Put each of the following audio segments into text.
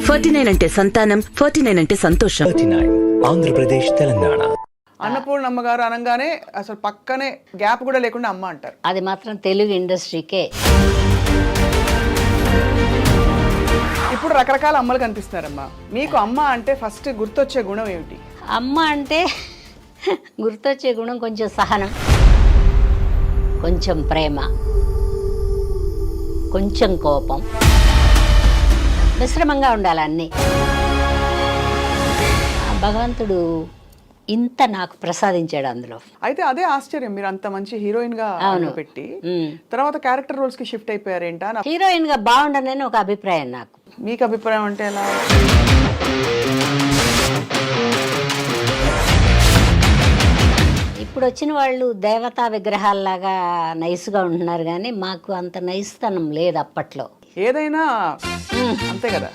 49 అంటే సంతానం, 49 అంటే సంతోషం. 39 ఆంధ్రప్రదేశ్ తెలంగాణ. అన్నపూర్ణమ్మ గారు అనగానే అసలు పక్కనే గ్యాప్ కూడా లేకుండా అమ్మ అంటారు. అది మాత్రం తెలుగు ఇండస్ట్రీకే. ఇప్పుడు రకరకాల అమ్మలు కనిపిస్తున్నారమ్మా. మీకు అమ్మ అంటే ఫస్ట్ గుర్తొచ్చే గుణం ఏమిటి? అమ్మ అంటే గుర్తొచ్చే గుణం కొంచెం సహనం, కొంచెం ప్రేమ, కొంచెం కోపం, మిశ్రమంగా ఉండాలి అన్నీ. భగవంతుడు ఇంత నాకు ప్రసాదించాడు అందులో. అయితే అదే ఆశ్చర్యం, మీరు అంత మంచి హీరోయిన్ గా పెట్టి ఉమ్. తర్వాత క్యారెక్టర్ రోల్స్ కి షిఫ్ట్ అయిపోయారేంటా? హీరోయిన్ గా బాగుండనని ఒక అభిప్రాయం నాకు. మీకు అభిప్రాయం అంటే ఎలా? ఇప్పుడు వచ్చిన వాళ్ళు దేవతా విగ్రహాల్లాగా నైస్గా ఉంటున్నారు, కానీ మాకు అంత నైస్తనం లేదు అప్పట్లో. ఏదైనా అంతే కదా.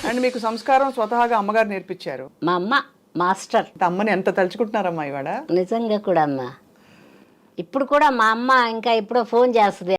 అండ్ మీకు సంస్కారం స్వతహాగా అమ్మగారు నేర్పించారు. మా అమ్మ మాస్టర్. అమ్మని ఎంత తలుచుకుంటున్నారమ్మా ఇవాడ? నిజంగా కూడా అమ్మ. ఇప్పుడు కూడా మా అమ్మ ఇంకా ఎప్పుడో ఫోన్ చేస్తుంది.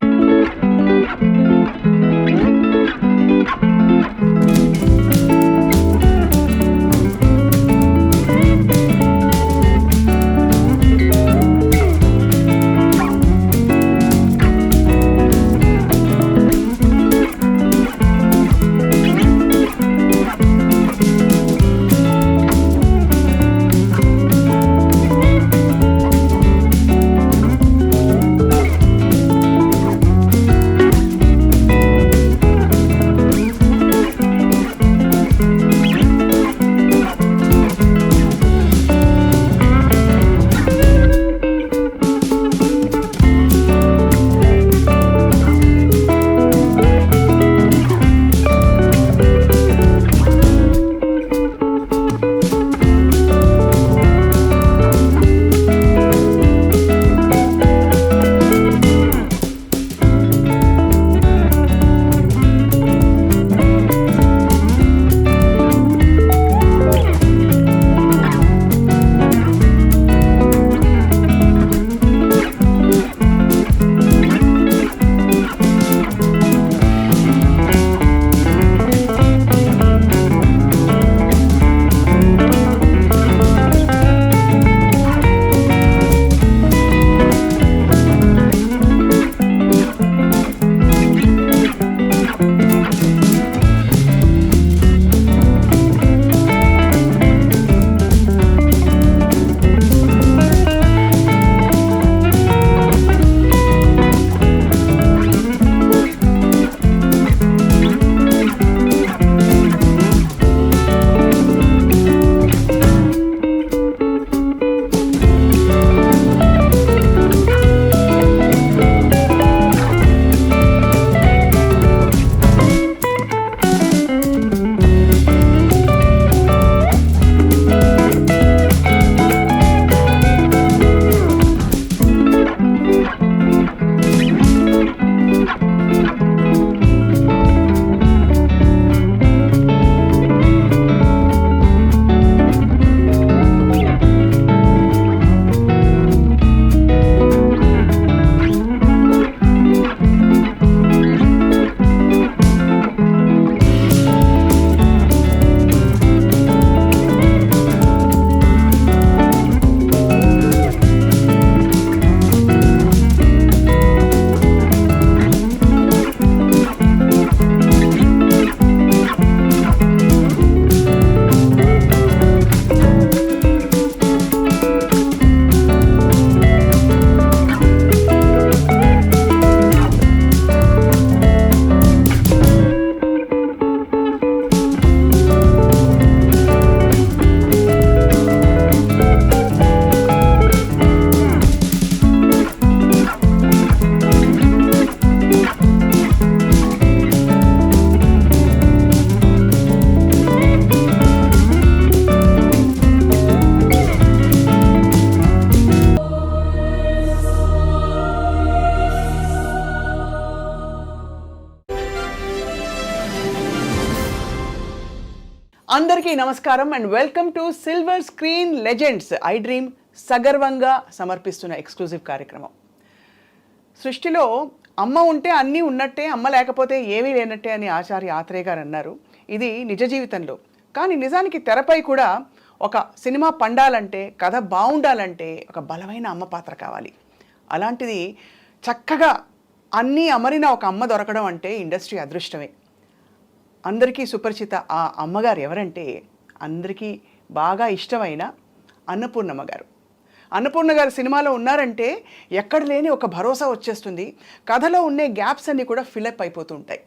అందరికీ నమస్కారం and welcome to silver screen legends I dream సగర్వంగా సమర్పిస్తున్న ఎక్స్క్లూజివ్ కార్యక్రమం. సృష్టిలో అమ్మ ఉంటే అన్నీ ఉన్నట్టే, అమ్మ లేకపోతే ఏమీ లేనట్టే అని ఆచార్య ఆత్రేయ గారు అన్నారు. ఇది నిజ జీవితంలో. కానీ నిజానికి తెరపై కూడా ఒక సినిమా పండాలంటే, కథ బాగుండాలంటే ఒక బలమైన అమ్మ పాత్ర కావాలి. అలాంటిది చక్కగా అన్నీ అమరిన ఒక అమ్మ దొరకడం అంటే ఇండస్ట్రీ అదృష్టమే. అందరికీ సుపరిచిత ఆ అమ్మగారు ఎవరంటే, అందరికీ బాగా ఇష్టమైన అన్నపూర్ణమ్మ గారు. అన్నపూర్ణ గారు సినిమాలో ఉన్నారంటే ఎక్కడ లేని ఒక భరోసా వచ్చేస్తుంది. కథలో ఉండే గ్యాప్స్ అన్నీ కూడా ఫిలప్ అయిపోతూ ఉంటాయి.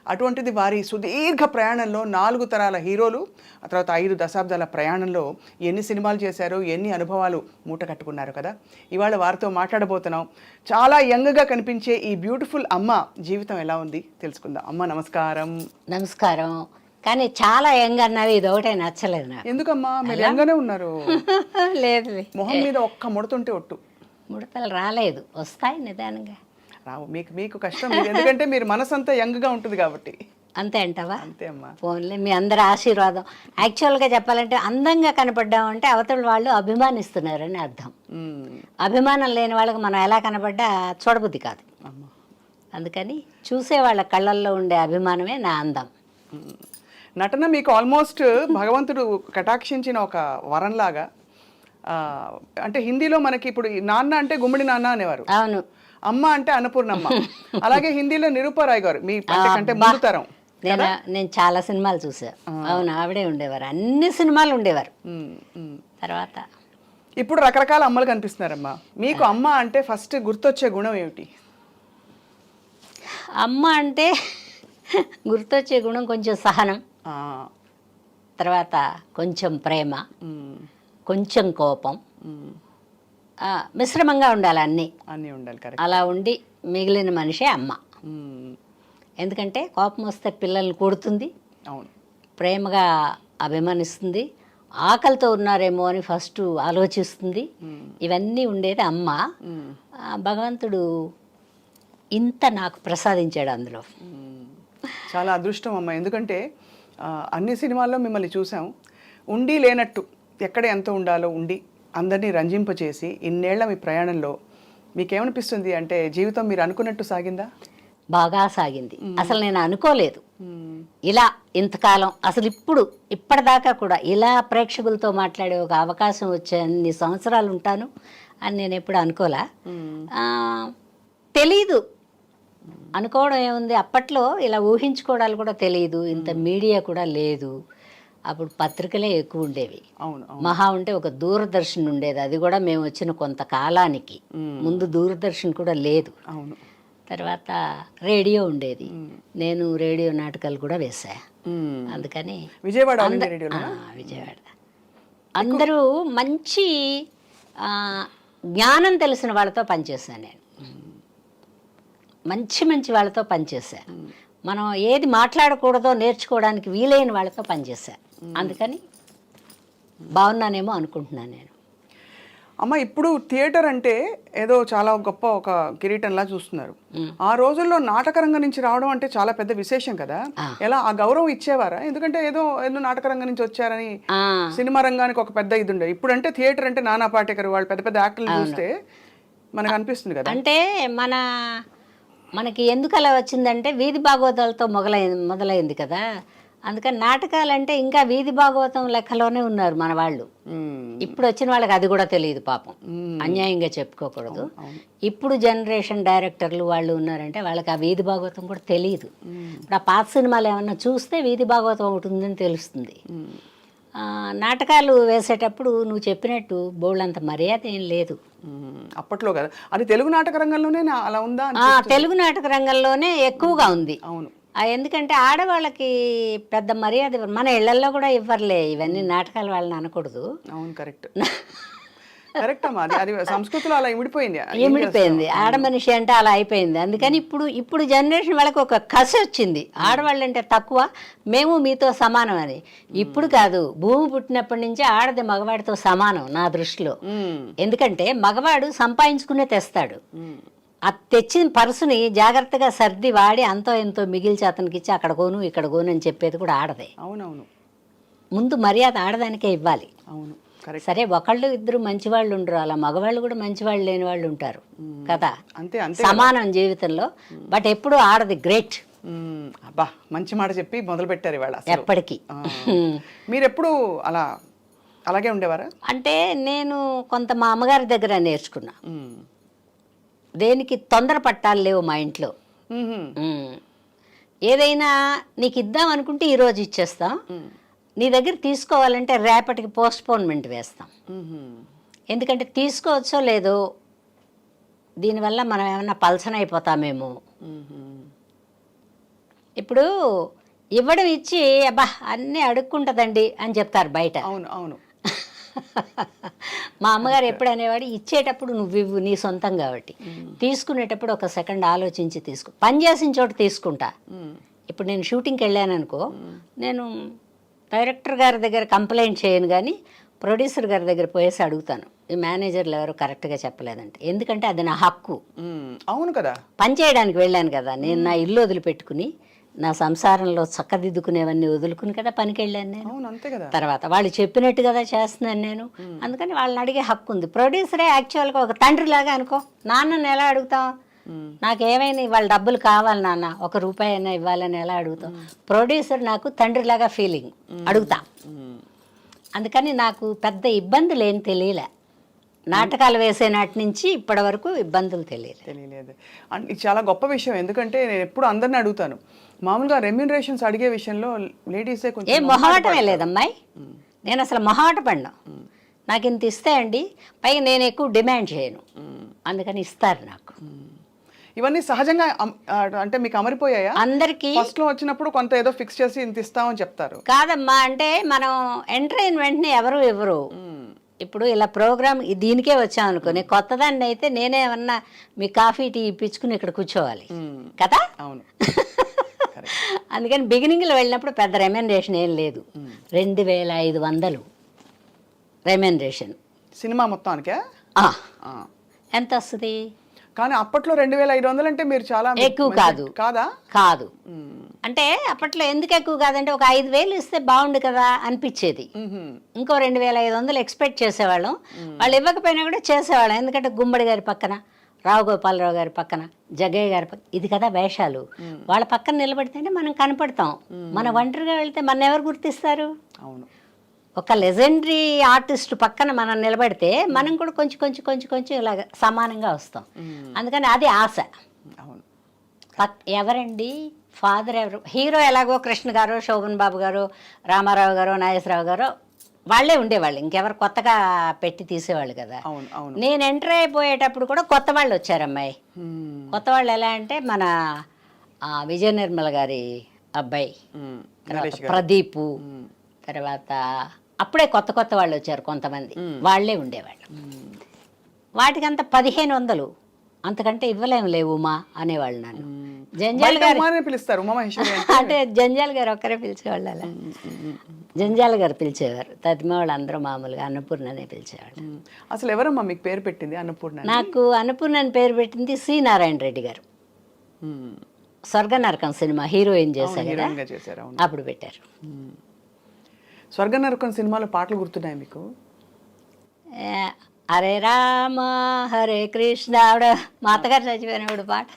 అటువంటిది వారి సుదీర్ఘ ప్రయాణంలో 4 తరాల హీరోలు, ఆ తర్వాత 5 దశాబ్దాల ప్రయాణంలో ఎన్ని సినిమాలు చేశారో, ఎన్ని అనుభవాలు మూట కట్టుకున్నారు కదా. ఇవాళ వారితో మాట్లాడబోతున్నాం. చాలా యంగ్గా కనిపించే ఈ బ్యూటిఫుల్ అమ్మ జీవితం ఎలా ఉంది తెలుసుకుందాం. అమ్మ నమస్కారం. నమస్కారం. కానీ చాలా యంగ్ అన్నవి ఇది ఒకటే నచ్చలేదు నాకు. ఎందుకమ్మా మీరు యంగానే ఉన్నారు? లేదు, మొహం మీద ఒక్క ముడతుంటే ఒట్టు. ముడతలు రాలేదు, వస్తాయి నిదానంగా. రావు, మీకు కష్టం. ఎందుకంటే మీరు మనసంతా యంగ్గా ఉంటుంది కాబట్టి. అంతే అంటావా? అంతే అమ్మా. ఫోన్లే, మీ అందరి ఆశీర్వాదం. యాక్చువల్గా చెప్పాలంటే అందంగా కనపడ్డామంటే అవతల వాళ్ళు అభిమానిస్తున్నారని అర్థం. అభిమానం లేని వాళ్ళకి మనం ఎలా కనపడ్డా చూడబుద్ధి కాదు. అందుకని చూసే వాళ్ళ కళ్ళల్లో ఉండే అభిమానమే నా అందం. నటన మీకు ఆల్మోస్ట్ భగవంతుడు కటాక్షించిన ఒక వరంలాగా. అంటే హిందీలో మనకి ఇప్పుడు నాన్న అంటే గుమ్మడి నాన్న అనేవారు. అవును. అమ్మ అంటే అన్నపూర్ణమ్మ. అలాగే హిందీలో నిరూపారాయ్ గారు మీ కంటే ముందు తరం. నేను చాలా సినిమాలు చూసా. అవును, ఆవిడే ఉండేవారు, అన్ని సినిమాలు ఉండేవారు. తర్వాత ఇప్పుడు రకరకాల అమ్మలు కనిపిస్తున్నారమ్మా. మీకు అమ్మ అంటే ఫస్ట్ గుర్తొచ్చే గుణం ఏమిటి? అమ్మ అంటే గుర్తొచ్చే గుణం కొంచెం సహనం, తర్వాత కొంచెం ప్రేమ, కొంచెం కోపం, మిశ్రమంగా ఉండాలి, అన్నీ ఉండాలి. అలా ఉండి మిగిలిన మనిషే అమ్మ. ఎందుకంటే కోపం వస్తే పిల్లల్ని కొడుతుంది, అవును, ప్రేమగా అభిమానిస్తుంది, ఆకలితో ఉన్నారేమో అని ఫస్ట్ ఆలోచిస్తుంది. ఇవన్నీ ఉండేది అమ్మ. భగవంతుడు ఇంత నాకు ప్రసాదించాడు అందులో. చాలా అదృష్టం అమ్మ. ఎందుకంటే అన్ని సినిమాల్లో మిమ్మల్ని చూసాం. ఉండి లేనట్టు ఎక్కడ ఎంత ఉండాలో ఉండి అందరినీ రంజింపచేసి ఇన్నేళ్ల మీ ప్రయాణంలో మీకేమనిపిస్తుంది? అంటే జీవితం మీరు అనుకున్నట్టు సాగిందా? బాగా సాగింది. అసలు నేను అనుకోలేదు ఇలా ఇంతకాలం, అసలు ఇప్పటిదాకా కూడా ఇలా ప్రేక్షకులతో మాట్లాడే ఒక అవకాశం వచ్చే అన్ని సంవత్సరాలు ఉంటాను అని నేను ఎప్పుడు అనుకోలే. తెలీదు, అనుకోవడం ఏముంది, అప్పట్లో ఇలా ఊహించుకోవడాలు కూడా తెలియదు. ఇంత మీడియా కూడా లేదు. అప్పుడు పత్రికలే ఎక్కువ ఉండేవి. మహా ఉంటే ఒక దూరదర్శన్ ఉండేది, అది కూడా మేము వచ్చిన కొంతకాలానికి ముందు దూరదర్శన్ కూడా లేదు. తర్వాత రేడియో ఉండేది. నేను రేడియో నాటకాలు కూడా వేసా. అందుకని విజయవాడ అందరూ మంచి జ్ఞానం తెలిసిన వాళ్ళతో పనిచేశాను నేను. మంచి వాళ్ళతో పనిచేశా. మనం ఏది మాట్లాడకూడదో నేర్చుకోవడానికి వీలైన వాళ్ళతో పనిచేశా. అందుకని బాగున్నానేమో అనుకుంటున్నాను నేను. అమ్మ, ఇప్పుడు థియేటర్ అంటే ఏదో చాలా గొప్ప ఒక కిరీటంలా చూస్తున్నారు. ఆ రోజుల్లో నాటకరంగం నుంచి రావడం అంటే చాలా పెద్ద విశేషం కదా. ఎలా ఆ గౌరవం ఇచ్చేవారా? ఎందుకంటే ఏదో నాటకరంగం నుంచి వచ్చారని సినిమా రంగానికి ఒక పెద్ద ఇది ఉండే. ఇప్పుడు అంటే థియేటర్ అంటే నానా పాటేకర్ వాళ్ళు పెద్ద పెద్ద యాక్టర్లు చూస్తే మనకు అనిపిస్తుంది కదా. అంటే మనకి ఎందుకు అలా వచ్చిందంటే వీధి భాగవతాలతో మొదలైంది కదా. అందుకని నాటకాలంటే ఇంకా వీధి భాగవతం లెక్కలోనే ఉన్నారు మన వాళ్ళు. ఇప్పుడు వచ్చిన వాళ్ళకి అది కూడా తెలియదు పాపం, అన్యాయంగా చెప్పుకోకూడదు. ఇప్పుడు జనరేషన్ డైరెక్టర్లు వాళ్ళు ఉన్నారంటే వాళ్ళకి ఆ వీధి భాగవతం కూడా తెలియదు. ఇప్పుడు ఆ పాత సినిమాలు ఏమన్నా చూస్తే వీధి భాగవతం ఒకటి ఉందని తెలుస్తుంది. నాటకాలు వేసేటప్పుడు నువ్వు చెప్పినట్టు బోళ్ళంత మర్యాద ఏం లేదు అప్పట్లో కదా. అది తెలుగు నాటక రంగంలోనే అలా ఉందా? తెలుగు నాటక రంగంలోనే ఎక్కువగా ఉంది. అవును, ఎందుకంటే ఆడవాళ్ళకి పెద్ద మర్యాద మన ఇళ్లలో కూడా ఇవ్వర్లే. ఇవన్నీ నాటకాలు వాళ్ళని అనకూడదు. అవును, కరెక్ట్ కరెక్ట్ అమ్మా. అది సంస్కృతిలో అలా ఇమిడిపోయింది. ఆడ మనిషి అంటే అలా అయిపోయింది. అందుకని ఇప్పుడు జనరేషన్ వాళ్ళకి ఒక కసి వచ్చింది, ఆడవాళ్ళు అంటే తక్కువ, మేము మీతో సమానం అని. ఇప్పుడు కాదు, భూమి పుట్టినప్పటి నుంచి ఆడది మగవాడితో సమానం నా దృష్టిలో. ఎందుకంటే మగవాడు సంపాదించుకునే తెస్తాడు, ఆ తెచ్చిన పర్సుని జాగ్రత్తగా సర్ది వాడి అంతో ఎంతో మిగిల్చి అతనికి ఇచ్చి అక్కడ కోను ఇక్కడ కోను అని చెప్పేది కూడా ఆడదే. అవునవును, ముందు మర్యాద ఆడదానికే ఇవ్వాలి. అవును. సరే ఒకళ్ళు ఇద్దరు మంచి వాళ్ళు ఉండరు, అలా మగవాళ్ళు కూడా మంచి వాళ్ళు లేని వాళ్ళు ఉంటారు కదా, అంతే అంతే సమానం జీవితంలో. బట్ ఎప్పుడు ఆడది గ్రేట్ అబ్బా, మంచి మాట చెప్పి మొదలు పెట్టారు ఇవాళ అసలు. ఎప్పటికీ. మీరు ఎప్పుడు అలాగే ఉండేవారా? అంటే నేను కొంత మా అమ్మగారి దగ్గర నేర్చుకున్నా, దేనికి తొందర పట్టాలు లేవు మా ఇంట్లో. ఏదైనా నీకు ఇద్దాం అనుకుంటే ఈరోజు ఇచ్చేస్తాం, నీ దగ్గర తీసుకోవాలంటే రేపటికి పోస్ట్పోన్మెంట్ వేస్తాం. ఎందుకంటే తీసుకోవచ్చో లేదో, దీనివల్ల మనం ఏమన్నా పల్సన అయిపోతామేమో. ఇప్పుడు ఇవ్వడం ఇచ్చి అబ్బా అన్నీ అడుక్కుంటుందండి అని చెప్తారు బయట. అవును అవును. మా అమ్మగారు ఎప్పుడు అనేవాడు, ఇచ్చేటప్పుడు నువ్వు ఇవ్వు, నీ సొంతం కాబట్టి, తీసుకునేటప్పుడు ఒక సెకండ్ ఆలోచించి తీసుకో, పని చేసిన చోట తీసుకుంటా. ఇప్పుడు నేను షూటింగ్కి వెళ్ళాను అనుకో, నేను డైరెక్టర్ గారి దగ్గర కంప్లైంట్ చేయను, కానీ ప్రొడ్యూసర్ గారి దగ్గర పోయేసి అడుగుతాను, ఈ మేనేజర్లు ఎవరు కరెక్ట్గా చెప్పలేదంటే. ఎందుకంటే అది నా హక్కు. అవును కదా, పని చేయడానికి వెళ్ళాను కదా నేను, నా ఇల్లు వదిలిపెట్టుకుని నా సంసారంలో చక్కదిద్దుకునేవన్నీ వదులుకుని కదా పనికి వెళ్ళాను నేను. అంతే కదా. తర్వాత వాళ్ళు చెప్పినట్టు కదా చేస్తున్నాను నేను, అందుకని వాళ్ళని అడిగే హక్కు ఉంది. ప్రొడ్యూసరే యాక్చువల్గా ఒక తండ్రిలాగా అనుకో, నాన్నని ఎలా అడుగుతాం, నాకేమైనా వాళ్ళ డబ్బులు కావాలి నాన్న, ₹1 అయినా ఇవ్వాలని ఎలా అడుగుతాం. ప్రొడ్యూసర్ నాకు తండ్రిలాగా ఫీలింగ్, అడుగుతా. అందుకని నాకు పెద్ద ఇబ్బందులు ఏం తెలియలే, నాటకాలు వేసే నాటి నుంచి ఇప్పటి వరకు ఇబ్బందులు తెలియలేదు. అంటే ఇది చాలా గొప్ప విషయం, ఎందుకంటే నేను ఎప్పుడు అందరిని అడుగుతాను, మామూలుగా రెమ్యూనరేషన్స్ అడిగే విషయంలో లేడీసే కొంచెం ఏం మొహమాటమే లేదమ్మాయి, నేను అసలు మొహమాట పడినా. నాకు ఇంత ఇస్తే అండి, పైగా నేను ఎక్కువ డిమాండ్ చేయను, అందుకని ఇస్తారు నాకు. ఇవన్నీ సహజంగా అంటే మీకు అమరిపోయాయా? అందరికీ ఫస్ట్ లో వచ్చినప్పుడు కొంత ఏదో ఫిక్స్ చేసి ఇంత ఇస్తామని చెప్తారు. కాదమ్మా, అంటే మనం ఎంటర్ అయిన వెంటనే ఎవరు ఇవ్వరు. ఇప్పుడు ఇలా ప్రోగ్రామ్ దీనికే వచ్చాం అనుకో, నేను కొత్తదాన్ని అయితే నేనేమన్నా మీ కాఫీ టీ ఇప్పించుకుని ఇక్కడ కూర్చోవాలి కదా. అవును. అందుకని బిగినింగ్లో వెళ్ళినప్పుడు పెద్ద రెమ్యూనరేషన్ ఏం లేదు, 2500 రెమ్యూనరేషన్ సినిమా మొత్తానికే. ఎంత వస్తుంది? కానీ అప్పట్లో 2500 అంటే మీరు చాలా ఎక్కువ కాదు కాదా? కాదు. అంటే అప్పట్లో ఎందుకు ఎక్కువ కాదంటే, ఒక 5000 ఇస్తే బాగుండు కదా అనిపించేది. ఇంకో 2500 ఎక్స్పెక్ట్ చేసేవాళ్ళం. వాళ్ళు ఇవ్వకపోయినా కూడా చేసేవాళ్ళం, ఎందుకంటే గుమ్మడి గారి పక్కన, రావు గోపాలరావు గారి పక్కన, జగ్గయ్య గారి పక్కన, ఇది కదా వేషాలు. వాళ్ళ పక్కన నిలబడితేనే మనం కనపడతాం. మన ఒంటరిగా వెళ్తే మన ఎవరు గుర్తిస్తారు? అవును. ఒక లెజెండరీ ఆర్టిస్ట్ పక్కన మనం నిలబడితే మనం కూడా కొంచెం కొంచెం కొంచెం కొంచెం ఇలాగ సమానంగా వస్తాం. అందుకని అది ఆశ. ఎవరండి ఫాదర్ ఎవరు? హీరో ఎలాగో కృష్ణ గారు, శోభన్ బాబు గారు, రామారావు గారు, నాగేశ్వరరావు గారు వాళ్ళే ఉండేవాళ్ళు, ఇంకెవరు కొత్తగా పెట్టి తీసేవాళ్ళు కదా. నేను ఎంటర్ అయిపోయేటప్పుడు కూడా కొత్త వాళ్ళు వచ్చారు అమ్మాయి. కొత్త వాళ్ళు ఎలా అంటే, మన విజయ నిర్మల గారి అబ్బాయి, తర్వాత ప్రదీపు, తర్వాత అప్పుడే కొత్త కొత్త వాళ్ళు వచ్చారు కొంతమంది, వాళ్ళే ఉండేవాళ్ళు. వాటికంతా 1500, అంతకంటే ఇవ్వలేము లేవు ఉమా అనేవాళ్ళు నన్ను. జంజాల్ గారు పిలుస్తారు, అంటే జంజాల్ గారు ఒక్కరే పిలిచేవాళ్ళు. అలా జంజాల్ గారు పిలిచేవారు, తదిమ వాళ్ళు అందరూ మామూలుగా అన్నపూర్ణనే పిలిచేవాళ్ళు. అసలు ఎవరమ్మా మీకు పేరు పెట్టింది అన్నపూర్ణ? నాకు అన్నపూర్ణ అని పేరు పెట్టింది సి నారాయణ రెడ్డి గారు. స్వర్గ నరకం సినిమా హీరోయిన్ చేశారు కదా, అప్పుడు పెట్టారు. స్వర్గ నరకం సినిమాలో పాటలు గుర్తున్నాయి మీకు? హరే రామ హరే కృష్ణ, ఆవిడ మా అత్తగారు చచ్చిపోయినప్పుడు పాట.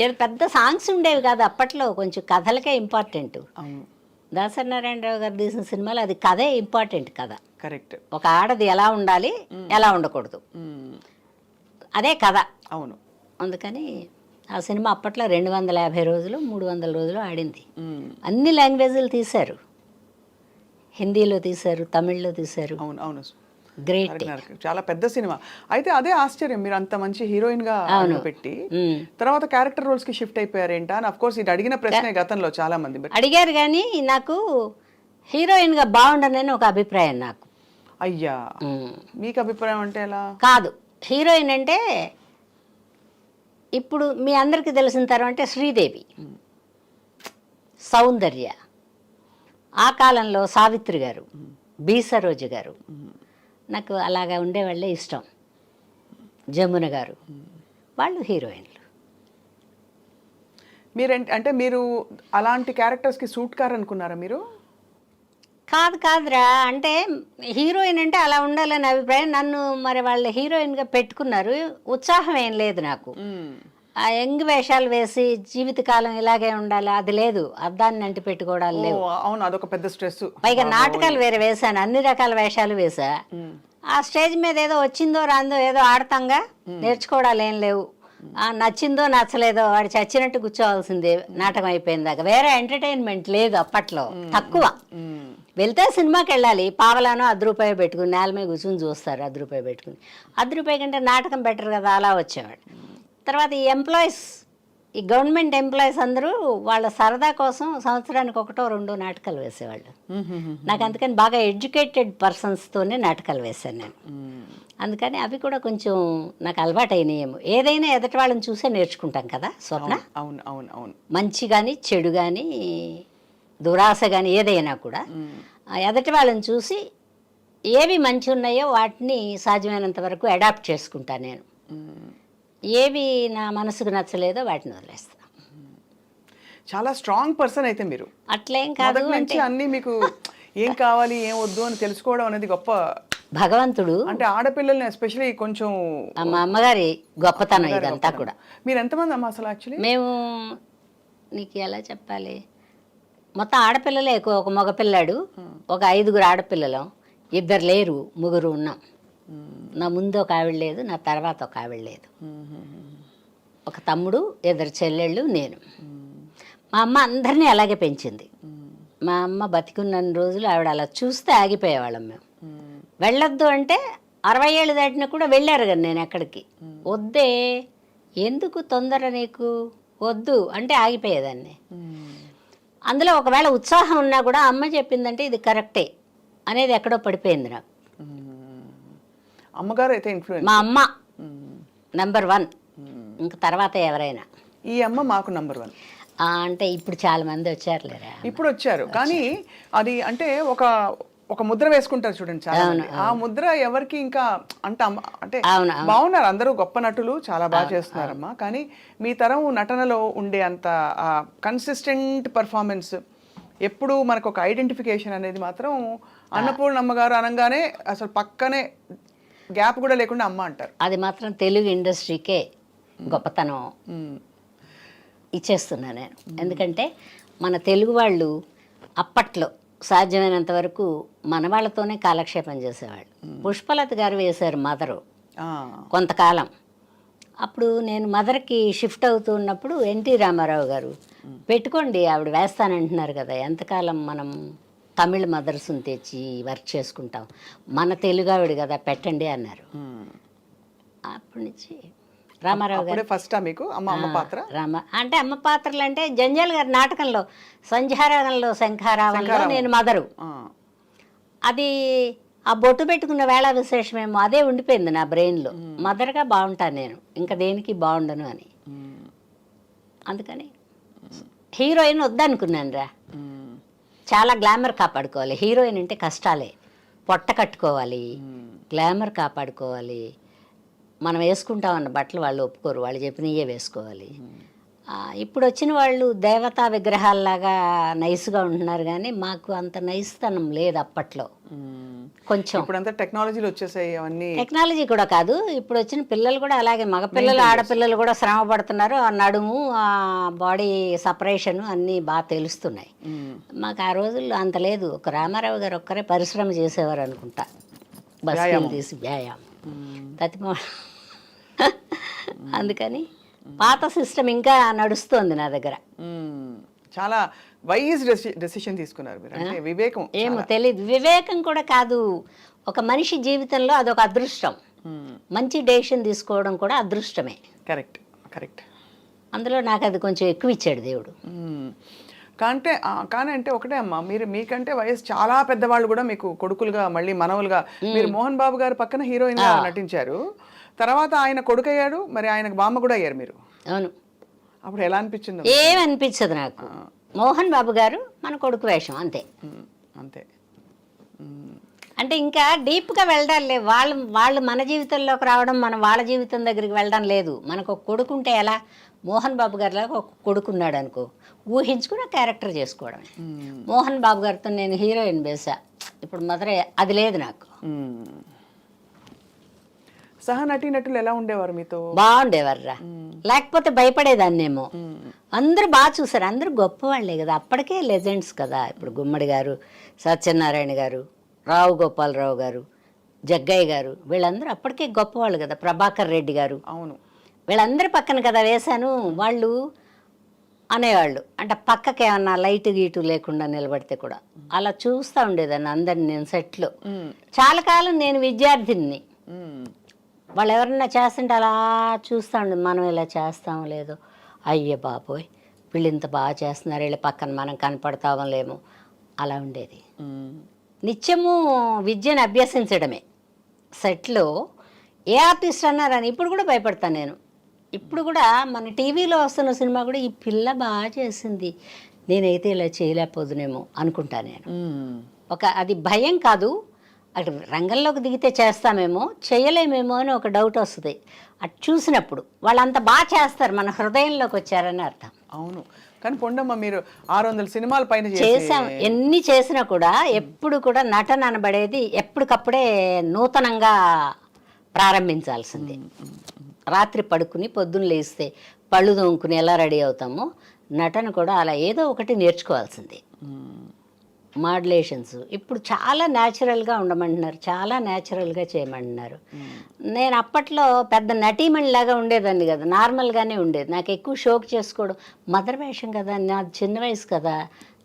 ఏదో పెద్ద సాంగ్స్ ఉండేవి కాదు అప్పట్లో, కొంచెం కథలకే ఇంపార్టెంట్. దాసరి నారాయణరావు గారు తీసిన సినిమాలో అది కథే ఇంపార్టెంట్. కథ కరెక్ట్, ఒక ఆడది ఎలా ఉండాలి, ఎలా ఉండకూడదు, అదే కథ. అవును. అందుకని ఆ సినిమా అప్పట్లో 250 రోజులు 300 రోజులు ఆడింది. అన్ని లాంగ్వేజ్లు తీశారు, హిందీలో తీశారు, తమిళ్లో తీశారు. అవును అవును, గ్రేట్, చాలా పెద్ద సినిమా. అయితే అదే ఆశ్చర్యం, మీరు అంత మంచి హీరోయిన్ గా పెట్టి తర్వాత క్యారెక్టర్ రోల్స్ కి షిఫ్ట్ అయిపోయారేంటా అని. అఫ్ కోర్స్ ఇది అడిగిన ప్రశ్నే గతంలో చాలా మంది అడిగారు, కానీ నాకు హీరోయిన్ గా బాగుండనని ఒక అభిప్రాయం నాకు. అయ్యా, మీకు అభిప్రాయం అంటే ఎలా? కాదు, హీరోయిన్ అంటే ఇప్పుడు మీ అందరికీ తెలిసిన తర్వాత శ్రీదేవి, సౌందర్య, ఆ కాలంలో సావిత్రి గారు, బి సరోజ గారు, నాకు అలాగా ఉండేవాళ్ళే ఇష్టం. జమున గారు, వాళ్ళు హీరోయిన్లు. అంటే మీరు అలాంటి క్యారెక్టర్స్కి సూట్ కారు అనుకున్నారా మీరు? కాదురా, అంటే హీరోయిన్ అంటే అలా ఉండాలని అభిప్రాయం. నన్ను మరి వాళ్ళు హీరోయిన్గా పెట్టుకున్నారు, ఉత్సాహం ఏం లేదు నాకు. ఆ యంగ్ వేషాలు వేసి జీవితకాలం ఇలాగే ఉండాలి అది లేదు, అద్దాన్ని అంటి పెట్టుకోవడాలు లేవు. అవును, అదొక పెద్ద స్ట్రెస్. పైగా నాటకాలు వేరే వేశాను, అన్ని రకాల వేషాలు వేసా. ఆ స్టేజ్ మీద ఏదో వచ్చిందో రాందో ఏదో ఆడతాంగా, నేర్చుకోవడాలు ఏం లేవు. నచ్చిందో నచ్చలేదో వాడు చచ్చినట్టు కూర్చోవాల్సిందే నాటకం అయిపోయిన దాకా. వేరే ఎంటర్టైన్మెంట్ లేదు అప్పట్లో, తక్కువ. వెళ్తే సినిమాకి వెళ్ళాలి, పావలానో ₹10 పెట్టుకుని నేల మీద కూర్చుని చూస్తారు, ₹10 పెట్టుకుని. ₹10 కంటే నాటకం బెటర్ కదా, అలా వచ్చేవాడు. తర్వాత ఈ ఎంప్లాయీస్, ఈ గవర్నమెంట్ ఎంప్లాయీస్ అందరూ వాళ్ళ సరదా కోసం సంవత్సరానికి 1-2 నాటకాలు వేసేవాళ్ళు. నాకు అందుకని బాగా ఎడ్యుకేటెడ్ పర్సన్స్తోనే నాటకాలు వేశాను నేను. అందుకని అవి కూడా కొంచెం నాకు అలవాటు అయినాయేమో. ఏదైనా ఎదటి వాళ్ళని చూసే నేర్చుకుంటాం కదా స్వప్న. అవును అవును అవును. మంచి కానీ చెడు కానీ దురాశ కానీ ఏదైనా కూడా ఎదటి వాళ్ళని చూసి ఏవి మంచి ఉన్నాయో వాటిని సాధ్యమైనంత వరకు అడాప్ట్ చేసుకుంటాను నేను. ఏవి నా మనసుకు నచ్చలేదో వాటిని వదిలేస్తాను. చాలా స్ట్రాంగ్ పర్సన్ అయితే మీరు. అట్లేం కాదు అంటే అన్ని మీకు ఏం కావాలి ఏం వద్దు అని తెలుసుకోవడం అనేది గొప్ప భగవంతుడు. అంటే ఆడపిల్లల్ని ఎస్పెషల్లీ కొంచెం మా అమ్మగారి గొప్పతనం ఇదంతా కూడా. మీరు ఎంతమంది అమ్మ అసలు? యాక్చువల్లీ మేము, నీకు ఎలా చెప్పాలి, మొత్తం ఆడపిల్లలే ఎక్కువ. ఒక మగపిల్లాడు, ఒక 5 ఆడపిల్లలం, 2 లేరు, 3 ఉన్నాం. నా ముందు ఒక ఆవిడ లేదు, నా తర్వాత ఒక ఆవిడ లేదు. ఒక తమ్ముడు, 2 చెల్లెళ్ళు, నేను. మా అమ్మ అందరినీ అలాగే పెంచింది. మా అమ్మ బతికున్న రోజులు ఆవిడ అలా చూస్తే ఆగిపోయేవాళ్ళం మేము. వెళ్ళొద్దు అంటే 60 ఏళ్ళు దాటినా కూడా వెళ్ళారు కదా నేను ఎక్కడికి. వద్దే, ఎందుకు తొందర నీకు, వద్దు అంటే ఆగిపోయేదాన్ని. అందులో ఒకవేళ ఉత్సాహం ఉన్నా కూడా అమ్మ చెప్పిందంటే ఇది కరెక్టే అనేది ఎక్కడో పడిపోయింది నాకు. అమ్మగారు అయితే ఇన్ఫ్లుయెన్స్. మా అమ్మ నెంబర్ 1, ఇంక తర్వాత ఎవరైనా. ఈ అమ్మ మాకు నెంబర్ 1 అంటే ఇప్పుడు చాలా మంది వచ్చారులేరా. ఇప్పుడు వచ్చారు కానీ అది అంటే ఒక ముద్ర వేసుకుంటారు చూడండి చాలా మంది. ఆ ముద్ర ఎవరికి ఇంకా అంటే బాగున్నారు అందరూ, గొప్ప నటులు, చాలా బాగా చేస్తున్నారమ్మా. కానీ మీ తరం నటనలో ఉండే అంత కన్సిస్టెంట్ పర్ఫార్మెన్స్, ఎప్పుడు మనకు ఒక ఐడెంటిఫికేషన్ అనేది మాత్రం అన్నపూర్ణమ్మ గారు అనగానే అసలు పక్కనే గ్యాప్ కూడా లేకుండా అమ్మ అంటారు. అది మాత్రం తెలుగు ఇండస్ట్రీకే గొప్పతనం ఇచ్చేస్తున్నా నేను. ఎందుకంటే మన తెలుగు వాళ్ళు అప్పట్లో సాధ్యమైనంత వరకు మన వాళ్ళతోనే కాలక్షేపం చేసేవాళ్ళు. పుష్పలత గారు వేశారు మదరు కొంతకాలం. అప్పుడు నేను మదర్కి షిఫ్ట్ అవుతూ ఉన్నప్పుడు ఎన్టీ రామారావు గారు పెట్టుకోండి, ఆవిడ వేస్తానంటున్నారు కదా, ఎంతకాలం మనం తమిళ మదర్స్ని తెచ్చి వర్క్ చేసుకుంటాం, మన తెలుగు ఆవిడ కదా పెట్టండి అన్నారు. అప్పటి నుంచి రామారావు గారు ఫస్ట్ మీకు అమ్మ పాత్ర. అంటే అమ్మ పాత్రలు అంటే జంజాల్ గారి నాటకంలో సంధ్యారాగంలో శంఖారావంలో నేను మదరు. అది ఆ బొట్టు పెట్టుకున్న వేళ విశేషమేమో అదే ఉండిపోయింది నా బ్రెయిన్లో. మదర్గా బాగుంటాను నేను, ఇంకా దేనికి బాగుండను అని. అందుకని హీరోయిన్ వద్దనుకున్నాను రా. చాలా గ్లామర్ కాపాడుకోవాలి. హీరోయిన్ అంటే కష్టాలే, పొట్ట కట్టుకోవాలి, గ్లామర్ కాపాడుకోవాలి. మనం వేసుకుంటామన్న బట్టలు వాళ్ళు ఒప్పుకోరు, వాళ్ళు చెప్పినయే వేసుకోవాలి. ఇప్పుడు వచ్చిన వాళ్ళు దేవతా విగ్రహాల్లాగా నైస్గా ఉంటున్నారు, కానీ మాకు అంత నైస్తనం లేదు అప్పట్లో. కొంచెం ఇప్పుడంతా టెక్నాలజీలు వచ్చేసాయి. అవన్నీ టెక్నాలజీ కూడా కాదు, ఇప్పుడు వచ్చిన పిల్లలు కూడా అలాగే, మగపిల్లలు ఆడపిల్లలు కూడా శ్రమ పడుతున్నారు. ఆ నడుము, ఆ బాడీ సపరేషన్ అన్నీ బాగా తెలుస్తున్నాయి. మాకు ఆ రోజుల్లో అంత లేదు. ఒక రామారావు గారు ఒక్కరే పరిశ్రమ చేసేవారు అనుకుంటా, బస్సులు తీసి వ్యాయామం తతిమా. అందుకని పాత సిస్టమ్ ఇంకా నడుస్తోంది నా దగ్గర. చాలా వైజ్ డెసిషన్ తీసుకున్నారు మీరు, అంటే వివేకం. ఏమో తెలియదు, వివేకం కూడా కాదు, ఒక మనిషి జీవితంలో అదొక అదృష్టం. మంచి డెసిషన్ తీసుకోవడం కూడా అదృష్టమే. Correct correct. అందులో నాకు అది కొంచెం ఎక్కువ ఇచ్చాడు దేవుడు. కానీ అంటే ఒకటే అమ్మా, మీకంటే వయసు చాలా పెద్దవాళ్ళు కూడా మీకు కొడుకులుగా, మళ్ళీ మనవలుగా. మీరు మోహన్ బాబు గారు పక్కన హీరోయిన్ గా నటించారు, తర్వాత ఆయన కొడుకు అయ్యాడు, మరి ఆయనకు బామ్మ కూడా అయ్యారు మీరు. అవును. అప్పుడు ఎలా అనిపించింది? ఏమనిపించదు నాకు. మోహన్ బాబు గారు మన కొడుకు వేషం అంతే అంతే. అంటే ఇంకా డీప్గా వెళ్ళడం లేదు. వాళ్ళు మన జీవితంలోకి రావడం, మనం వాళ్ళ జీవితం దగ్గరికి వెళ్ళడం లేదు. మనకు ఒక కొడుకు ఉంటే ఎలా, మోహన్ బాబు గారిలాగా ఒక కొడుకున్నాడు అనుకో, ఊహించుకుని క్యారెక్టర్ చేసుకోవడమే. మోహన్ బాబు గారితో నేను హీరోయిన్ వేసా, ఇప్పుడు మదరే అది లేదు నాకు. సహ నటీనటులు ఎలా ఉండేవారు మీతో? బాగుండేవర్రా, లేకపోతే భయపడేదాన్నేమో. అందరూ బాగా చూసారు, అందరూ గొప్పవాళ్లే కదా, అప్పటికే లెజెండ్స్ కదా. ఇప్పుడు గుమ్మడి గారు, సత్యనారాయణ గారు, రావు గోపాలరావు గారు, జగ్గయ్య గారు, వీళ్ళందరూ అప్పటికే గొప్పవాళ్ళు కదా. ప్రభాకర్ రెడ్డి గారు, అవును, వీళ్ళందరి పక్కన కదా వేశాను. వాళ్ళు అనేవాళ్ళు అంటే పక్కకి ఏమన్నా లైట్ గీటు లేకుండా నిలబడితే కూడా అలా చూస్తూ ఉండేదాన్ని అందరిని నేను సెట్లో. చాలా కాలం నేను విద్యార్థిని, వాళ్ళు ఎవరన్నా చేస్తుంటే అలా చూస్తూ ఉండేది. మనం ఇలా చేస్తామో లేదో, అయ్యే బాబోయ్ వీళ్ళు ఇంత బాగా చేస్తున్నారు, వీళ్ళ పక్కన మనం కనపడతామో లేమో, అలా ఉండేది. నిత్యము విద్యను అభ్యసించడమే సెట్లో. ఏ ఆర్టిస్ట్ అన్నారని ఇప్పుడు కూడా భయపడతాను నేను. ఇప్పుడు కూడా మన టీవీలో వస్తున్న సినిమా కూడా ఈ పిల్ల బాగా చేసింది, నేనైతే ఇలా చేయలేకపోదునేమో అనుకుంటా నేను. అది భయం కాదు, అటు రంగంలోకి దిగితే చేస్తామేమో చేయలేమేమో అని ఒక డౌట్ వస్తుంది. అటు చూసినప్పుడు వాళ్ళంత బాగా చేస్తారు, మన హృదయంలోకి వచ్చారని అర్థం. అవును, కానీ పొండమ్మ మీరు 600 సినిమాల పైన చేసాం. ఎన్ని చేసినా కూడా ఎప్పుడు కూడా నటన అనబడేది ఎప్పటికప్పుడే నూతనంగా ప్రారంభించాల్సిందే. రాత్రి పడుకుని పొద్దున్న లేస్తే పళ్ళు తోముకుని ఎలా రెడీ అవుతామో నటన కూడా అలా ఏదో ఒకటి నేర్చుకోవాల్సిందే. మాడ్యులేషన్స్ ఇప్పుడు చాలా న్యాచురల్గా ఉండమంటున్నారు, చాలా న్యాచురల్గా చేయమంటున్నారు. నేను అప్పట్లో పెద్ద నటీమణిలాగా ఉండేదాన్ని కదా, నార్మల్గానే ఉండేది. నాకు ఎక్కువ షోక్ చేసుకోవడం, మదర్ వేషం కదా, నాది చిన్న వయసు కదా,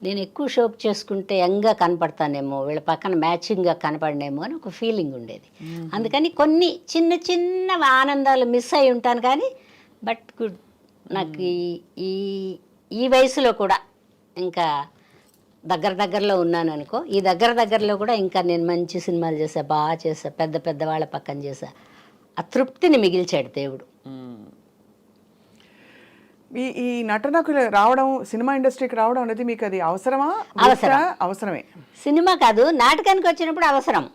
నేను ఎక్కువ షోక్ చేసుకుంటే యంగ్గా కనపడతానేమో, వీళ్ళ పక్కన మ్యాచింగ్గా కనపడనేమో అని ఒక ఫీలింగ్ ఉండేది. అందుకని కొన్ని చిన్న చిన్న ఆనందాలు మిస్ అయి ఉంటాను. కానీ బట్ గుడ్, నాకు ఈ ఈ వయసులో కూడా ఇంకా దగ్గరలో ఉన్నాను అనుకో. ఈ దగ్గరలో కూడా ఇంకా నేను మంచి సినిమాలు చేసా, బాగా చేసా, పెద్ద వాళ్ళ పక్కన చేసా. ఆ తృప్తిని మిగిల్చాడు దేవుడు. ఈ నటనకు రావడం, సినిమా ఇండస్ట్రీకి రావడం అనేది మీకు అది అవసరమా? అవసరమే. సినిమా కాదు, నాటకానికి వచ్చినప్పుడు అవసరం.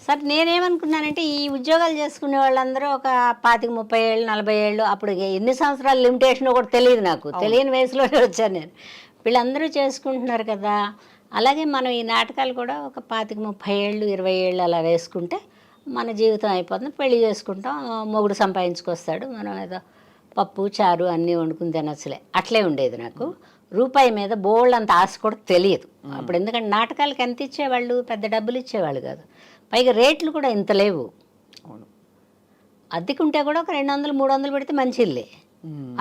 సార్ నేనేమనుకున్నానంటే ఈ ఉద్యోగాలు చేసుకునే వాళ్ళందరూ ఒక 25-30 ఏళ్ళు 40 ఏళ్ళు, అప్పుడు ఎన్ని సంవత్సరాలు లిమిటేషన్ కూడా తెలియదు నాకు, తెలియని వయసులోనే వచ్చాను నేను. వీళ్ళందరూ చేసుకుంటున్నారు కదా, అలాగే మనం ఈ నాటకాలు కూడా ఒక 25-30 ఏళ్ళు 20 ఏళ్ళు అలా వేసుకుంటే మన జీవితం అయిపోతుంది. పెళ్లి చేసుకుంటాం, మొగుడు సంపాదించుకొస్తాడు, మనం ఏదో పప్పు చారు అన్నీ వండుకుని తినచ్చులే, అట్లే ఉండేది నాకు. రూపాయి మీద బోల్డ్ అంత ఆశ కూడా తెలియదు అప్పుడు, ఎందుకంటే నాటకాలకి ఎంత ఇచ్చేవాళ్ళు, పెద్ద డబ్బులు ఇచ్చేవాళ్ళు కాదు, పైగా రేట్లు కూడా ఇంత లేవు. అద్దెకుంటే కూడా ఒక 200-300 పెడితే మంచి ఇల్లే,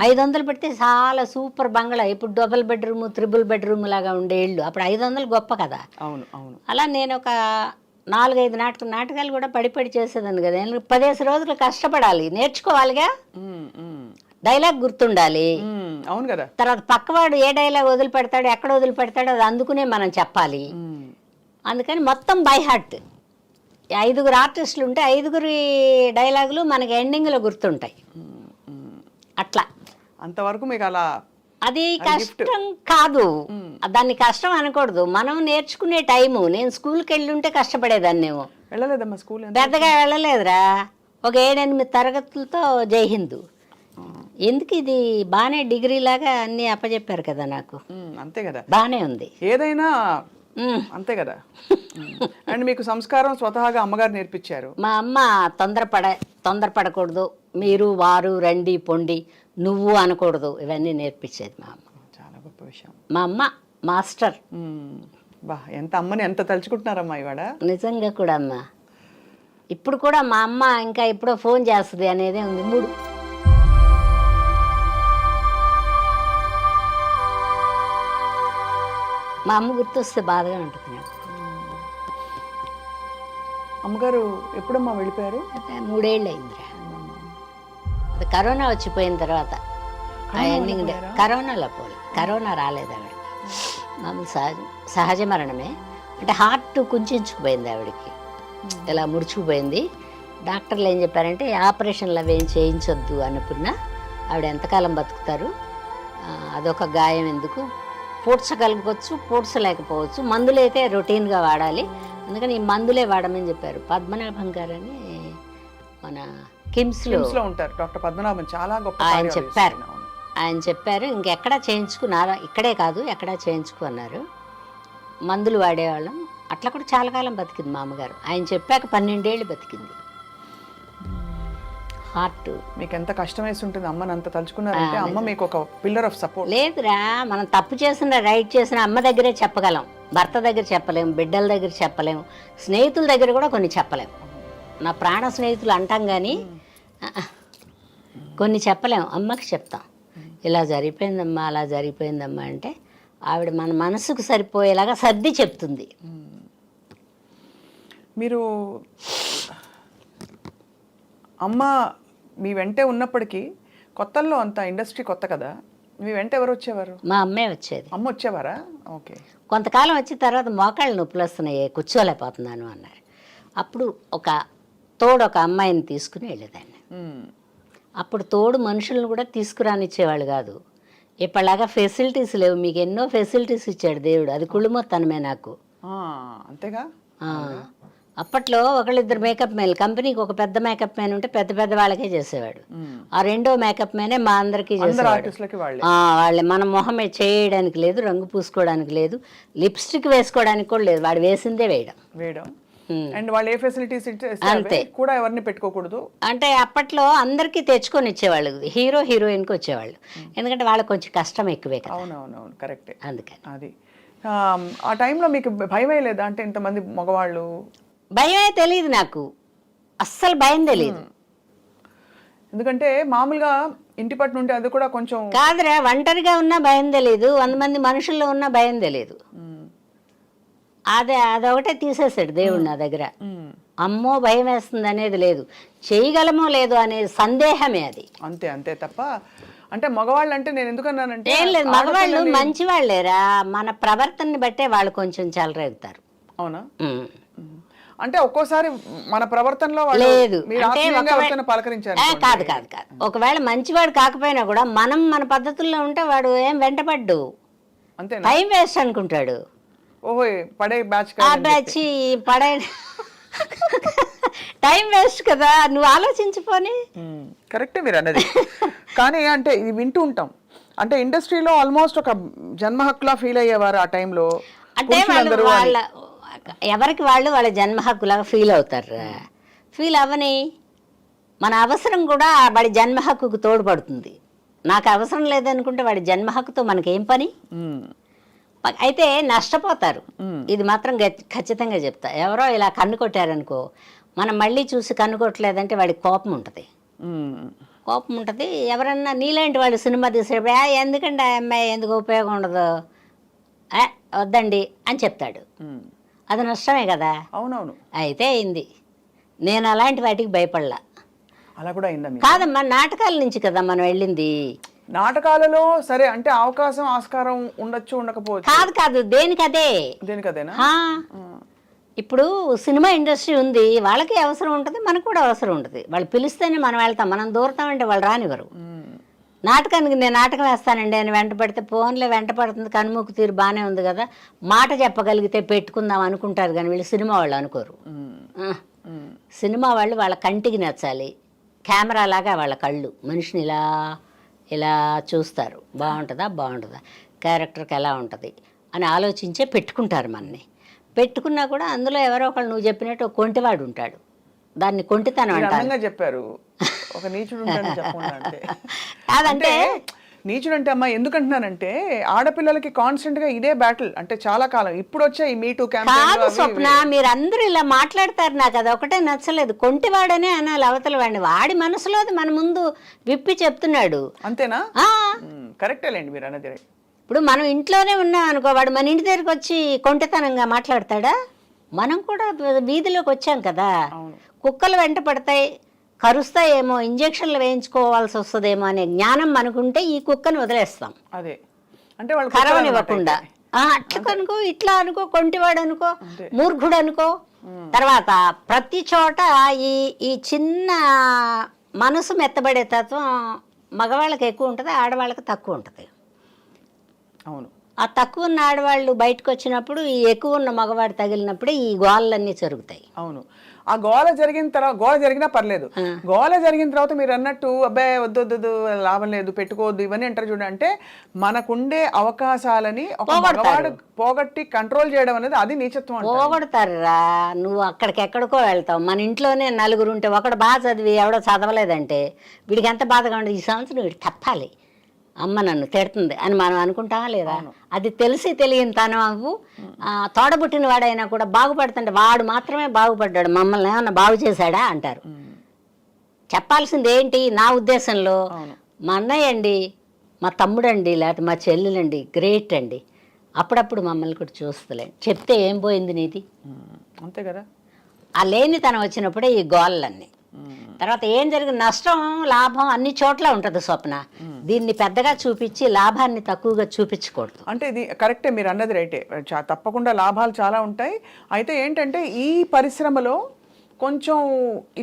500 పెడితే చాలా సూపర్ బంగ్లా. ఇప్పుడు డబుల్ బెడ్రూమ్, త్రిబుల్ బెడ్రూమ్ లాగా ఉండే ఇళ్ళు, అప్పుడు 500 గొప్ప కదా. అలా నేను ఒక 4-5 నాటకాలు కూడా పడి చేసేదాన్ని కదా. నేను 15 రోజులు కష్టపడాలి, నేర్చుకోవాలిగా, డైలాగ్ గుర్తుండాలి. అవును కదా. తర్వాత పక్కవాడు ఏ డైలాగ్ వదిలిపెడతాడు, ఎక్కడ వదిలిపెడతాడో అది అందుకునే మనం చెప్పాలి. అందుకని మొత్తం బై హార్ట్. 5 ఆర్టిస్టులు ఉంటే 5 డైలాగులు మనకి ఎండింగ్లో గుర్తుంటాయి. అట్లా అంతవరకు మీకు అలా అది కష్టం కాదు, దాన్ని కష్టం అనకూడదు, మనం నేర్చుకునే టైము. నేను స్కూల్కి వెళ్ళి ఉంటే కష్టపడేదాన్నేమో. వెళ్ళలేదమ్మా స్కూల్? పెద్దగా వెళ్ళలేదురా, ఒక 7-8 తరగతులతో జై హిందూ. ఎందుకు ఇది బాగానే డిగ్రీ లాగా అన్ని అప్పచెప్పారు కదా నాకు. అంతే కదా, బాగానే ఉంది. ఏదైనా అంతే కదా. అండ్ మీకు సంస్కారం స్వతహాగా అమ్మగారు నేర్పించారు. మా అమ్మ తొందరపడకూడదు, మీరు వారు రండి పొండి నువ్వు అనకూడదు, ఇవన్నీ నేర్పించేది మా అమ్మ. చాలా గొప్ప విషయం. మా అమ్మ మాస్టర్. బా, ఎంత అమ్మని ఎంత తలుచుకుంటున్నారమ్మా ఇవాడ. నిజంగా కూడా అమ్మ. ఇప్పుడు కూడా మా అమ్మ ఇంకా ఎప్పుడో ఫోన్ చేస్తుంది అనేదే ఉంది. మా అమ్మ గుర్తొస్తే బాధగా ఉంటుంది నాకు. అమ్మగారు ఎప్పుడమ్మా వెళ్ళిపోయారు? 3 ఏళ్ళు అయిందిరా. అది కరోనా వచ్చిపోయిన తర్వాత ఎండింగ్ కరోనాలో పోలే, కరోనా రాలేదు ఆవిడకి. మామూలు సహజ మరణమే, అంటే హార్ట్ కుంచుకుపోయింది ఆవిడకి, ఇలా ముడుచుకుపోయింది. డాక్టర్లు ఏం చెప్పారంటే ఆపరేషన్లు అవి ఏం చేయించొద్దు అనుకున్నా, ఆవిడ ఎంతకాలం బతుకుతారు, అదొక గాయం ఎందుకు, పూడ్చగలగవచ్చు పూడ్చలేకపోవచ్చు, మందులు అయితే రొటీన్గా వాడాలి, అందుకని ఈ మందులే వాడమని చెప్పారు. పద్మనాభం గారు అని మన కిమ్స్లో ఉంటారు డాక్టర్ పద్మనాభం, చాలా గొప్ప ఆయన చెప్పారు. ఆయన చెప్పారు ఇంకెక్కడా చేయించుకున్నారా, ఇక్కడే కాదు ఎక్కడా చేయించుకు అన్నారు. మందులు వాడేవాళ్ళం, అట్లా కూడా చాలా కాలం బతికింది మా అమ్మగారు. ఆయన చెప్పాక 12 ఏళ్ళు బతికింది. హార్ట్ మీకు ఎంత కష్టం వేసి ఉంటుంది అమ్మని అంత తలుచుకున్నారంటే అమ్మ మీకు ఒక పిల్లర్ ఆఫ్ సపోర్ట్. లేదురా, మనం తప్పు చేసిన రైట్ చేసిన అమ్మ దగ్గరే చెప్పగలం, భర్త దగ్గర చెప్పలేము, బిడ్డల దగ్గర చెప్పలేము, స్నేహితుల దగ్గర కూడా కొన్ని చెప్పలేము. నా ప్రాణ స్నేహితులు అంటాం కానీ కొన్ని చెప్పలేము. అమ్మకి చెప్తాం, ఇలా జరిగిపోయిందమ్మా, అలా జరిగిపోయిందమ్మా అంటే ఆవిడ మన మనసుకు సరిపోయేలాగా సర్ది చెప్తుంది. మీరు అమ్మ మీ వెంటే ఉన్నప్పటికీ కొత్తల్లో అంత ఇండస్ట్రీ కొత్త కదా, మీ వెంట ఎవరు వచ్చేవారు? మా అమ్మే వచ్చేది. అమ్మ వచ్చేవారా? ఓకే. కొంతకాలం వచ్చిన తర్వాత మోకాళ్ళు నొప్పులు వస్తున్నాయి, కూర్చోలేకపోతున్నాను అన్నారు. అప్పుడు ఒక అమ్మాయిని తీసుకుని వెళ్ళేదాన్ని. అప్పుడు తోడు మనుషులను కూడా తీసుకురానిచ్చేవాళ్ళు కాదు. ఇప్పటిలాగా ఫెసిలిటీస్ లేవు. మీకు ఎన్నో ఫెసిలిటీస్ ఇచ్చాడు దేవుడు, అది కుళ్ళుమొత్తనమే నాకు. అంతేగా. అప్పట్లో ఒకళ్ళిద్దరు మేకప్ మ్యాన్, కంపెనీకి ఒక పెద్ద మేకప్ మ్యాన్ ఉంటే పెద్ద పెద్ద వాళ్ళకే చేసేవాడు. ఆ రెండో మేకప్ మ్యానే మా అందరికీ చేసేవాడు. వాళ్ళే మన మొహం చేయడానికి లేదు, రంగు పూసుకోవడానికి లేదు, లిప్స్టిక్ వేసుకోవడానికి కూడా లేదు, వాడు వేసిందే వేయడం. అండ్ వాళ్ళు ఏ ఫెసిలిటీస్ అంతే కూడా ఎవరిని పెట్టుకోకూడదు అంటే అప్పట్లో అందరికీ తెచ్చుకొని ఇచ్చేవాళ్ళు, హీరో హీరోయిన్కి వచ్చేవాళ్ళు. ఎందుకంటే వాళ్ళకి కొంచెం కష్టం ఎక్కువే కదా. అవునవునవును, కరెక్టే. అందుకని అది ఆ టైంలో మీకు భయమే లేదా? అంటే ఇంతమంది మగవాళ్ళు. భయమే తెలియదు నాకు, అస్సలు భయం తెలియదు. ఎందుకంటే మామూలుగా ఇంటి పట్టు నుండి అది కూడా కొంచెం కాదురా, ఒంటరిగా ఉన్నా భయం తెలియదు, 100 మంది మనుషుల్లో ఉన్నా భయం తెలియదు. అదొకటే తీసేసాడు దేవుడు నా దగ్గర. అమ్మో భయం వేస్తుంది అనేది లేదు, చేయగలమో లేదో అనే సందేహమే అది. అంతే అంతే తప్ప అంటే మగవాళ్ళు అంటే నేను ఎందుకన్నానంటే ఏం లేదు, మగవాళ్ళు మంచి వాళ్ళేరా, మన ప్రవర్తనని బట్టే వాళ్ళు కొంచెం చెలరేగుతారు. అవునా? అంటే ఒక్కోసారి మన ప్రవర్తనలో లేదు పలకరించారు కాదు కాదు కాదు, ఒకవేళ మంచివాడు కాకపోయినా కూడా మనం మన పద్ధతుల్లో ఉంటే వాడు ఏం వెంటపడ్డు, అంతే టైం వేస్ట్ అనుకుంటాడు. ఓహో పడే బ్యాచ్ పడే టైం వేస్ట్ కదా, నువ్వు ఆలోచించిపోని. కరెక్టే మీరు అన్నది. కానీ అంటే ఇది వింటూ ఉంటాం, అంటే ఇండస్ట్రీలో ఆల్మోస్ట్ ఒక జన్మ హక్కులా ఫీల్ అయ్యేవారు ఆ టైంలో. అంటే వాళ్ళ ఎవరికి వాళ్ళు వాళ్ళ జన్మ హక్కులాగా ఫీల్ అవుతారు. ఫీల్ అవ్వని, మన అవసరం కూడా వాడి జన్మ హక్కుకు తోడ్పడుతుంది. నాకు అవసరం లేదనుకుంటే వాడి జన్మ హక్కుతో మనకేం పని? అయితే నష్టపోతారు, ఇది మాత్రం ఖచ్చితంగా చెప్తా. ఎవరో ఇలా కన్ను కొట్టారనుకో, మనం మళ్ళీ చూసి కన్ను కొట్టలేదంటే వాడికి కోపం ఉంటుంది. ఎవరన్నా నీలాంటి వాళ్ళు సినిమా తీసేటప్పుడు ఎందుకంటే ఆ అమ్మాయి ఎందుకు ఉపయోగం ఉండదు, వద్దండి అని చెప్తాడు. అది నష్టమే కదా. అవునవును. అయితే అయింది, నేను అలాంటి వాటికి భయపడలా. అలా కూడా అయిందా? కాదమ్మా, నాటకాల నుంచి కదా మనం వెళ్ళింది. నాటకాలలో సరే అంటే అవకాశం ఆస్కారం ఉండొచ్చు ఉండకపోవచ్చు. కాదు కాదు, దేనికదే. ఇప్పుడు సినిమా ఇండస్ట్రీ ఉంది, వాళ్ళకి అవసరం ఉంటుంది, మనకు కూడా అవసరం ఉంటుంది. వాళ్ళు పిలిస్తేనే మనం వెళ్తాం, మనం దూరతామంటే వాళ్ళు రానివ్వరు. నాటకానికి నేను నాటకం వేస్తానండి అని వెంట పడితే ఫోన్లో వెంట పడుతుంది, కనుమూకు తీరు బాగానే ఉంది కదా, మాట చెప్పగలిగితే పెట్టుకుందాం అనుకుంటారు కానీ వీళ్ళు సినిమా వాళ్ళు అనుకోరు. సినిమా వాళ్ళు వాళ్ళ కంటికి నచ్చాలి, కెమెరా లాగా వాళ్ళ కళ్ళు మనిషిని ఇలా ఇలా చూస్తారు, బాగుంటుందా, క్యారెక్టర్కి ఎలా ఉంటుంది అని ఆలోచించే పెట్టుకుంటారు. మనని పెట్టుకున్నా కూడా అందులో ఎవరో ఒకళ్ళు నువ్వు చెప్పినట్టు ఒక కొంటివాడు ఉంటాడు, దాన్ని కొంటితనం అంటారు. చెప్పారు ఒక నీచుడు కాదంటే నీచుడు అంటే అమ్మా ఎందుకంటున్నానంటే ఆడపిల్లలకి కాన్స్టెంట్ గా ఇదే బ్యాటిల్ అంటే చాలా కాలం. ఇప్పుడు వచ్చే ఈ మీ టూ కాదు స్వప్న, మీరందరూ ఇలా మాట్లాడతారు, నాకు అది ఒకటే నచ్చలేదు. కొంటివాడనే అనాలి అవతల వాడిని, వాడి మనసులో మన ముందు విప్పి చెప్తున్నాడు. అంతేనా? కరెక్టేలేండి మీరు అన్నది. ఇప్పుడు మనం ఇంట్లోనే ఉన్నాం అనుకో, వాడు మన ఇంటి దగ్గరికి వచ్చి కొంటితనంగా మాట్లాడతాడా? మనం కూడా వీధిలోకి వచ్చాం కదా, కుక్కలు వెంట పడతాయి, కరుస్తాయేమో, ఇంజక్షన్లు వేయించుకోవాల్సి వస్తుందేమో అనే జ్ఞానం మనకుంటే ఈ కుక్కని వదిలేస్తాం. అదే అంటే కరవనివ్వకుండా. అట్లా అనుకో, ఇట్లా అనుకో, కొంటివాడు అనుకో, మూర్ఖుడు అనుకో. తర్వాత ప్రతి చోట ఈ చిన్న మనసు మెత్తబడే తత్వం మగవాళ్ళకి ఎక్కువ ఉంటుంది, ఆడవాళ్ళకి తక్కువ ఉంటుంది. అవును. ఆ తక్కువ ఉన్న ఆడవాళ్ళు బయటకు వచ్చినప్పుడు ఈ ఎక్కువ ఉన్న మగవాడు తగిలినప్పుడే ఈ గోళ్ళన్నీ జరుగుతాయి. అవును. ఆ గోల జరిగిన తర్వాత, గోల జరిగినా పర్లేదు, గోల జరిగిన తర్వాత మీరు అన్నట్టు అబ్బాయి వద్దు వద్దు లాభం లేదు పెట్టుకోవద్దు ఇవన్నీ అంటారు చూడండి. అంటే మనకుండే అవకాశాలని ఒక మగవాడు పోగొట్టి కంట్రోల్ చేయడం అనేది అది నీచత్వం అంటే. పోగొడతారురా, నువ్వు అక్కడికెక్కడికో వెళ్తావు. మన ఇంట్లోనే నలుగురు ఉంటే ఒకడు బాగా చదివి ఎవడో చదవలేదంటే వీడికి ఎంత బాధగా ఉండదు. ఈ సంవత్సరం వీడు తప్పాలి, అమ్మ నన్ను తిడుతుంది అని మనం అనుకుంటామా లేదా? అది తెలిసి తెలియని తనవు తోడబుట్టిన వాడైనా కూడా బాగుపడుతుంటే వాడు మాత్రమే బాగుపడ్డాడు, మమ్మల్ని ఏమన్నా బాగు చేశాడా అంటారు. చెప్పాల్సింది ఏంటి నా ఉద్దేశంలో, మా అన్నయ్య అండి, మా తమ్ముడండి, లేకపోతే మా చెల్లెలండి గ్రేట్ అండి, అప్పుడప్పుడు మమ్మల్ని కూడా చూస్తలే, చెప్తే ఏం పోయింది నీది, అంతే కదా. ఆ లేనితనం వచ్చినప్పుడే ఈ గోళ్ళన్నీ. తర్వాత ఏం జరిగింది, నష్టం లాభం అన్ని చోట్ల ఉంటుంది స్వప్న. దీన్ని పెద్దగా చూపించి లాభాన్ని తక్కువగా చూపించకూడదు. అంటే ఇది కరెక్టే, మీరు అన్నది రైటే, తప్పకుండా లాభాలు చాలా ఉంటాయి. అయితే ఏంటంటే ఈ పరిశ్రమలో కొంచెం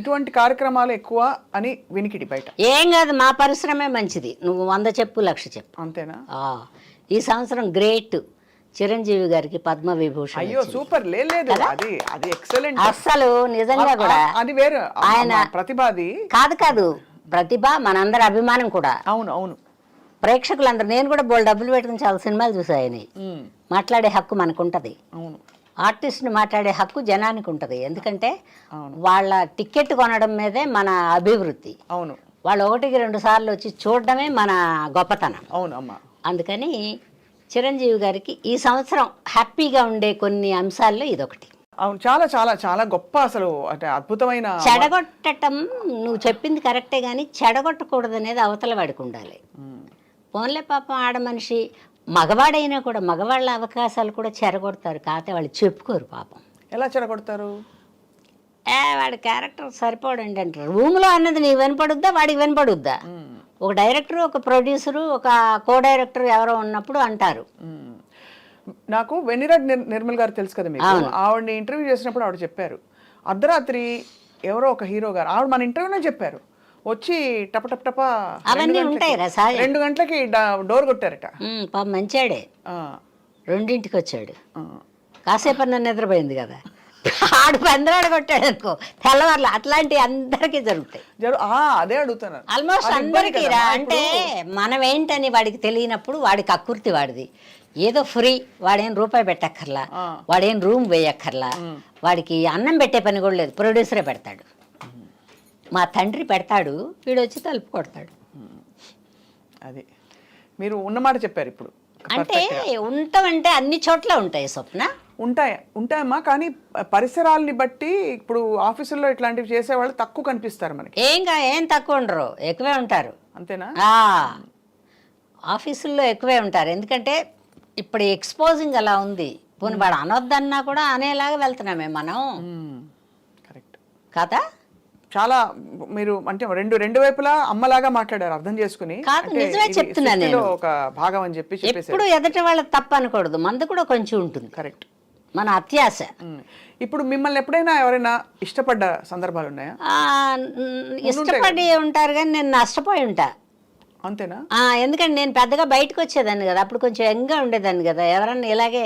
ఇటువంటి కార్యక్రమాలు ఎక్కువ అని వినికిడి బయట. ఏం కాదు, మా పరిశ్రమే మంచిది, నువ్వు 100 చెప్పు 1,00,000 చెప్పు. అంతేనా? ఈ సంవత్సరం గ్రేట్ చిరంజీవి గారికి పద్మ విభూషణ్. అయ్యో సూపర్, లేదు అది అది ఎక్సలెంట్ అస్సలు నిజంగా కూడా. అది వేరు, ఆయన ప్రతిభాది కాదు ప్రతిభ మనందరి అభిమానం కూడా. అవును అవును. ప్రేక్షకులందరూ, నేను కూడా బోల్ డబ్బులు పెట్టుకుని చాలా సినిమాలు చూసాయని. మాట్లాడే హక్కు మనకుంటది, అవును. ఆర్టిస్ట్ని మాట్లాడే హక్కు జనానికి ఉంటది. ఎందుకంటే వాళ్ళ టికెట్ కొనడం మీదే మన అభివృద్ధి. అవును. వాళ్ళు 1-2 సార్లు వచ్చి చూడడమే మన గొప్పతనం. అవును అమ్మా. అందుకని చిరంజీవి గారికి ఈ సంవత్సరం హ్యాపీగా ఉండే కొన్ని అంశాల్లో ఇదొకటి. అవును, చాలా చాలా చాలా గొప్ప, అసలు అంటే అద్భుతమైన. చెడగొట్టడం నువ్వు చెప్పింది కరెక్టే, కానీ చెడగొట్టకూడదు అనేది అవతల వాడికి ఉండాలి. పోన్లే పాపం ఆడ మనిషి, మగవాడైనా కూడా మగవాళ్ళ అవకాశాలు కూడా చెడగొడతారు, కాకపోతే వాళ్ళు చెప్పుకోరు పాపం. ఎలా చెడగొడతారు? వాడి క్యారెక్టర్ సరిపోడండి అంటారు. రూమ్లో అన్నది నీకు వినపడుద్దా, వాడికి వినపడుద్దా? ఒక డైరెక్టరు, ఒక ప్రొడ్యూసరు, ఒక కో డైరెక్టర్ ఎవరో ఉన్నప్పుడు అంటారు. నాకు వెనిరెడ్డి నిర్మల్ గారు తెలుసు కదా మీకు, ఆవిడని ఇంటర్వ్యూ చేసినప్పుడు ఆవిడ చెప్పారు, అర్ధరాత్రి ఎవరో ఒక హీరో గారు, ఆవిడ మన ఇంటర్వ్యూనే చెప్పారు, వచ్చి టప టప టప అవన్నీ ఉంటాయి రా సాయి. 2 గంటలకి డోర్ కొట్టారట. పాపం మంచాడే, 2ంటికి వచ్చాడు, కాసేపు నన్ను నిద్రపోయింది కదా, ఆడు పంద్రాడు కొట్టాడు అనుకో తెల్లవారులు. అట్లాంటి అందరికీ జరుగుతాయి. అదే అడుగుతున్నారు ఆల్మోస్ట్ అందరికీ రా. అంటే మనం ఏంటని వాడికి తెలియనప్పుడు వాడికి అకృతి వాడిది. ఏదో ఫ్రీ, వాడేం రూపాయి పెట్టక్కర్లా, వాడేం రూమ్ వేయక్కర్లా, వాడికి అన్నం పెట్టే పని కూడా లేదు, ప్రొడ్యూసరే పెడతాడు. మా తండ్రి పెడతాడు, వీడు వచ్చి తలుపు కొడతాడు. అది మీరు ఉన్నమాట చెప్పారు. ఇప్పుడు అంటే ఉంటామంటే అన్ని చోట్ల ఉంటాయి స్వప్న. ఉంటాయమ్మా, కానీ పరిసరాలని బట్టి ఇప్పుడు ఆఫీసుల్లో ఇట్లాంటివి చేసేవాళ్ళు తక్కువ కనిపిస్తారు మనకి. ఏం తక్కువ ఉండరు, ఎక్కువే ఉంటారు. అంతేనా? ఆఫీసుల్లో ఎక్కువే ఉంటారు, ఎందుకంటే ఇప్పుడు ఎక్స్పోజింగ్ అలా ఉంది. పోనీ వాడు అనొద్దన్నా కూడా అనేలాగా వెళ్తున్నామే మనం. కరెక్ట్ కదా. చాలా మీరు అంటే రెండు వైపులా అమ్మలాగా మాట్లాడారు, అర్థం చేసుకుని. నిజమే చెప్తున్నా నేను, ఒక భాగం అని చెప్పి ఎప్పుడు ఎదుటి వాళ్ళ తప్పు అనకూడదు, మంది కూడా కొంచెం ఉంటుంది. కరెక్ట్, మన అత్యాశ. ఇప్పుడు మిమ్మల్ని ఎప్పుడైనా ఎవరైనా ఇష్టపడ్డ సందర్భాలు ఉన్నాయా? ఇష్టపడి ఉంటారు, కానీ నేను నష్టపోయి ఉంటా. అంతేనా? ఎందుకంటే నేను పెద్దగా బయటకు వచ్చేదాన్ని కదా, అప్పుడు కొంచెం యంగ్గా ఉండేదాన్ని కదా, ఎవరన్నా ఇలాగే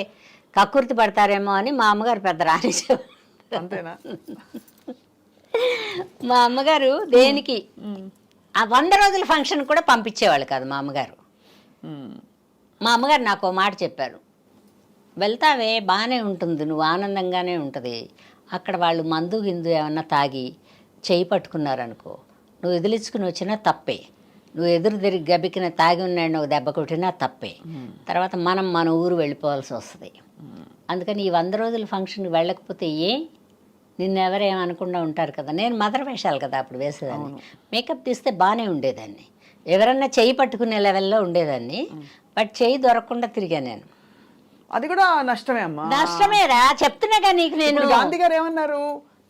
కక్కుర్తి పడతారేమో అని మా అమ్మగారు పెద్ద రాణించారు. అంతేనా? మా అమ్మగారు దేనికి ఆ 100 రోజుల ఫంక్షన్ కూడా పంపించేవాళ్ళు కాదు మా అమ్మగారు. మా అమ్మగారు నాకు ఓ మాట చెప్పారు, వెళ్తావే బాగానే ఉంటుంది, నువ్వు ఆనందంగానే ఉంటుంది, అక్కడ వాళ్ళు మందు గిందు ఏమన్నా తాగి చేయి పట్టుకున్నారనుకో, నువ్వు ఎదిలించుకుని వచ్చినా తప్పే, నువ్వు ఎదురు తిరిగి గబికిన తాగి ఉన్నాడు ఒక దెబ్బ కొట్టినా తప్పే, తర్వాత మన ఊరు వెళ్ళిపోవాల్సి వస్తుంది. అందుకని ఈ 100 రోజుల ఫంక్షన్కి వెళ్ళకపోతే నిన్నెవరేమనకుండా ఉంటారు కదా. నేను మదర్ వేషాలు కదా అప్పుడు వేసేదాన్ని, మేకప్ తీస్తే బాగానే ఉండేదాన్ని, ఎవరన్నా చెయ్యి పట్టుకునే లెవెల్లో ఉండేదాన్ని, బట్ చెయ్యి దొరకకుండా తిరిగా నేను. అది కూడా నష్టమే అమ్మా. నష్టమేరా, చెప్తున్నాగా నీకు నేను. గాంధీ గారు ఏమన్నారు,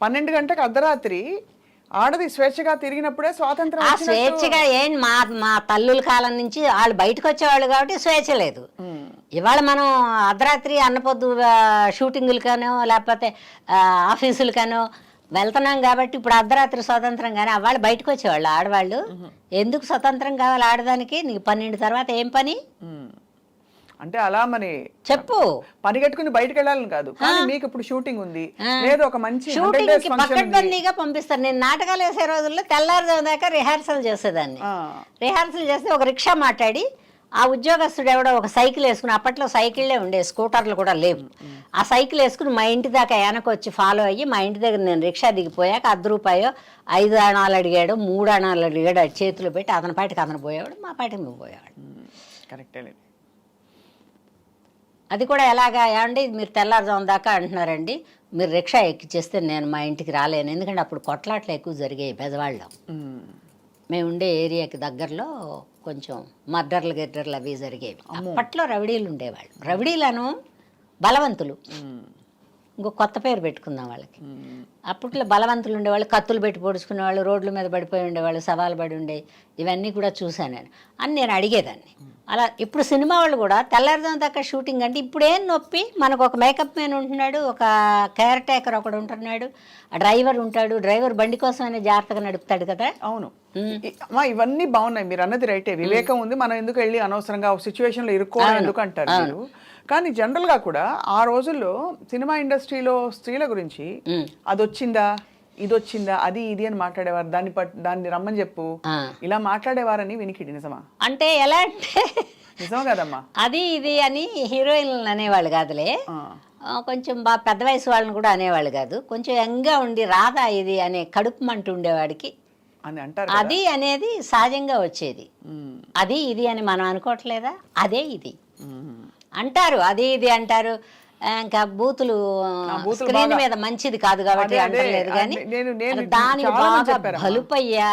12 గంటలకు అర్ధరాత్రి ఆడది స్వేచ్ఛగా తిరిగినప్పుడే స్వాతంత్రం. ఆ స్వేచ్ఛగా మా తల్లుల కాలం నుంచి వాళ్ళు బయటకు వచ్చేవాళ్ళు కాబట్టి స్వేచ్ఛ లేదు. ఇవాళ మనం అర్ధరాత్రి అన్నపొద్దు షూటింగులకనో లేకపోతే ఆఫీసులకనో వెళ్తున్నాం కాబట్టి ఇప్పుడు అర్ధరాత్రి స్వతంత్రం. కానీ వాళ్ళు బయటకు వచ్చేవాళ్ళు ఆడవాళ్ళు. ఎందుకు స్వతంత్రం కావాలి ఆడదానికి? నీకు 12 తర్వాత ఏం పని? అంటే అలా మరి చెప్పు. పని కట్టుకుని బయటకు వెళ్ళాలని కాదు, కానీ మీకు ఇప్పుడు షూటింగ్ ఉంది, లేదు ఒక మంచి 100 షూటింగ్ days కి function ఉంది. పక్కడ్బందీగా పంపిస్తారు. నేను నాటకాలు వేసే రోజుల్లో తెల్లారుజాము దాకా రిహార్సల్ చేసేదాన్ని. రిహార్సల్ చేస్తే ఒక రిక్షా మాట్లాడి ఆ ఉద్యోగస్తుడు ఎవడో ఒక సైకిల్ వేసుకుని, అప్పట్లో సైకిళ్ళే ఉండే, స్కూటర్లు కూడా లేవు, ఆ సైకిల్ వేసుకుని మా ఇంటి దాకా వెనక వచ్చి ఫాలో అయ్యి మా ఇంటి దగ్గర నేను రిక్షా దిగిపోయాక ₹10 5 అణాలు అడిగాడు, 3 అణాలు అడిగాడు, అది చేతిలో పెట్టి అతని పాటికి అతను పోయేవాడు, మా పాటికి మేము పోయేవాడు. కరెక్టే. అది కూడా ఎలాగా ఏమండి మీరు తెల్లారుజాము దాకా అంటున్నారండి, మీరు రిక్షా ఎక్కిచ్చేస్తే నేను మా ఇంటికి రాలేను, ఎందుకంటే అప్పుడు కొట్లాట్లు ఎక్కువ జరిగాయి పెదవాళ్ళం. మేము ఉండే ఏరియాకి దగ్గరలో కొంచెం మర్డర్లు గిడ్డర్లు అవి జరిగేవి. అప్పట్లో రవిడీలు ఉండేవాళ్ళు. రవిడీలను బలవంతులు, ఇంకో కొత్త పేరు పెట్టుకుందాం వాళ్ళకి. అప్పట్లో బలవంతులు ఉండేవాళ్ళు, కత్తులు పెట్టి పొడుచుకునేవాళ్ళు, రోడ్ల మీద పడిపోయి ఉండేవాళ్ళు, సవాలు పడి ఉండే, ఇవన్నీ కూడా చూశాను నేను అని నేను అడిగేదాన్ని. అలా ఇప్పుడు సినిమా వాళ్ళు కూడా తెల్లారుజాము దాకా షూటింగ్ అంటే ఇప్పుడేం నొప్పి, మనకు ఒక మేకప్ మ్యాన్ ఉంటున్నాడు, ఒక కేర్ టేకర్ ఒకడు ఉంటున్నాడు, ఆ డ్రైవర్ ఉంటాడు, డ్రైవర్ బండి కోసమైనా జాగ్రత్తగా నడుపుతాడు కదా. అవును ఇవన్నీ బాగున్నాయి, మీరు అన్నది రైటే, వివేకం ఉంది, మనం ఎందుకు వెళ్ళి అనవసరంగా ఒక సిచ్యువేషన్ లో ఇరుక్కోవడం ఎందుకు అంటారు మీరు. కానీ జనరల్ గా కూడా ఆ రోజుల్లో సినిమా ఇండస్ట్రీలో స్త్రీల గురించి అది వచ్చిందా ఇది వచ్చిందా అది ఇది అని మాట్లాడేవారు, దాన్ని రమ్మని చెప్పు ఇలా మాట్లాడేవారని వినికిడి. నిజమా? అంటే ఎలా అంటే నిజమా కదమ్మా, అది ఇది అని హీరోయిన్లు అనేవాళ్ళు కాదులే, కొంచెం బాగా పెద్ద వయసు వాళ్ళని కూడా అనేవాళ్ళు కాదు, కొంచెం యంగ్గా ఉండి రాదా ఇది అనే కడుపు మంట ఉండేవాడికి అని అంటారు. అది అనేది సహజంగా వచ్చేది. అది ఇది అని మనం అనుకోవట్లేదా, అదే ఇది అంటారు, అది ఇది అంటారు. ఇంకా బూతులు స్క్రీన్ మీద మంచిది కాదు కాబట్టి అంటలేదు, కానీ దాని బాగా బలుపయ్యా,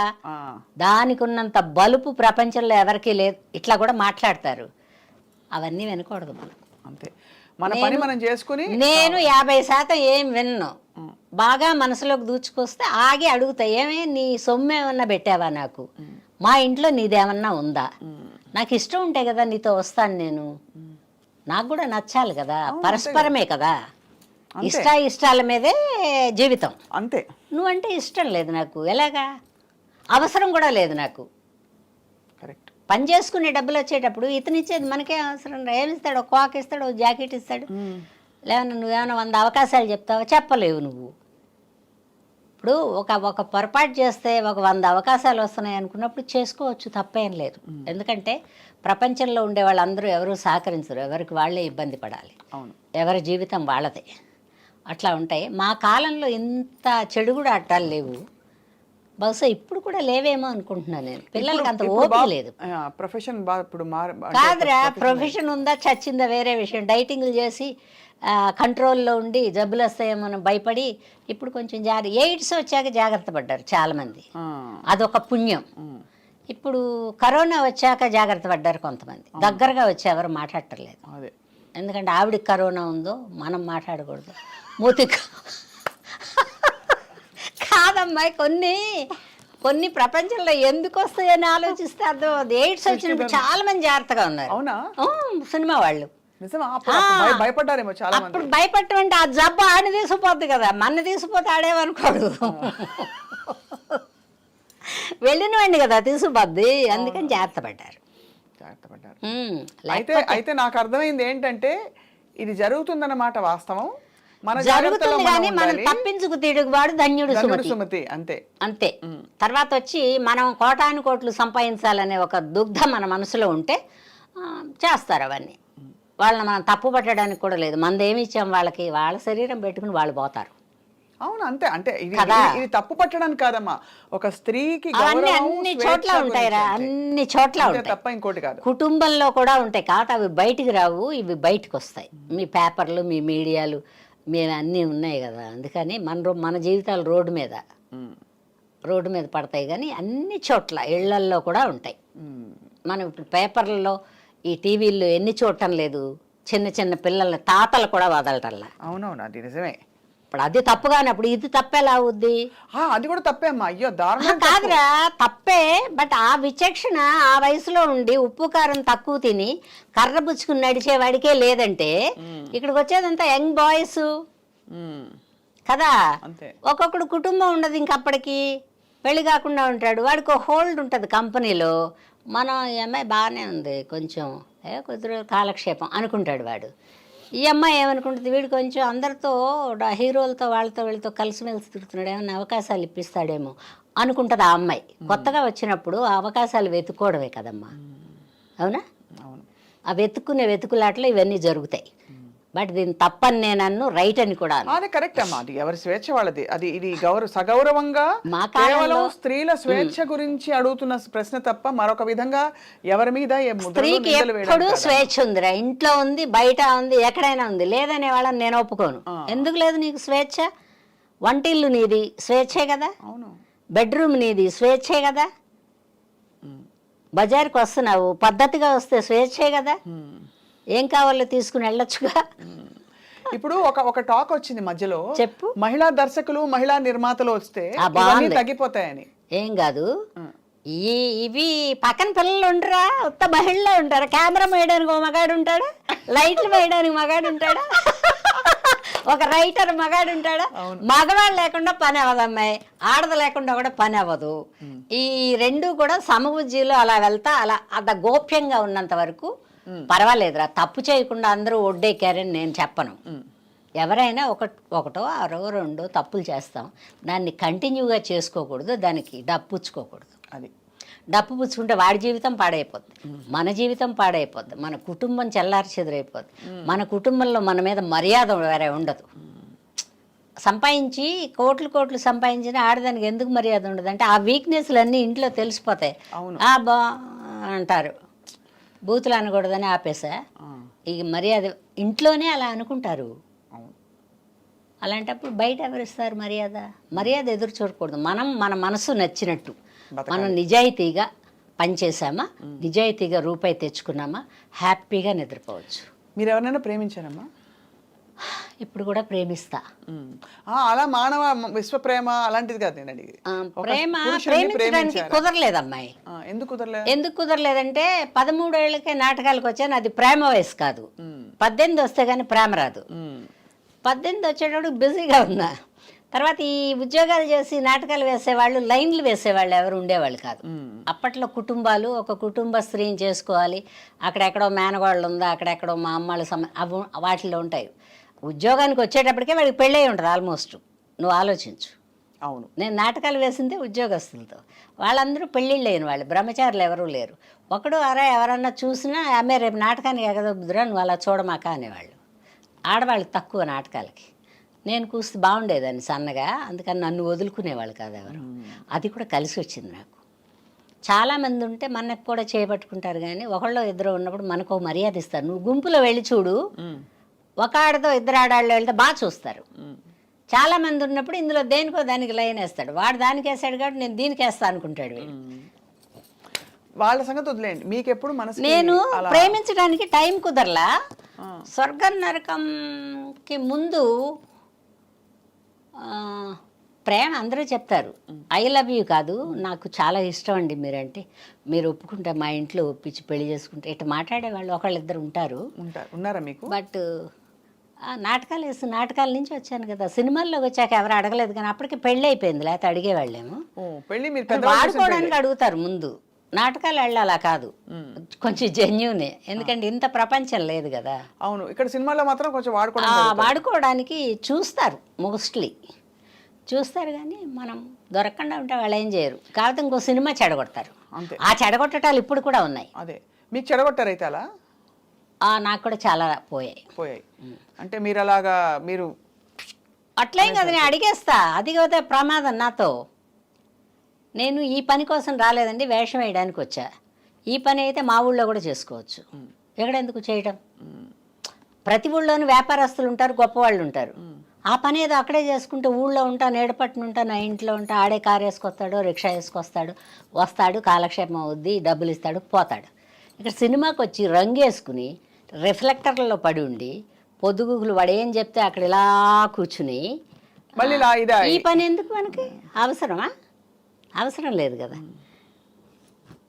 దానికి ఉన్నంత బలుపు ప్రపంచంలో ఎవరికీ లేదు, ఇట్లా కూడా మాట్లాడతారు. అవన్నీ వినకూడదు మనం. అంతే, మన పని మనం చేసుకుని. నేను 50% ఏం విన్ను, బాగా మనసులోకి దూచుకొస్తే ఆగి అడుగుతా, ఏమే నీ సొమ్ము ఏమన్నా పెట్టావా నాకు, మా ఇంట్లో నీదేమన్నా ఉందా, నాకు ఇష్టం ఉంటే కదా నీతో వస్తాను నేను, నాకు కూడా నచ్చాలి కదా, పరస్పరమే కదా, ఇష్టాల మీదే జీవితం. అంతే, నువ్వంటే ఇష్టం లేదు నాకు, ఎలాగా, అవసరం కూడా లేదు నాకు. కరెక్ట్. పని చేసుకునే డబ్బులు వచ్చేటప్పుడు ఇతను ఇచ్చేది మనకే అవసరం, ఏమిస్తాడు, ఒక కాక్ ఇస్తాడు, ఒక జాకెట్ ఇస్తాడు, లేవన్నా నువ్వేమైనా 100 అవకాశాలు చెప్తావా, చెప్పలేవు నువ్వు. ఇప్పుడు ఒక పొరపాటు చేస్తే ఒక 100 అవకాశాలు వస్తున్నాయి అనుకున్నప్పుడు చేసుకోవచ్చు, తప్పేం లేదు. ఎందుకంటే ప్రపంచంలో ఉండే వాళ్ళందరూ ఎవరు సహకరించరు, ఎవరికి వాళ్ళే ఇబ్బంది పడాలి, ఎవరి జీవితం వాళ్ళదే, అట్లా ఉంటాయి. మా కాలంలో ఇంత చెడు కూడా అట్టాలు లేవు, బహుశా ఇప్పుడు కూడా లేవేమో అనుకుంటున్నాను నేను. పిల్లలకి అంత ఓపిక లేదు. ప్రొఫెషన్ కాదురా, ప్రొఫెషన్ ఉందా చచ్చిందా వేరే విషయం. డైటింగ్లు చేసి కంట్రోల్లో ఉండి జబ్బులు వస్తాయేమో భయపడి ఇప్పుడు కొంచెం ఎయిడ్స్ వచ్చాక జాగ్రత్త పడ్డారు చాలామంది, అదొక పుణ్యం. ఇప్పుడు కరోనా వచ్చాక జాగ్రత్త పడ్డారు కొంతమంది, దగ్గరగా వచ్చి ఎవరు మాట్లాడటలేదు, ఎందుకంటే ఆవిడకి కరోనా ఉందో మనం మాట్లాడకూడదు, మూతి కాదమ్మాయి. కొన్ని ప్రపంచంలో ఎందుకు వస్తాయని ఆలోచిస్తే అర్థం. ఎయిడ్స్ వచ్చినప్పుడు చాలా మంది జాగ్రత్తగా ఉన్నారు. అవునా? సినిమా వాళ్ళు భయపడ్డారేమో చాలా మంది. అప్పుడు భయపడటం అంటే ఆ జబ్బు ఆడిని తీసుకుపోద్ది కదా, మన తీసుకుపోతే ఆడేమనుకోడు, వెళ్ళినవండి కదా తీసుకుపోద్ది, అందుకని జాగ్రత్త పడ్డారు. అయితే నాకు అర్థమైంది ఏంటంటే ఇది జరుగుతుందన్నమాట, వాస్తవం. జరుగుతుంది కానీ మనం తప్పించుకు తిరుగువాడు ధన్యుడు సుమతి, అంతే అంతే. తర్వాత వచ్చి మనం కోటాను కోట్లు సంపాదించాలనే ఒక దుగ్ధ మన మనసులో ఉంటే చేస్తారు అవన్నీ. వాళ్ళని మనం తప్పు పట్టడానికి కూడా లేదు, మనదేమి ఇచ్చాం వాళ్ళకి, వాళ్ళ శరీరం పెట్టుకుని వాళ్ళు పోతారు. అవును, అంతే. అంటే ఇది తప్పు పట్టడానికి కాదమ్మా, ఒక స్త్రీకి అన్ని చోట్ల ఉంటాయిరా, అన్ని చోట్ల ఉంటాయి, తప్ప ఇంకోటి కాదు. కుటుంబంలో కూడా ఉంటాయి, కాదు అవి బయటికి రావు, ఇవి బయటకు వస్తాయి. మీ పేపర్లు, మీ మీడియాలు, మేము అన్నీ ఉన్నాయి కదా, అందుకని మన జీవితాలు రోడ్డు మీద పడతాయి. కానీ అన్ని చోట్ల ఇళ్లల్లో కూడా ఉంటాయి. మనం ఇప్పుడు పేపర్లలో, ఈ టీవీల్లో ఎన్ని చూడటం లేదు, చిన్న చిన్న పిల్లల్ని తాతలు కూడా వదలటల్లా. అవునవును, అది నిజమే. ఇప్పుడు అది తప్పు కానప్పుడు ఇది తప్పేలా అవుద్ది? అది కూడా తప్పే అమ్మా. అయ్యో, కాదురా, తప్పే. బట్ ఆ విచక్షణ ఆ వయసులో ఉండి ఉప్పు కారం తక్కువ తిని కర్ర పుచ్చుకుని నడిచేవాడికే లేదంటే ఇక్కడికి వచ్చేదంతా యంగ్ బాయ్స్ కదా. ఒక్కొక్కడు కుటుంబం ఉండదు ఇంకప్పటికి, పెళ్లి కాకుండా ఉంటాడు, వాడికి ఒక హోల్డ్ ఉంటుంది కంపెనీలో. మనం ఈ అమ్మాయి బాగానే ఉంది, కొంచెం కొద్ది రోజులు కాలక్షేపం అనుకుంటాడు వాడు. ఈ అమ్మాయి ఏమనుకుంటుంది, వీడు కొంచెం అందరితో హీరోలతో వాళ్ళతో వీళ్ళతో కలిసిమెలిసి తిరుగుతున్నాడు, ఏమన్నా అవకాశాలు ఇప్పిస్తాడేమో అనుకుంటుంది ఆ అమ్మాయి. కొత్తగా వచ్చినప్పుడు ఆ అవకాశాలు వెతుక్కోవడమే కదమ్మా, అవునా? ఆ వెతుకులాటలో ఇవన్నీ జరుగుతాయి. బట్ దీన్ని తప్పని నేను రైట్ అని కూడా అది కరెక్ట్ అమ్మా, అది ఎవరి స్వేచ్ఛ వాళ్ళది. అది ఇది సగౌరవంగా మా కేవలం స్త్రీల స్వేచ్ఛ గురించి అడుగుతున్న ప్రశ్న తప్ప మరొక విధంగా ఎవరి మీద స్త్రీకి ఎప్పుడు స్వేచ్ఛ ఉందిరా, ఇంట్లో ఉంది, బయట ఉంది, ఎక్కడైనా ఉంది. లేదనే వాళ్ళని నేను ఒప్పుకోను. ఎందుకు లేదు నీకు స్వేచ్ఛ? వంటిల్లు నీది, స్వేచ్ఛే కదా. అవును. బెడ్రూమ్ నీది, స్వేచ్ఛే కదా. బజార్కి వస్తున్నావు, పద్ధతిగా వస్తే స్వేచ్ఛే కదా. ఏం కావాలో తీసుకుని వెళ్ళొచ్చుగా. ఇప్పుడు ఒక టాక్ వచ్చింది మధ్యలో, చెప్పు. మహిళా దర్శకులు మహిళా నిర్మాతలు వస్తే ఇవన్నీ తగ్గిపోతాయని. ఏం కాదు, ఇవి పక్కన పిల్లలు ఉండరా, ఉత్త మహిళలో ఉంటారా? కెమెరా వేయడానికి ఒక మగాడు ఉంటాడా, లైట్లు వేయడానికి మగాడు ఉంటాడా, ఒక రైటర్ మగాడు ఉంటాడా? మగవాళ్ళు లేకుండా పని అవ్వదు అమ్మాయి, ఆడది లేకుండా కూడా పని అవ్వదు. ఈ రెండు కూడా సమబుజ్జిలో అలా వెళ్తా అలా అంత గోప్యంగా ఉన్నంత వరకు పర్వాలేదురా. తప్పు చేయకుండా అందరూ ఒడ్డెక్కారని నేను చెప్పను. ఎవరైనా ఒకటో అరో రెండో తప్పులు చేస్తాం, దాన్ని కంటిన్యూగా చేసుకోకూడదు, దానికి డప్పుచ్చుకోకూడదు. అది డప్పు పుచ్చుకుంటే వాడి జీవితం పాడైపోద్ది, మన జీవితం పాడైపోద్ది, మన కుటుంబం చెల్లారి చెదురైపోద్ది, మన కుటుంబంలో మన మీద మర్యాద వేరే ఉండదు. సంపాదించి కోట్లు సంపాదించిన ఆడదానికి ఎందుకు మర్యాద ఉండదు అంటే ఆ వీక్నెస్లు అన్నీ ఇంట్లో తెలిసిపోతాయి. బా అంటారు, బూతులు అనకూడదని ఆపేసా. ఇక మర్యాద ఇంట్లోనే అలా అనుకుంటారు. అలాంటప్పుడు బయట ఎవరిస్తారు మర్యాద ఎదురు చూడకూడదు. మనం మన మనసు నచ్చినట్టు మనం నిజాయితీగా పనిచేసామా, నిజాయితీగా రూపాయి తెచ్చుకున్నామా, హ్యాపీగా నిద్రపోవచ్చు. మీరు ఎవరైనా ప్రేమించారమ్మా? ఇప్పుడు కూడా ప్రేమిస్తా. అలా మానవ విశ్వ ప్రేమ అలాంటిది కాదు నేను అడిగి. ప్రేమించడానికి కుదరలేదు అమ్మాయి. ఎందుకు కుదరలేదంటే 13 ఏళ్ళకే నాటకాలకు వచ్చాను. అది ప్రేమ వయసు కాదు. 18 వస్తే కానీ ప్రేమ రాదు. 18 వచ్చేటప్పుడు బిజీగా ఉన్నా. తర్వాత ఈ ఉద్యోగాలు చేసి నాటకాలు వేసేవాళ్ళు, లైన్లు వేసేవాళ్ళు ఎవరు ఉండేవాళ్ళు కాదు. అప్పట్లో కుటుంబాలు, ఒక కుటుంబ స్త్రీని చేసుకోవాలి, అక్కడెక్కడో మేనగోళ్ళు ఉందా, అక్కడెక్కడో మా అమ్మాళ్ళ అవి వాటిలో ఉంటాయి. ఉద్యోగానికి వచ్చేటప్పటికే వాడికి పెళ్ళై ఉంటుంది ఆల్మోస్ట్. నువ్వు ఆలోచించు. అవును, నేను నాటకాలు వేసిందే ఉద్యోగస్తులతో, వాళ్ళందరూ పెళ్ళిళ్ళు లేని వాళ్ళు, బ్రహ్మచారులు ఎవరూ లేరు. ఒకడు ఎవరన్నా చూసినా ఆమె రేపు నాటకానికి ఎగదొద్దురా నువ్వు అలా చూడమాక అనేవాళ్ళు. ఆడవాళ్ళకి తక్కువ నాటకాలకి. నేను కూస్తే బాగుండేదాన్ని సన్నగా, అందుకని నన్ను వదులుకునేవాళ్ళు కాదు ఎవరు. అది కూడా కలిసి వచ్చింది నాకు. చాలామంది ఉంటే మనకు కూడా చేపట్టుకుంటారు, కానీ ఒకళ్ళు ఇద్దరు ఉన్నప్పుడు మనకు మర్యాద ఇస్తారు. నువ్వు గుంపులో వెళ్ళి చూడు, ఒక ఆడతో ఇద్దరు ఆడాళ్ళు వెళ్తే బాగా చూస్తారు. చాలామంది ఉన్నప్పుడు ఇందులో దేనికో దానికి లైన్ వేస్తాడు, వాడు దానికి వేస్తాడు కాబట్టి నేను దీనికి వేస్తా అనుకుంటాడు. వాళ్ళ సంగతి వదిలేండి, మీకు ఎప్పుడు మనసు నేను ప్రేమించడానికి టైం కుదరలా. స్వర్గం నరకంకి ముందు ప్రేమ అందరూ చెప్తారు, ఐ లవ్ యూ కాదు నాకు చాలా ఇష్టం అండి మీరంటే, మీరు ఒప్పుకుంటే మా ఇంట్లో ఒప్పించి పెళ్లి చేసుకుంటే ఇట్లా మాట్లాడేవాళ్ళు ఒకళ్ళిద్దరు ఉన్నారా మీకు? బట్ నాటకాల నుంచి వచ్చాను కదా, సినిమాల్లోకి వచ్చాక ఎవరు అడగలేదు, కానీ అప్పటికి పెళ్ళి అయిపోయింది, లేకపోతే అడిగేవాళ్ళేమో. వాడుకోవడానికి అడుగుతారు ముందు, నాటకాలు వెళ్ళాలా కాదు, కొంచెం జెన్యూనే, ఎందుకంటే ఇంత ప్రపంచం లేదు కదా. అవును, ఇక్కడ సినిమాలో మాత్రం కొంచెం వాడుకోవడానికి చూస్తారు, మోస్ట్లీ చూస్తారు, కానీ మనం దొరకకుండా ఉంటే వాళ్ళు ఏం చేయరు. కాకపోతే ఇంకో సినిమా చెడగొడతారు. ఆ చెడగొట్టటాలు ఇప్పుడు కూడా ఉన్నాయి. అదే మీకు చెడగొట్టారు అయితే అలా? నాకు కూడా చాలా పోయాయి. అంటే మీరు అలాగా మీరు అట్లేం కదా, నేను అడిగేస్తా. అది కదా ప్రమాదం నాతో. నేను ఈ పని కోసం రాలేదండి, వేషం వేయడానికి వచ్చా. ఈ పని అయితే మా ఊళ్ళో కూడా చేసుకోవచ్చు, ఎక్కడెందుకు చేయడం? ప్రతి ఊళ్ళోనూ వ్యాపారస్తులు ఉంటారు, గొప్పవాళ్ళు ఉంటారు. ఆ పని ఏదో అక్కడే చేసుకుంటే ఊళ్ళో ఉంటా, నేడపట్టున ఉంటా, నా ఇంట్లో ఉంటా, ఆడే కారు వేసుకొస్తాడు, రిక్షా వేసుకొస్తాడు, వస్తాడు, కాలక్షేపం అవుద్ది, డబ్బులు ఇస్తాడు, పోతాడు. ఇక్కడ సినిమాకి వచ్చి రంగు వేసుకుని రిఫ్లెక్టర్లలో పడి ఉండి పొద్దుగుగులు వాడు ఏం చెప్తే అక్కడ ఇలా కూర్చుని ఈ పని ఎందుకు మనకి? అవసరం లేదు కదా.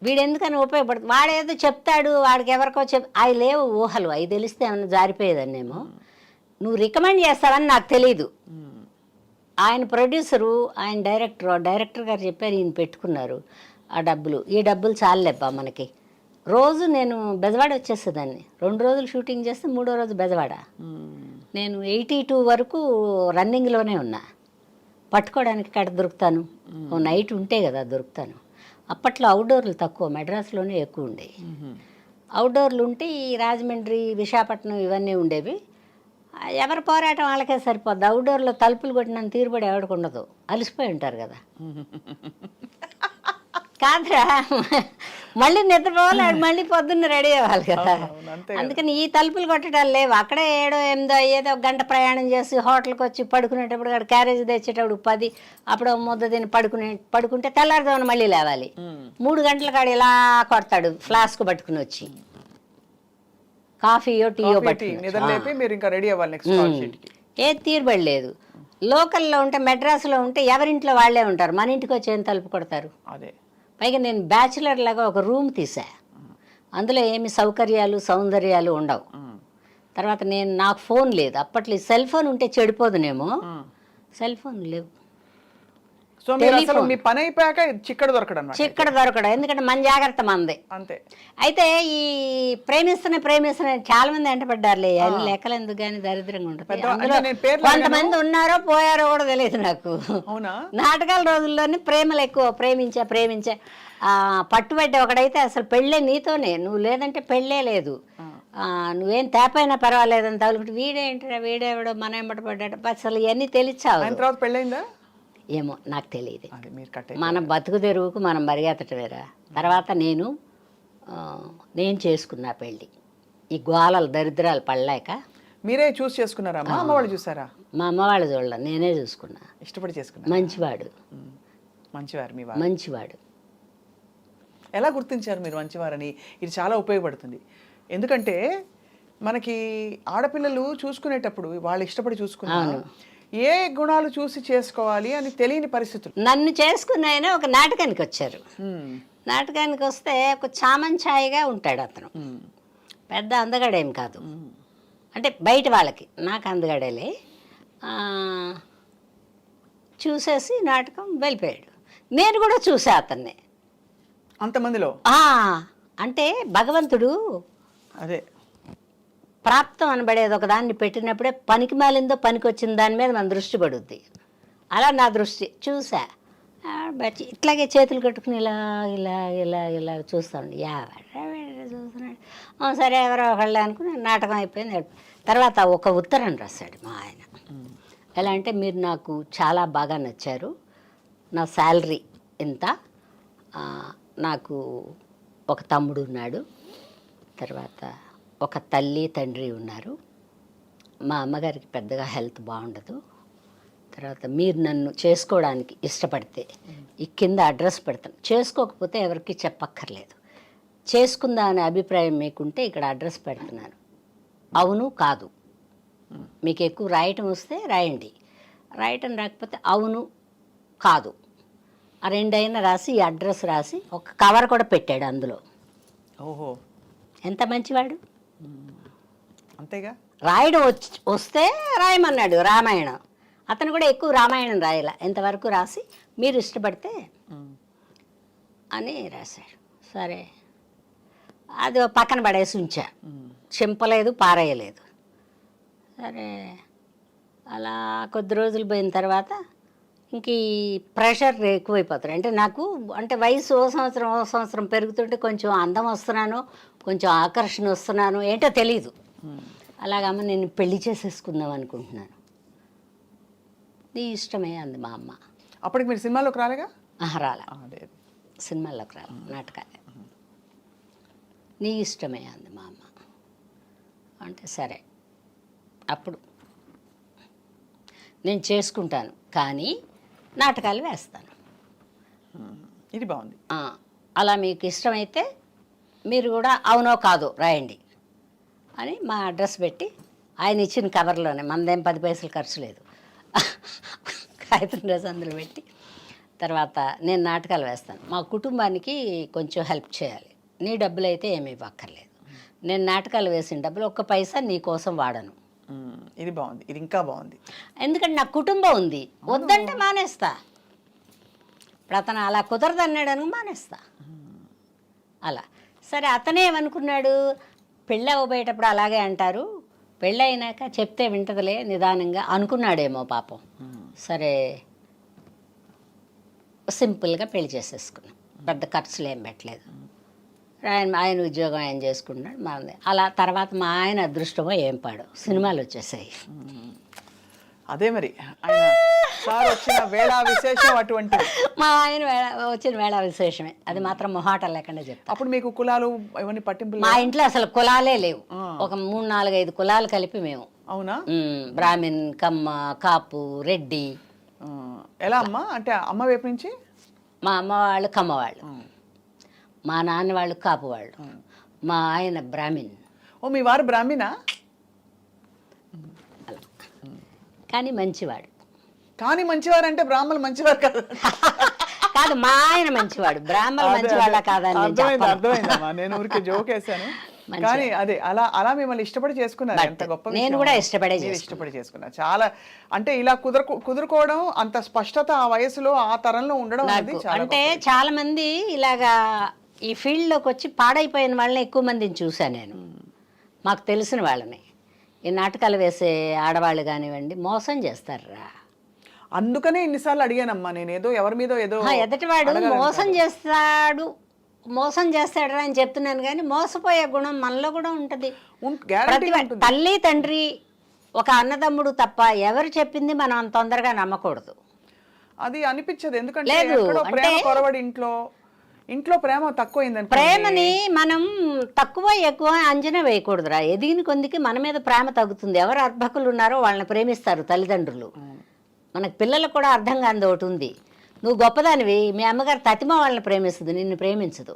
వీడెందుకని ఉపయోగపడుతుంది? వాడేదో చెప్తాడు, వాడికి ఎవరికో అవి లేవు ఊహలు, అవి తెలిస్తే ఏమన్నా జారిపోయేదాన్నేమో. నువ్వు రికమెండ్ చేస్తాడని నాకు తెలీదు. ఆయన ప్రొడ్యూసరు, ఆయన డైరెక్టర్ గారు చెప్పారు, ఈయన పెట్టుకున్నారు ఆ డబ్బులు. ఈ డబ్బులు చాలులేబ్బా మనకి, రోజు నేను బెజవాడ వచ్చేసేదాన్ని. 2 రోజులు షూటింగ్ చేస్తే 3వ రోజు బెజవాడ. నేను 82 వరకు రన్నింగ్లోనే ఉన్నా. పట్టుకోవడానికి కడ దొరుకుతాను, ఓ నైట్ ఉంటే కదా దొరుకుతాను. అప్పట్లో అవుట్డోర్లు తక్కువ, మెడ్రాస్లోనే ఎక్కువ ఉండేవి. అవుట్డోర్లు ఉంటే ఈ రాజమండ్రి, విశాఖపట్నం ఇవన్నీ ఉండేవి. ఎవరి పోరాటం వాళ్ళకే సరిపోద్ది. అవుట్డోర్లో తలుపులు కొట్టినంత తీరుబడి ఎవరికి ఉండదు, అలసిపోయి ఉంటారు కదా. కాదురా, మళ్ళీ నిద్రపోవాలి, మళ్ళీ పొద్దున్న రెడీ అవ్వాలి కదా. అందుకని ఈ తలుపులు కొట్టడాలు లేవు. అక్కడే 7, 8 ఏదో గంట ప్రయాణం చేసి హోటల్కి వచ్చి పడుకునేటప్పుడు అక్కడ క్యారేజ్ తెచ్చేటప్పుడు 10, అప్పుడు ముద్ద తిని పడుకుంటే తెల్లారుజామున మళ్ళీ లేవాలి. 3 గంటల కాడ ఇలా కొడతాడు ఫ్లాస్క్ పట్టుకుని వచ్చి, కాఫీయో టీయో పట్టుకుని. ఏ తీరుబడలేదు. లోకల్లో ఉంటే, మెడ్రాస్లో ఉంటే ఎవరింట్లో వాళ్ళే ఉంటారు, మన ఇంటికి వచ్చి ఏం తలుపు కొడతారు. అదే పైగా నేను బ్యాచులర్ లాగా ఒక రూమ్ తీసా, అందులో ఏమి సౌకర్యాలు సౌందర్యాలు ఉండవు. తర్వాత నాకు ఫోన్ లేదు అప్పట్లో. సెల్ ఫోన్ ఉంటే చెడిపోదునేమో, సెల్ ఫోన్ లేవు. సో మీరు అసలు మీ పని అయిపోయాక చిక్కడ దొరకడం, ఎందుకంటే మన జాగ్రత్త మనదే. అంతే. అయితే ఈ ప్రేమిస్తున్న చాలా మంది వెంటపడ్డారులే, అన్ని లెక్కలు ఎందుకు కానీ దరిద్రంగా ఉంటుంది. అందులో కొంతమంది ఉన్నారో పోయారో కూడా తెలియదు నాకు. నాటకాల రోజుల్లోనే ప్రేమలు ఎక్కువ, ప్రేమించే పట్టుబట్టి ఒకడైతే అసలు పెళ్ళే నీతోనే, నువ్వు లేదంటే పెళ్ళే లేదు, నువ్వేం తేపైనా పర్వాలేదని తగులుకుంటే వీడేవిడో మన ఎంబట పడ్డాడు. అసలు ఇవన్నీ తెలిసావు. తర్వాత పెళ్ళైందా ఏమో నాకు తెలియదు. మన బతుకు తెరువుకు మనం మరిగేతటవేరా. తర్వాత నేను చేసుకున్నా పెళ్ళి. ఈ గోళాలు దరిద్రాలు పడలేక. మీరే చూస్ చేసుకున్నారా? మా అమ్మ వాళ్ళు చూసారా? మా అమ్మ వాళ్ళు చూడలే, నేనే చూసుకున్నా. ఇష్టపడి చేసుకున్నా. మంచివాడు. మంచివాడు. ఎలా గుర్తించారు మీరు మంచివారని? ఇది చాలా ఉపయోగపడుతుంది. ఎందుకంటే మనకి ఆడపిల్లలు చూసుకునేటప్పుడు వాళ్ళు ఇష్టపడి చూసుకున్నారు, ఏ గుణాలు చూసి చేసుకోవాలి అని తెలియని పరిస్థితులు. నన్ను చేసుకున్న ఆయన ఒక నాటకానికి వచ్చారు. నాటకానికి వస్తే ఒక చామంచాయిగా ఉంటాడు అతను, పెద్ద అందగాడేం కాదు, అంటే బయట వాళ్ళకి. నాకు అందగాడేలే. చూసేసి నాటకం వెళ్ళిపోయాడు. నేను కూడా చూసా అతన్ని అంతమందిలో. అంటే భగవంతుడు అదే ప్రాప్తం అనబడేది ఒక దాన్ని పెట్టినప్పుడే పనికి మాలిందో పనికి వచ్చిన దాని మీద మన దృష్టి పడుద్ది. అలా నా దృష్టి చూసా. ఇట్లాగే చేతులు కట్టుకుని ఇలా ఇలా ఇలా ఇలా చూస్తాను. చూస్తున్నాడు. సరే ఎవరో ఒకళ్ళే అనుకుని నాటకం అయిపోయింది. తర్వాత ఒక ఉత్తరం రాశాడు మా ఆయన. ఎలా అంటే, మీరు నాకు చాలా బాగా నచ్చారు, నా శాలరీ ఎంత, నాకు ఒక తమ్ముడు ఉన్నాడు, తర్వాత ఒక తల్లి తండ్రి ఉన్నారు, మా అమ్మగారికి పెద్దగా హెల్త్ బాగుండదు, తర్వాత మీరు నన్ను చేసుకోవడానికి ఇష్టపడితే ఈ కింద అడ్రస్ పెడతాను, చేసుకోకపోతే ఎవరికి చెప్పక్కర్లేదు, చేసుకుందా అనే అభిప్రాయం మీకుంటే ఇక్కడ అడ్రస్ పెడుతున్నాను, అవును కాదు, మీకు ఎక్కువ రాయటం వస్తే రాయండి, రాయటం రాకపోతే అవును కాదు, ఆ రెండైనా రాసి ఈ అడ్రస్ రాసి ఒక కవర్ కూడా పెట్టాడు అందులో. ఓహో, ఎంత మంచివాడు. అంతేగా, రాయడం వస్తే రాయమన్నాడు రామాయణం. అతను కూడా ఎక్కువ రామాయణం రాయాల, ఎంతవరకు రాసి మీరు ఇష్టపడితే అని రాశాడు. సరే, అది పక్కన పడేసి ఉంచా, చింపలేదు పారేయలేదు. సరే, అలా కొద్ది రోజులు పోయిన తర్వాత ఇంక ఈ ప్రెషర్ ఎక్కువైపోతారు. అంటే నాకు అంటే వయసు ఓ సంవత్సరం పెరుగుతుంటే కొంచెం అందం వస్తున్నాను, కొంచెం ఆకర్షణ వస్తున్నాను, ఏంటో తెలీదు. అలాగమ్మ నేను పెళ్లి చేసేసుకుందాం అనుకుంటున్నాను. నీ ఇష్టమే అంది మా అమ్మ. అప్పటికి మీరు సినిమాలోకి రాలేగా? రాలే, సినిమాల్లోకి రాలే, నాటకాలే. నీ ఇష్టమే అంది మా అమ్మ. అంటే సరే, అప్పుడు నేను చేసుకుంటాను కానీ నాటకాలు వేస్తాను. ఇది బాగుంది. అలా మీకు ఇష్టమైతే మీరు కూడా అవునో కాదో రాయండి అని మా అడ్రస్ పెట్టి ఆయన ఇచ్చిన కవర్లోనే, మనదేం 10 పైసలు ఖర్చు లేదు, కాగితం డ్రెస్ అందులో పెట్టి, తర్వాత నేను నాటకాలు వేస్తాను, మా కుటుంబానికి కొంచెం హెల్ప్ చేయాలి, నీ డబ్బులు అయితే ఏమీ ఇవ్వక్కర్లేదు, నేను నాటకాలు వేసిన డబ్బులు 1 పైసా నీ కోసం వాడను. ఇది బాగుంది, ఇది ఇంకా బాగుంది. ఎందుకంటే నాకు కుటుంబం ఉంది, వద్దంటే మానేస్తా. ఇప్పుడు అతను అలా కుదరదన్నాడని మానేస్తా. అలా సరే అతనే ఏమనుకున్నాడు, పెళ్ళి అవ్వబోయేటప్పుడు అలాగే అంటారు, పెళ్ళి అయినాక చెప్తే వింటదిలే నిదానంగా అనుకున్నాడేమో పాపం. సరే సింపుల్గా పెళ్లి చేసేసుకున్నాం, పెద్ద ఖర్చులు ఏం పెట్టలేదు. ఆయన ఉద్యోగం ఆయన చేసుకున్నాడు, మాది అలా. తర్వాత మా ఆయన అదృష్టమో ఏం పాడో సినిమాలు వచ్చేసాయి. అదే మరి ఆయన సార్ వచ్చిన వేళ విశేషం అటువంటి. మా ఆయన వచ్చిన వేళ విశేషమే, అది మాత్రం మొహాటం లేకుండా చెప్తా. అప్పుడు మీకు కులాలు ఇవన్నీ పట్టింపులు? మా ఇంట్లో అసలు కులాలే లేవు, ఒక 3-4-5 కులాలు కలిపి మేము. అవునా? బ్రాహ్మిన్, కమ్మ, కాపు, రెడ్డి. ఎలా అమ్మా? అంటే అమ్మ వైపు నుంచి మా అమ్మ వాళ్ళు కమ్మ వాళ్ళు, మా నాన్న వాళ్ళు కాపు వాళ్ళు, మా ఆయన బ్రాహ్మిన్. ఓ మీ వారు బ్రాహ్మణా? కానీ మంచివాడు. కానీ మంచివారు అంటే బ్రాహ్మణులు మంచివారు కాదు. కాదు, మా ఆయన మంచివాడు, బ్రాహ్మణులు మంచివాళ్ళ కాదని అర్థమైందమ్మా, నేను ఊరికి జోక్ వేసాను. కానీ అదే అలా అలా మిమ్మల్ని ఇష్టపడి చేసుకున్నారు, ఎంత గొప్ప. నేను కూడా ఇష్టపడి చేసుకున్నా. చాలా అంటే ఇలా కుదురుకోవడం, అంత స్పష్టత ఆ వయసులో ఆ తరంలో ఉండడం అనేది చాలా. అంటే చాలా మంది ఇలాగా ఈ ఫీల్డ్లోకి వచ్చి పాడైపోయిన వాళ్ళని ఎక్కువ మందిని చూశాను నేను, మాకు తెలిసిన వాళ్ళని. ఈ నాటకాలు వేసే ఆడవాళ్ళు కానివ్వండి మోసం చేస్తారా. అందుకనే ఇన్నిసార్లు అడిగానమ్మా నేను, ఏదో ఎవరి మీద ఏదో ఎదటివాడు మోసం చేస్తాడరా అని చెప్తున్నాను, కానీ మోసపోయే గుణం మనలో కూడా ఉంటుంది. తల్లి తండ్రి ఒక అన్నదమ్ముడు తప్ప ఎవరు చెప్పింది మనం తొందరగా నమ్మకూడదు. అది అనిపించదు, ఎందుకంటే ప్రేమ కొరవడి ఇంట్లో ప్రేమ తక్కువైందని, ప్రేమని మనం తక్కువ ఎక్కువ అంచనా వేయకూడదురా. ఎదిగిన కొందికి మన మీద ప్రేమ తగ్గుతుంది. ఎవరు అర్భకులు ఉన్నారో వాళ్ళని ప్రేమిస్తారు తల్లిదండ్రులు. మనకు పిల్లలకు కూడా అర్థం కానిది ఒకటి ఉంది, నువ్వు గొప్పదానివి, మీ అమ్మగారు తతిమ వాళ్ళని ప్రేమిస్తుంది, నిన్ను ప్రేమించదు.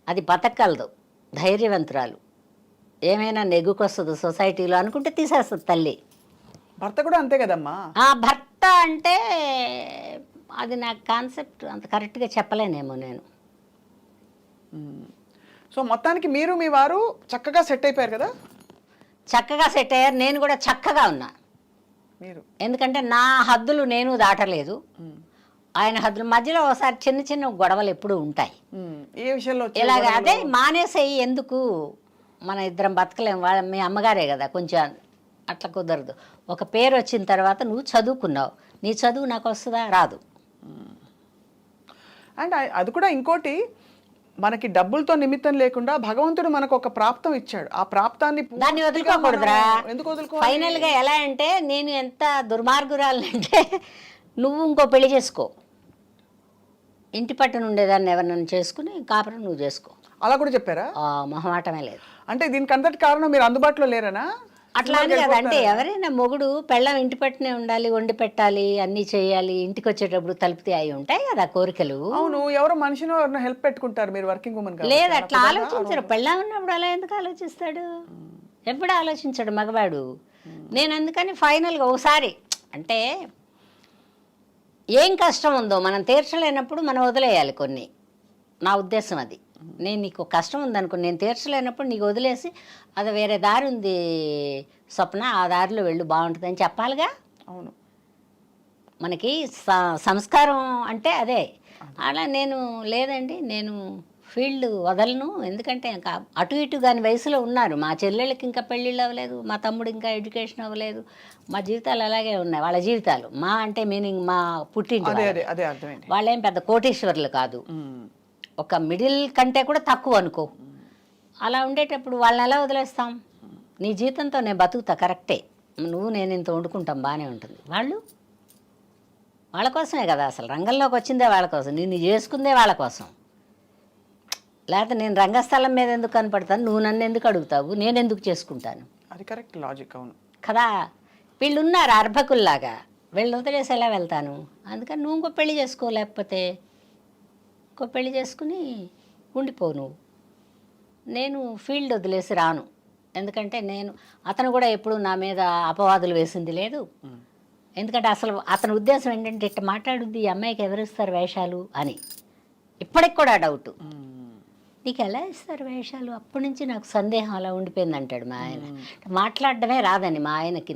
అది బతకగలదు, ధైర్యవంతురాలు, ఏమైనా నెగ్గుకొస్తుంది సొసైటీలో అనుకుంటే తీసేస్తుంది తల్లి. భర్త కూడా అంతే కదమ్మా. భర్త అంటే అది నాకు కాన్సెప్ట్ అంత కరెక్ట్గా చెప్పలేనేమో నేను. సో మొత్తానికి మీరు మీ వారు చక్కగా సెట్ అయిపోయారు కదా? చక్కగా సెట్ అయ్యారు, నేను కూడా చక్కగా ఉన్నా. మీరు ఎందుకంటే నా హద్దులు నేను దాటలేదు, ఆయన హద్దుల మధ్యలో ఒకసారి చిన్న చిన్న గొడవలు ఎప్పుడు ఉంటాయి. ఏ విషయంలో? ఇలాగ అదే మానేసేయి, ఎందుకు మన ఇద్దరం బతకలేము, వాళ్ళ మీ అమ్మగారే కదా, కొంచెం అట్లా కుదరదు. ఒక పేరు వచ్చిన తర్వాత నువ్వు చదువుకున్నావు, నీ చదువు నాకు వస్తుందా? రాదు. అండ్ అది కూడా ఇంకోటి, మనకి డబ్బులతో నిమిత్తం లేకుండా భగవంతుడు మనకు ఒక ప్రాప్తం ఇచ్చాడు, ఆ ప్రాప్తాన్ని దాన్ని వదులుకోకూడదురా. ఎందుకు వదులుకో? ఫైనల్ గా ఎలా అంటే, నేను ఎంత దుర్మార్గురాలంటే, నువ్వు ఇంకో పెళ్లి చేసుకో, ఇంటి పట్టున ఉండేదాన్ని ఎవరినైనా చేసుకుని కాపురం నువ్వు చేసుకో. అలా కూడా చెప్పారా? మొహమాటమే లేదు. అంటే దీనికి అంతటి కారణం మీరు అందుబాటులో లేరనా? అట్లా అని కదా, అంటే ఎవరైనా మొగుడు పెళ్ళం ఇంటి పట్టునే ఉండాలి, వండి పెట్టాలి, అన్నీ చేయాలి, ఇంటికి వచ్చేటప్పుడు తలుపుతే అయి ఉంటాయి కదా కోరికలు. అవును, ఎవరో మనిషిని ఎవరినో హెల్ప్ పెట్టుకుంటారు, మీరు వర్కింగ్ ఉమెన్ లేదు అట్లా ఆలోచించరు. పెళ్ళం ఉన్నప్పుడు అలా ఎందుకు ఆలోచిస్తాడు? ఎప్పుడు ఆలోచించాడు మగవాడు. నేను అందుకని ఫైనల్గా ఒకసారి, అంటే ఏం కష్టం ఉందో మనం తీర్చలేనప్పుడు మనం వదిలేయాలి కొన్ని. నా ఉద్దేశం అది. నేను నీకు కష్టం ఉందనుకో, నేను తీర్చలేనప్పుడు నీకు వదిలేసి, అది వేరే దారి ఉంది స్వప్న, ఆ దారిలో వెళ్ళు బాగుంటుందని చెప్పాలిగా. అవును, మనకి సంస్కారం అంటే అదే. అలా నేను లేదండి, నేను ఫీల్డ్ వదలను, ఎందుకంటే ఇంకా అటు ఇటు కాని వయసులో ఉన్నారు. మా చెల్లెళ్ళకి ఇంకా పెళ్ళిళ్ళు అవ్వలేదు, మా తమ్ముడు ఇంకా ఎడ్యుకేషన్ అవ్వలేదు, మా జీవితాలు అలాగే ఉన్నాయి. వాళ్ళ జీవితాలు, మా అంటే మీనింగ్ మా పుట్టింటి వాళ్ళేం పెద్ద కోటీశ్వర్లు కాదు, ఒక మిడిల్ కంటే కూడా తక్కువ అనుకో. అలా ఉండేటప్పుడు వాళ్ళని ఎలా వదిలేస్తాం? నీ జీతంతో నేను బతుకుతా, కరెక్టే, నువ్వు నేను ఇంత వండుకుంటాం బాగానే ఉంటుంది. వాళ్ళ కోసమే కదా అసలు రంగంలోకి వచ్చిందే, వాళ్ళ కోసం, నిన్ను చేసుకుందే వాళ్ళ కోసం. లేకపోతే నేను రంగస్థలం మీద ఎందుకు కనపడతాను, నువ్వు నన్ను ఎందుకు అడుగుతావు, నేను ఎందుకు చేసుకుంటాను? అది కరెక్ట్ లాజిక్. అవును కదా, వీళ్ళు ఉన్నారు అర్భకుల్లాగా, వీళ్ళు వదిలేసి ఎలా వెళ్తాను? అందుకని నువ్వు ఇంకో పెళ్లి చేసుకో, లేకపోతే ఇంకో పెళ్లి చేసుకుని ఉండిపో నువ్వు. నేను ఫీల్డ్ వదిలేసి రాను, ఎందుకంటే అతను కూడా ఎప్పుడు నా మీద అపవాదులు వేసింది లేదు. ఎందుకంటే అసలు అతని ఉద్దేశం ఏంటంటే, ఇట్లా మాట్లాడుద్ది ఈ అమ్మాయికి ఎవరిస్తారు వేషాలు అని. ఇప్పటికి కూడా డౌట్, నీకు ఎలా ఇస్తారు వేషాలు? అప్పటి నుంచి నాకు సందేహం అలా ఉండిపోయింది అంటాడు మా ఆయన. మాట్లాడడమే రాదని మా ఆయనకి.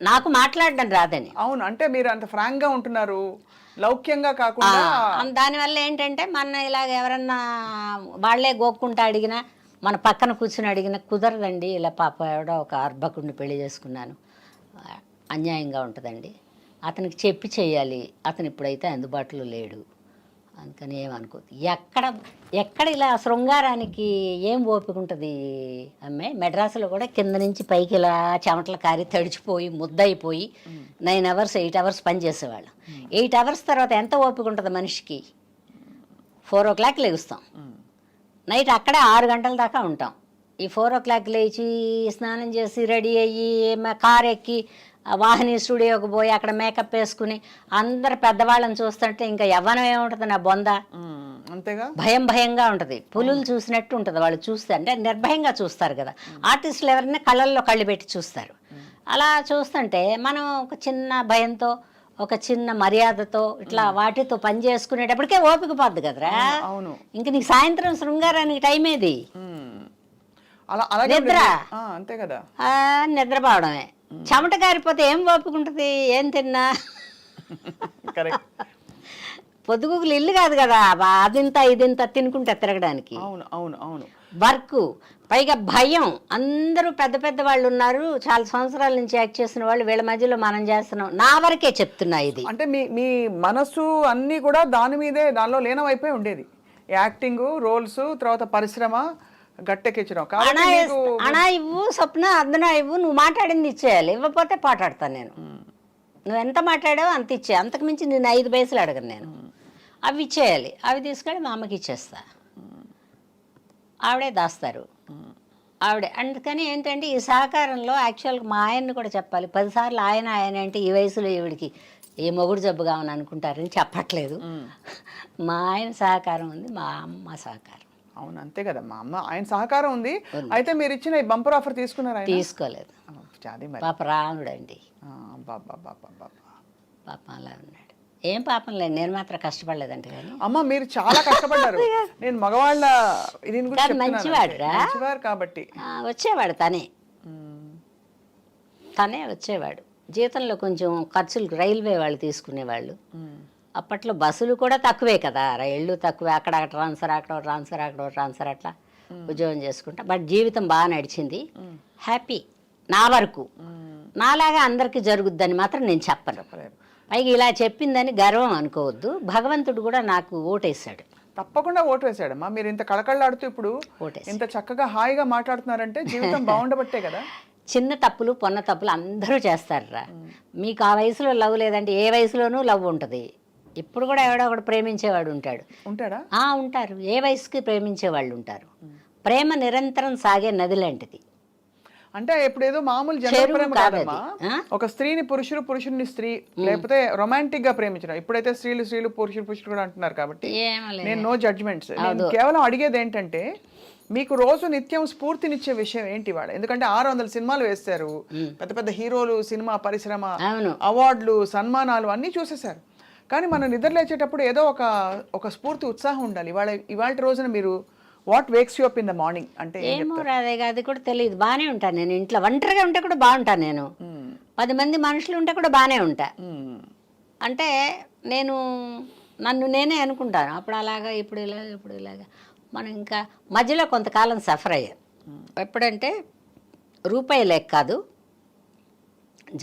నాకు మాట్లాడడం రాదని. అవును, అంటే మీరు అంత ఫ్రాంక్ గా ఉంటున్నారు, లౌక్యంగా కాకుండా. దానివల్ల ఏంటంటే మన ఇలాగ ఎవరన్నా వాళ్ళే గోక్కుంటా అడిగినా, మన పక్కన కూర్చుని అడిగినా కుదరదండి. ఇలా పాప ఎవడో ఒక అర్భకుడిని పెళ్లి చేసుకున్నాను, అన్యాయంగా ఉంటుందండి, అతనికి చెప్పి చేయాలి, అతను ఇప్పుడైతే అందుబాటులో లేడు, అందుకని ఏమనుకోదు. ఎక్కడ ఇలా శృంగారానికి ఏం ఓపిక ఉంటుంది అమ్మే. మెడ్రాసులో కూడా కింద నుంచి పైకి ఇలా చెమటలు కారి తడిచిపోయి ముద్దయిపోయి 9 hours 8 hours పనిచేసేవాళ్ళం. 8 hours తర్వాత ఎంత ఓపిక ఉంటుంది మనిషికి? 4 o'clock లెగుస్తాం, నైట్ అక్కడే 6 గంటల దాకా ఉంటాం. ఈ 4 o'clock లేచి స్నానం చేసి రెడీ అయ్యి కార్ ఎక్కి వాహిని స్టూడియోకి పోయి అక్కడ మేకప్ వేసుకుని అందరు పెద్దవాళ్ళని చూస్తుంటే ఇంకా యవ్వనం ఏముంటుంది నా బొంద. అంతేగా, భయంగా ఉంటుంది, పులులు చూసినట్టు ఉంటుంది. వాళ్ళు చూస్తే అంటే నిర్భయంగా చూస్తారు కదా, ఆర్టిస్టులు ఎవరైనా కళ్ళల్లో కళ్ళు పెట్టి చూస్తారు. అలా చూస్తుంటే మనం ఒక చిన్న భయంతో, ఒక చిన్న మర్యాదతో ఇట్లా వాటితో పని చేసుకునేటప్పటికే ఓపిక పోద్ది కదరా. అవును, ఇంక నీకు సాయంత్రం శృంగారానికి టైం ఏది? నిద్ర. అంతే కదా, నిద్రపోవడమే. చెమట కారిపోతే ఏం ఓపిక ఉంటుంది? ఏం తిన్నా పొద్దుగుకులు ఇల్లు కాదు కదా, అదింత ఇదింత తినుకుంటే తిరగడానికి. అవును అవును అవును. వర్క్, పైగా భయం. అందరూ పెద్ద పెద్ద వాళ్ళు ఉన్నారు, చాలా సంవత్సరాల నుంచి యాక్ట్ చేసిన వాళ్ళు, వీళ్ళ మధ్యలో మనం చేస్తున్నాం. నా వరకే చెప్తున్నా ఇది. అంటే మీ మనసు అన్నీ కూడా దాని మీదే, దానిలో లీనమైపోయి ఉండేది. యాక్టింగ్, రోల్స్, తర్వాత పరిశ్రమ గట్టెక్కించడం. అనా ఇవ్వు స్వప్న, అందునా ఇవ్వు, నువ్వు మాట్లాడింది ఇచ్చేయాలి, ఇవ్వకపోతే పాటాడతాను నేను. నువ్వు ఎంత మాట్లాడావో అంత ఇచ్చే, అంతకు మించి నేను 5 పైసలు అడగను నేను. అవి ఇచ్చేయాలి, అవి తీసుకొని మా అమ్మకి ఇచ్చేస్తా, ఆవిడే దాస్తారు ఆవిడే. అందుకని ఏంటంటే ఈ సహకారంలో యాక్చువల్గా మా ఆయన్ని కూడా చెప్పాలి. 10 సార్లు ఆయన అంటే ఈ వయసులో ఈవిడికి ఏ మొగుడు జబ్బు కావని అనుకుంటారని చెప్పట్లేదు. మా ఆయన సహకారం ఉంది, మా అమ్మ సహకారం. అవును, అంతే కదా, మా అమ్మ ఆయన సహకారం ఉంది. అయితే మీరు ఇచ్చిన ఈ బంపర్ ఆఫర్ తీసుకున్నారా? తీసుకోలేదు. పాప రానుడండి, పాపం అలా ఉన్నాడు. ఏం పాపం లేదు, నేను మాత్రం కష్టపడలేదంటే. కానీ అమ్మ మీరు చాలా కష్టపడ్డారు. నేను మగవాళ్ళ మంచివాడు కాబట్టి వచ్చేవాడు, తనే వచ్చేవాడు. జీతంలో కొంచెం ఖర్చులు రైల్వే వాళ్ళు తీసుకునేవాళ్ళు. అప్పట్లో బస్సులు కూడా తక్కువే కదా, రైళ్ళు తక్కువే, అక్కడ ట్రాన్స్ఫర్, అక్కడ ట్రాన్స్ఫర్ అట్లా ఉద్యోగం చేసుకుంటా. బట్ జీవితం బాగా నడిచింది, హ్యాపీ. నా వరకు నాలాగా అందరికీ జరుగుద్దని మాత్రం నేను చెప్పను. పైగా ఇలా చెప్పిందని గర్వం అనుకోవద్దు. భగవంతుడు కూడా నాకు ఓటేశాడు. తప్పకుండా ఓటు వేసాడమ్మా. మీరు ఇంత కళకళలాడుతూ ఇప్పుడు ఇంత చక్కగా హాయిగా మాట్లాడుతున్నారంటే జీవితం బాగుండబట్టే కదా. చిన్న తప్పులు పొన్న తప్పులు అందరూ చేస్తారురా. మీకు ఆ వయసులో లవ్ లేదంటే ఏ వయసులోనూ లవ్ ఉంటుంది. ఇప్పుడు కూడా ఎవడో ఒకడు ప్రేమించేవాడు ఉంటాడా? ఉంటారు. ఏ వయసుకి ప్రేమించేవాళ్ళు ఉంటారు. ప్రేమ నిరంతరం సాగే నది లాంటిది. అంటే ఇప్పుడు ఏదో మామూలు జనరల్ ప్రేమ కాదమ్మా. ఒక స్త్రీని పురుషుడు, పురుషుడిని స్త్రీ, లేకపోతే రొమాంటిక్ గా ప్రేమించడం. ఇప్పుడైతే స్త్రీలు పురుషుడు కూడా అంటున్నారు కాబట్టి నేను నో జడ్జ్మెంట్స్. నేను కేవలం అడిగేది ఏంటంటే మీకు రోజు నిత్యం స్ఫూర్తినిచ్చే విషయం ఏంటి వాడు? ఎందుకంటే 600 సినిమాలు వేస్తారు, పెద్ద పెద్ద హీరోలు, సినిమా పరిశ్రమ, అవార్డులు, సన్మానాలు అన్నీ చూసేశారు. కానీ మనం నిద్ర లేచేటప్పుడు ఏదో ఒక స్ఫూర్తి, ఉత్సాహం ఉండాలి. ఇవాళ రోజున మీరు what wakes you up in the morning అంటే ఏమో రాదే, అది కూడా తెలియదు. బాగానే ఉంటాను నేను. ఇంట్లో ఒంటరిగా ఉంటే కూడా బాగుంటాను నేను. 10 మంది మనుషులు ఉంటే కూడా బాగానే ఉంటా. అంటే నన్ను నేనే అనుకుంటాను. అప్పుడు అలాగా, ఇప్పుడు ఇలాగా. మనం ఇంకా మధ్యలో కొంతకాలం సఫర్ అయ్యాం. ఎప్పుడంటే రూపాయి లేక కాదు,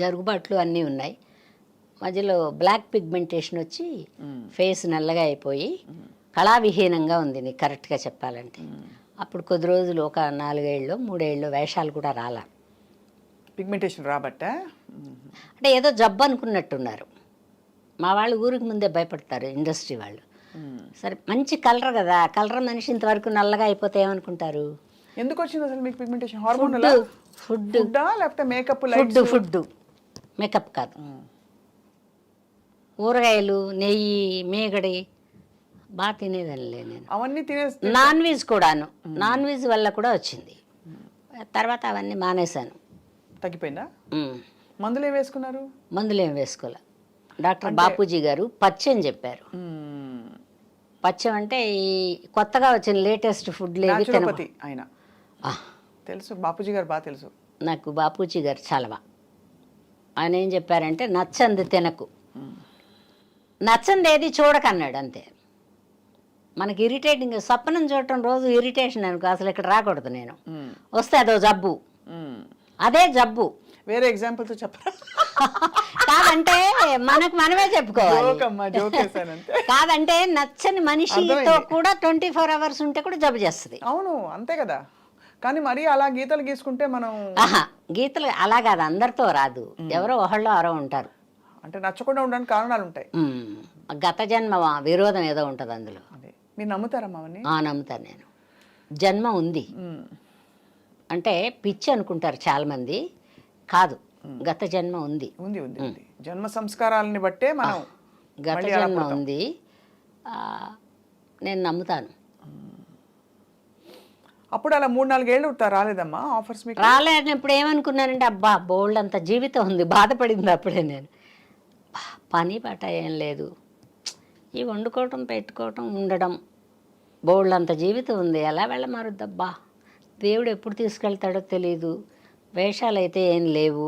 జరుగుబాట్లు అన్నీ ఉన్నాయి. మధ్యలో బ్లాక్ పిగ్మెంటేషన్ వచ్చి ఫేస్ నల్లగా అయిపోయి కళావిహీనంగా ఉంది, నీకు కరెక్ట్గా చెప్పాలంటే. అప్పుడు కొద్ది రోజులు ఒక 4 ఏళ్ళు 3 ఏళ్ళు వేషాలు కూడా రాలా. పిగ్మెంటేషన్ రాబట్ట అంటే ఏదో జబ్బు అనుకున్నట్టున్నారు మా వాళ్ళు. ఊరికి ముందే భయపడతారు ఇండస్ట్రీ వాళ్ళు. సరే మంచి కలర్ కదా, కలర్ మనిషి ఇంతవరకు నల్లగా అయిపోతే ఏమనుకుంటారు? ఎందుకు వచ్చింది అసలు మీకు పిగ్మెంటేషన్? హార్మోన్ ఫుడ్ లేకపోతే మేకప్? ఫుడ్ మేకప్ కాదు. ఊరగాయలు, నెయ్యి, మేగడి బాగా తినేదానిలే నేను. అవన్నీ నాన్ వెజ్ కూడాను. నాన్ వెజ్ వల్ల కూడా వచ్చింది. తర్వాత అవన్నీ మానేశాను. తగ్గిపోయిందా? మందులు ఏం వేసుకున్నారు? మందులు ఏం వేసుకోలే. డాక్టర్ బాపూజీ గారు పచ్చం చెప్పారు. పచ్చం అంటే ఈ కొత్తగా వచ్చిన లేటెస్ట్ ఫుడ్ లేవి తినపతి. ఆయన తెలుసు, బాపూజీ గారు బాగా తెలుసు నాకు. బాపూజీ గారు చాలా బాగా ఆయన ఏం చెప్పారంటే నచ్చంది తినకు, నచ్చంది ఏది చూడకన్నాడు అంతే. మనకి ఇరిటేటింగ్ స్వప్నం చూడటం రోజు ఇరిటేషన్ అనుకో, అసలు ఇక్కడ రాకూడదు నేను, వస్తే అదో జబ్బు, అదే జబ్బు. వేరే ఎగ్జాంపుల్తో చెప్పరా? కాదంటే మనకు మనమే చెప్పుకోవాలి. కాదంటే నచ్చని మనిషితో కూడా 24 hours ఉంటే కూడా జబ్బు చేస్తుంది. అవును అంతే కదా. కానీ మరి అలా గీతలు గీసుకుంటే మనం గీతలు అలా కాదు, అందరితో రాదు, ఎవరో ఒకళ్ళు ఆరో ఉంటారు. అంటే నచ్చకుండా ఉండడానికి కారణాలు ఉంటాయి. గత జన్మ విరోధం ఏదో ఉంటుంది అందులో. మీరు నమ్ముతారమ్మా అవన్నీ? నమ్ముతాను నేను. జన్మ ఉంది అంటే పిచ్చి అనుకుంటారు చాలా మంది, కాదు, గత జన్మ ఉంది. ఉంది ఉంది ఉంది. జన్మ సంస్కారాలని బట్టే మనం గత జన్మ ఉంది, నేను నమ్ముతాను. అప్పుడు అలా 3-4 ఏళ్ళు రాలేదమ్మా ఆఫర్స్ మీకు? రాలేదు. ఇప్పుడు ఏమనుకున్నానంటే అబ్బా బోల్డ్ అంత జీవితం ఉంది, బాధపడింది అప్పుడే నేను. పని పాట ఏం లేదు, ఈ వండుకోవటం పెట్టుకోవటం ఉండడం, బోల్డ్ అంత జీవితం ఉంది, ఎలా వెళ్ళమారుద్దబ్బా, దేవుడు ఎప్పుడు తీసుకెళ్తాడో తెలీదు, వేషాలు అయితే ఏం లేవు,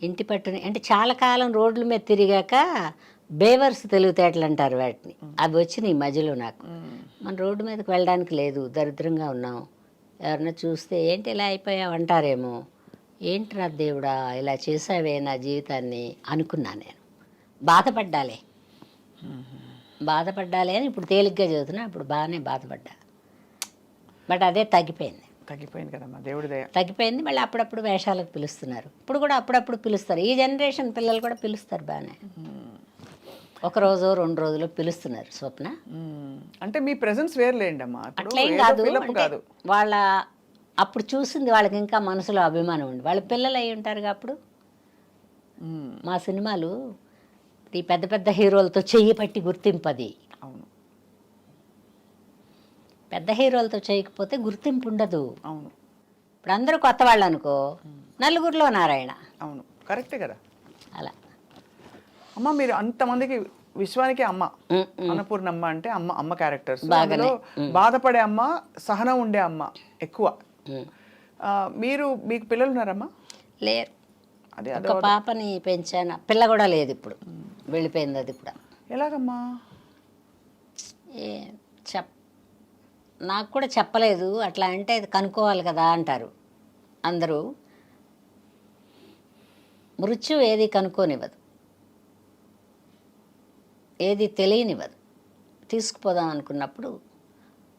ఇంటి పట్టుని అంటే చాలా కాలం రోడ్ల మీద తిరిగాక బేవర్స్ తెలివితేటలు అంటారు వాటిని, అవి వచ్చినాయి ఈ మధ్యలో నాకు. మన రోడ్డు మీదకి వెళ్ళడానికి లేదు, దరిద్రంగా ఉన్నాం, ఎవరన్నా చూస్తే ఏంటి ఇలా అయిపోయావు అంటారేమో, ఏంటి దేవుడా ఇలా చేసావే నా జీవితాన్ని అనుకున్నా నేను. బాధపడ్డాలే అని ఇప్పుడు తేలిగ్గా చదువుతున్నా, ఇప్పుడు బాగానే బాధపడ్డా. బట్ అదే తగ్గిపోయింది కదమ్మా, దేవుడి దయ. తగ్గిపోయింది. మళ్ళీ అప్పుడప్పుడు వేషాలకు పిలుస్తున్నారు, ఇప్పుడు కూడా అప్పుడప్పుడు పిలుస్తారు. ఈ జనరేషన్ పిల్లలు కూడా పిలుస్తారు బాగానే, ఒకరోజు 2 రోజులు పిలుస్తున్నారు. స్వప్న అంటే మీ ప్రెజెన్స్ వేర్లేండి అమ్మా, అట్లేం కాదు, వాళ్ళ అప్పుడు చూసింది వాళ్ళకి ఇంకా మనసులో అభిమానం ఉంది, వాళ్ళ పిల్లలు అయి ఉంటారుగా అప్పుడు. మా సినిమాలు ఈ పెద్ద పెద్ద హీరోలతో చెయ్యి పట్టి గుర్తింపది. అవును, పెద్ద హీరోలతో చేయకపోతే గుర్తింపు ఉండదు. అవును. ఇప్పుడు అందరూ కొత్త వాళ్ళు అనుకో, నలుగురిలో నారాయణ. అవును, కరెక్టే కదా. అలా అమ్మ మీరు అంతమందికి విశ్వానికి అమ్మ, అన్నపూర్ణమ్మ అంటే అమ్మ క్యారెక్టర్స్, అందులో బాధపడే అమ్మ, సహనం ఉండే అమ్మ ఎక్కువ. మీకు పిల్లలు ఉన్నారమ్మా? లేరు. ఒక పాపని పెంచాను, పిల్ల కూడా లేదు, ఇప్పుడు వెళ్ళిపోయింది అది కూడా. ఎలాగమ్మా? నాకు కూడా చెప్పలేదు, అట్లా అంటే కనుక్కోవాలి కదా అంటారు అందరూ. మృత్యు ఏది కనుక్కోనివ్వదు, ఏది తెలియనివ్వదు. తీసుకుపోదాం అనుకున్నప్పుడు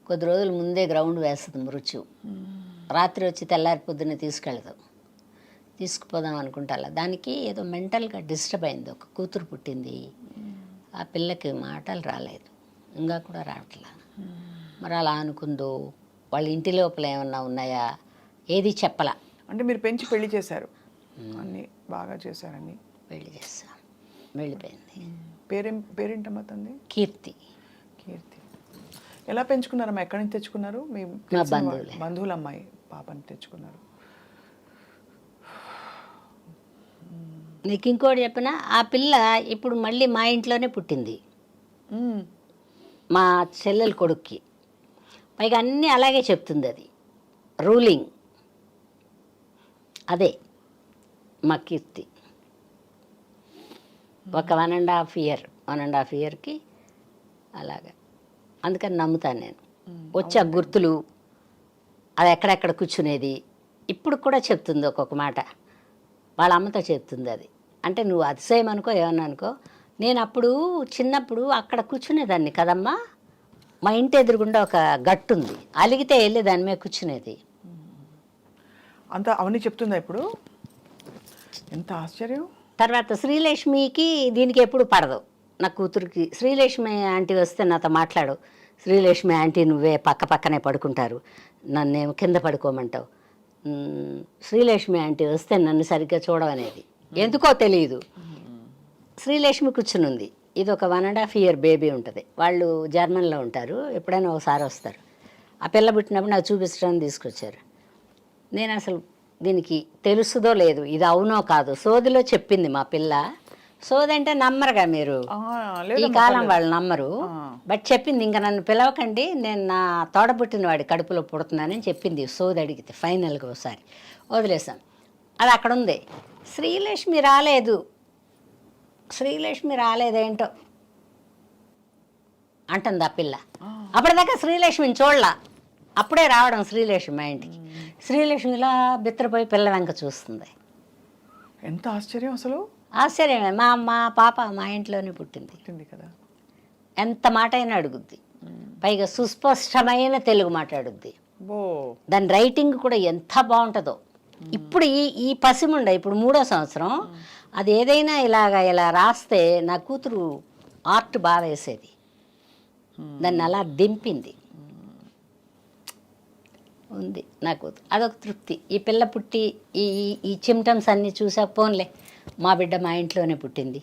కొద్ది రోజుల ముందే గ్రౌండ్ వేస్తుంది మృత్యు. రాత్రి వచ్చి తెల్లారి పొద్దున్నే తీసుకుపోదాం అనుకుంటా. దానికి ఏదో మెంటల్గా డిస్టర్బ్ అయింది. ఒక కూతురు పుట్టింది, ఆ పిల్లకి మాటలు రాలేదు, ఇంకా కూడా రావట్లా. మరి అలా అనుకుందో, వాళ్ళ ఇంటి లోపల ఏమన్నా ఉన్నాయా, ఏది చెప్పలా. అంటే మీరు పెంచి పెళ్లి చేశారు, అన్నీ బాగా చేశారని పెళ్లి చేస్తాం, వెళ్ళిపోయింది. పేరేంటమ్మా తంది? కీర్తి. ఎలా పెంచుకున్నారమ్మా? ఎక్కడి నుంచి తెచ్చుకున్నారు? మీ బంధువుల అమ్మాయి పాపని తెచ్చుకున్నారు. నీకు ఇంకోటి చెప్పిన, ఆ పిల్ల ఇప్పుడు మళ్ళీ మా ఇంట్లోనే పుట్టింది, మా చెల్లెల కొడుక్కి. పైగా అన్నీ అలాగే చెప్తుంది, అది రూలింగ్ అదే మా కీర్తి. ఒక 1.5 ఇయర్కి అలాగా. అందుకని నమ్ముతాను నేను. వచ్చి ఆ గుర్తులు, అది ఎక్కడెక్కడ కూర్చునేది ఇప్పుడు కూడా చెప్తుంది. ఒక్కొక్క మాట వాళ్ళ అమ్మతో చెప్తుంది. అది అంటే నువ్వు అతిశయం అనుకో, ఏమన్నా అనుకో, నేను అప్పుడు చిన్నప్పుడు అక్కడ కూర్చునేదాన్ని కదమ్మా, మా ఇంటి ఎదురుగుండా ఒక గట్టు ఉంది, అలిగితే వెళ్ళి దాని మీద కూర్చునేది. అంతా అవన్నీ చెప్తుందా ఇప్పుడు? ఎంత ఆశ్చర్యం. తర్వాత శ్రీలక్ష్మికి దీనికి ఎప్పుడు పడదు, నా కూతురికి. శ్రీలక్ష్మి ఆంటీ వస్తే నాతో మాట్లాడు, శ్రీలక్ష్మి ఆంటీ నువ్వే పక్కనే పడుకుంటారు, నన్నేమో కింద పడుకోమంటావు, శ్రీలక్ష్మి ఆంటీ వస్తే నన్ను సరిగ్గా చూడవనేది. ఎందుకో తెలియదు. శ్రీలక్ష్మి కూర్చుని ఉంది. ఇది ఒక 1.5 ఇయర్ బేబీ ఉంటుంది. వాళ్ళు జర్మన్లో ఉంటారు, ఎప్పుడైనా ఒకసారి వస్తారు. ఆ పిల్ల పుట్టినప్పుడు నాకు చూపించడానికి తీసుకొచ్చారు. నేను అసలు దీనికి తెలుసుదో లేదు, ఇది అవునో కాదు, సోదిలో చెప్పింది మా పిల్ల. సోదంటే నమ్మరుగా మీరు, ఈ కాలం వాళ్ళు నమ్మరు. బట్ చెప్పింది, ఇంకా నన్ను పిలవకండి, నేను నా తోడబుట్టిన వాడి కడుపులో పుడుతున్నానని చెప్పింది. సోది అడిగితే ఫైనల్గా ఒకసారి వదిలేసాం. అది అక్కడ ఉంది. శ్రీలక్ష్మి రాలేదు, శ్రీలక్ష్మి రాలేదేంటో అంటుంది ఆ పిల్ల. అప్పటిదాకా శ్రీలక్ష్మిని చూడలా, అప్పుడే రావడం శ్రీలక్ష్మి మా ఇంటికి. శ్రీలక్ష్మి ఇలా బిత్తరపోయి పిల్ల వెంక చూస్తుంది. ఎంత ఆశ్చర్యం అసలు. ఆశ్చర్యమే. మా పాప మా ఇంట్లోనే పుట్టింది కదా. ఎంత మాట అయినా అడుగుద్ది, పైగా సుస్పష్టమైన తెలుగు మాట్లాడుద్ది. దాని రైటింగ్ కూడా ఎంత బాగుంటుందో. ఇప్పుడు ఈ పసిముండ ఇప్పుడు 3వ సంవత్సరం, అది ఏదైనా ఇలా రాస్తే నా కూతురు ఆర్ట్ బాగా వేసేది, దాన్ని అలా దింపింది. ఉంది నాకు అదొక తృప్తి. ఈ పిల్ల పుట్టి ఈ చిమ్టమ్స్ అన్నీ చూసాక పోన్లే మా బిడ్డ మా ఇంట్లోనే పుట్టింది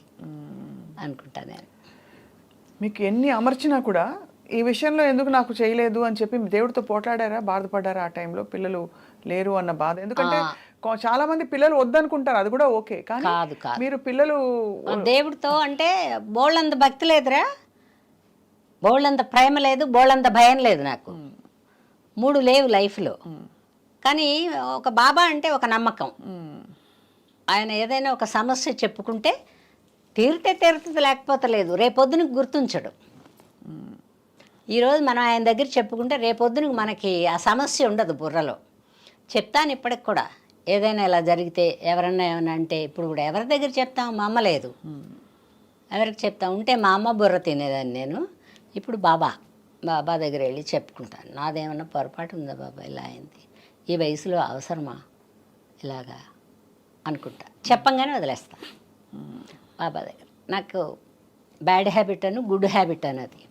అనుకుంటా నేను. మీకు ఎన్ని అమర్చినా కూడా ఈ విషయంలో ఎందుకు నాకు చేయలేదు అని చెప్పి దేవుడితో పోట్లాడారా, బాధపడ్డారా ఆ టైంలో? పిల్లలు లేరు అన్న బాధ. ఎందుకంటే చాలా మంది పిల్లలు వద్దనుకుంటారు, అది కూడా ఓకే, కానీ మీరు పిల్లలు దేవుడితో అంటే బోళ్ళంత భక్తి లేదురా, బోళ్ళంత ప్రేమ లేదు, బోళ్ళంత భయం లేదు నాకు. 3 లేవు లైఫ్లో. కానీ ఒక బాబా అంటే ఒక నమ్మకం. ఆయన ఏదైనా ఒక సమస్య చెప్పుకుంటే తీరుతుంది, లేకపోతే లేదు. రేపొద్దునకి గుర్తుంచడు. ఈరోజు మనం ఆయన దగ్గర చెప్పుకుంటే రేపొద్దునకి మనకి ఆ సమస్య ఉండదు బుర్రలో. చెప్తాను ఇప్పటికి కూడా, ఏదైనా ఇలా జరిగితే ఎవరన్నా ఏమన్నా అంటే ఇప్పుడు కూడా ఎవరి దగ్గర చెప్తాం? మా అమ్మ లేదు, ఎవరికి చెప్తాం? ఉంటే మా అమ్మ బుర్ర తినేదాన్ని నేను. ఇప్పుడు బాబా దగ్గర వెళ్ళి చెప్పుకుంటాను. నాదేమన్నా పొరపాటు ఉందా బాబా, ఇలా అయింది, ఈ వయసులో అవసరమా ఇలాగా అనుకుంటా. చెప్పంగానే వదిలేస్తా బాబా దగ్గర. నాకు బ్యాడ్ హ్యాబిట్ అను గుడ్ హ్యాబిట్ అన్నది.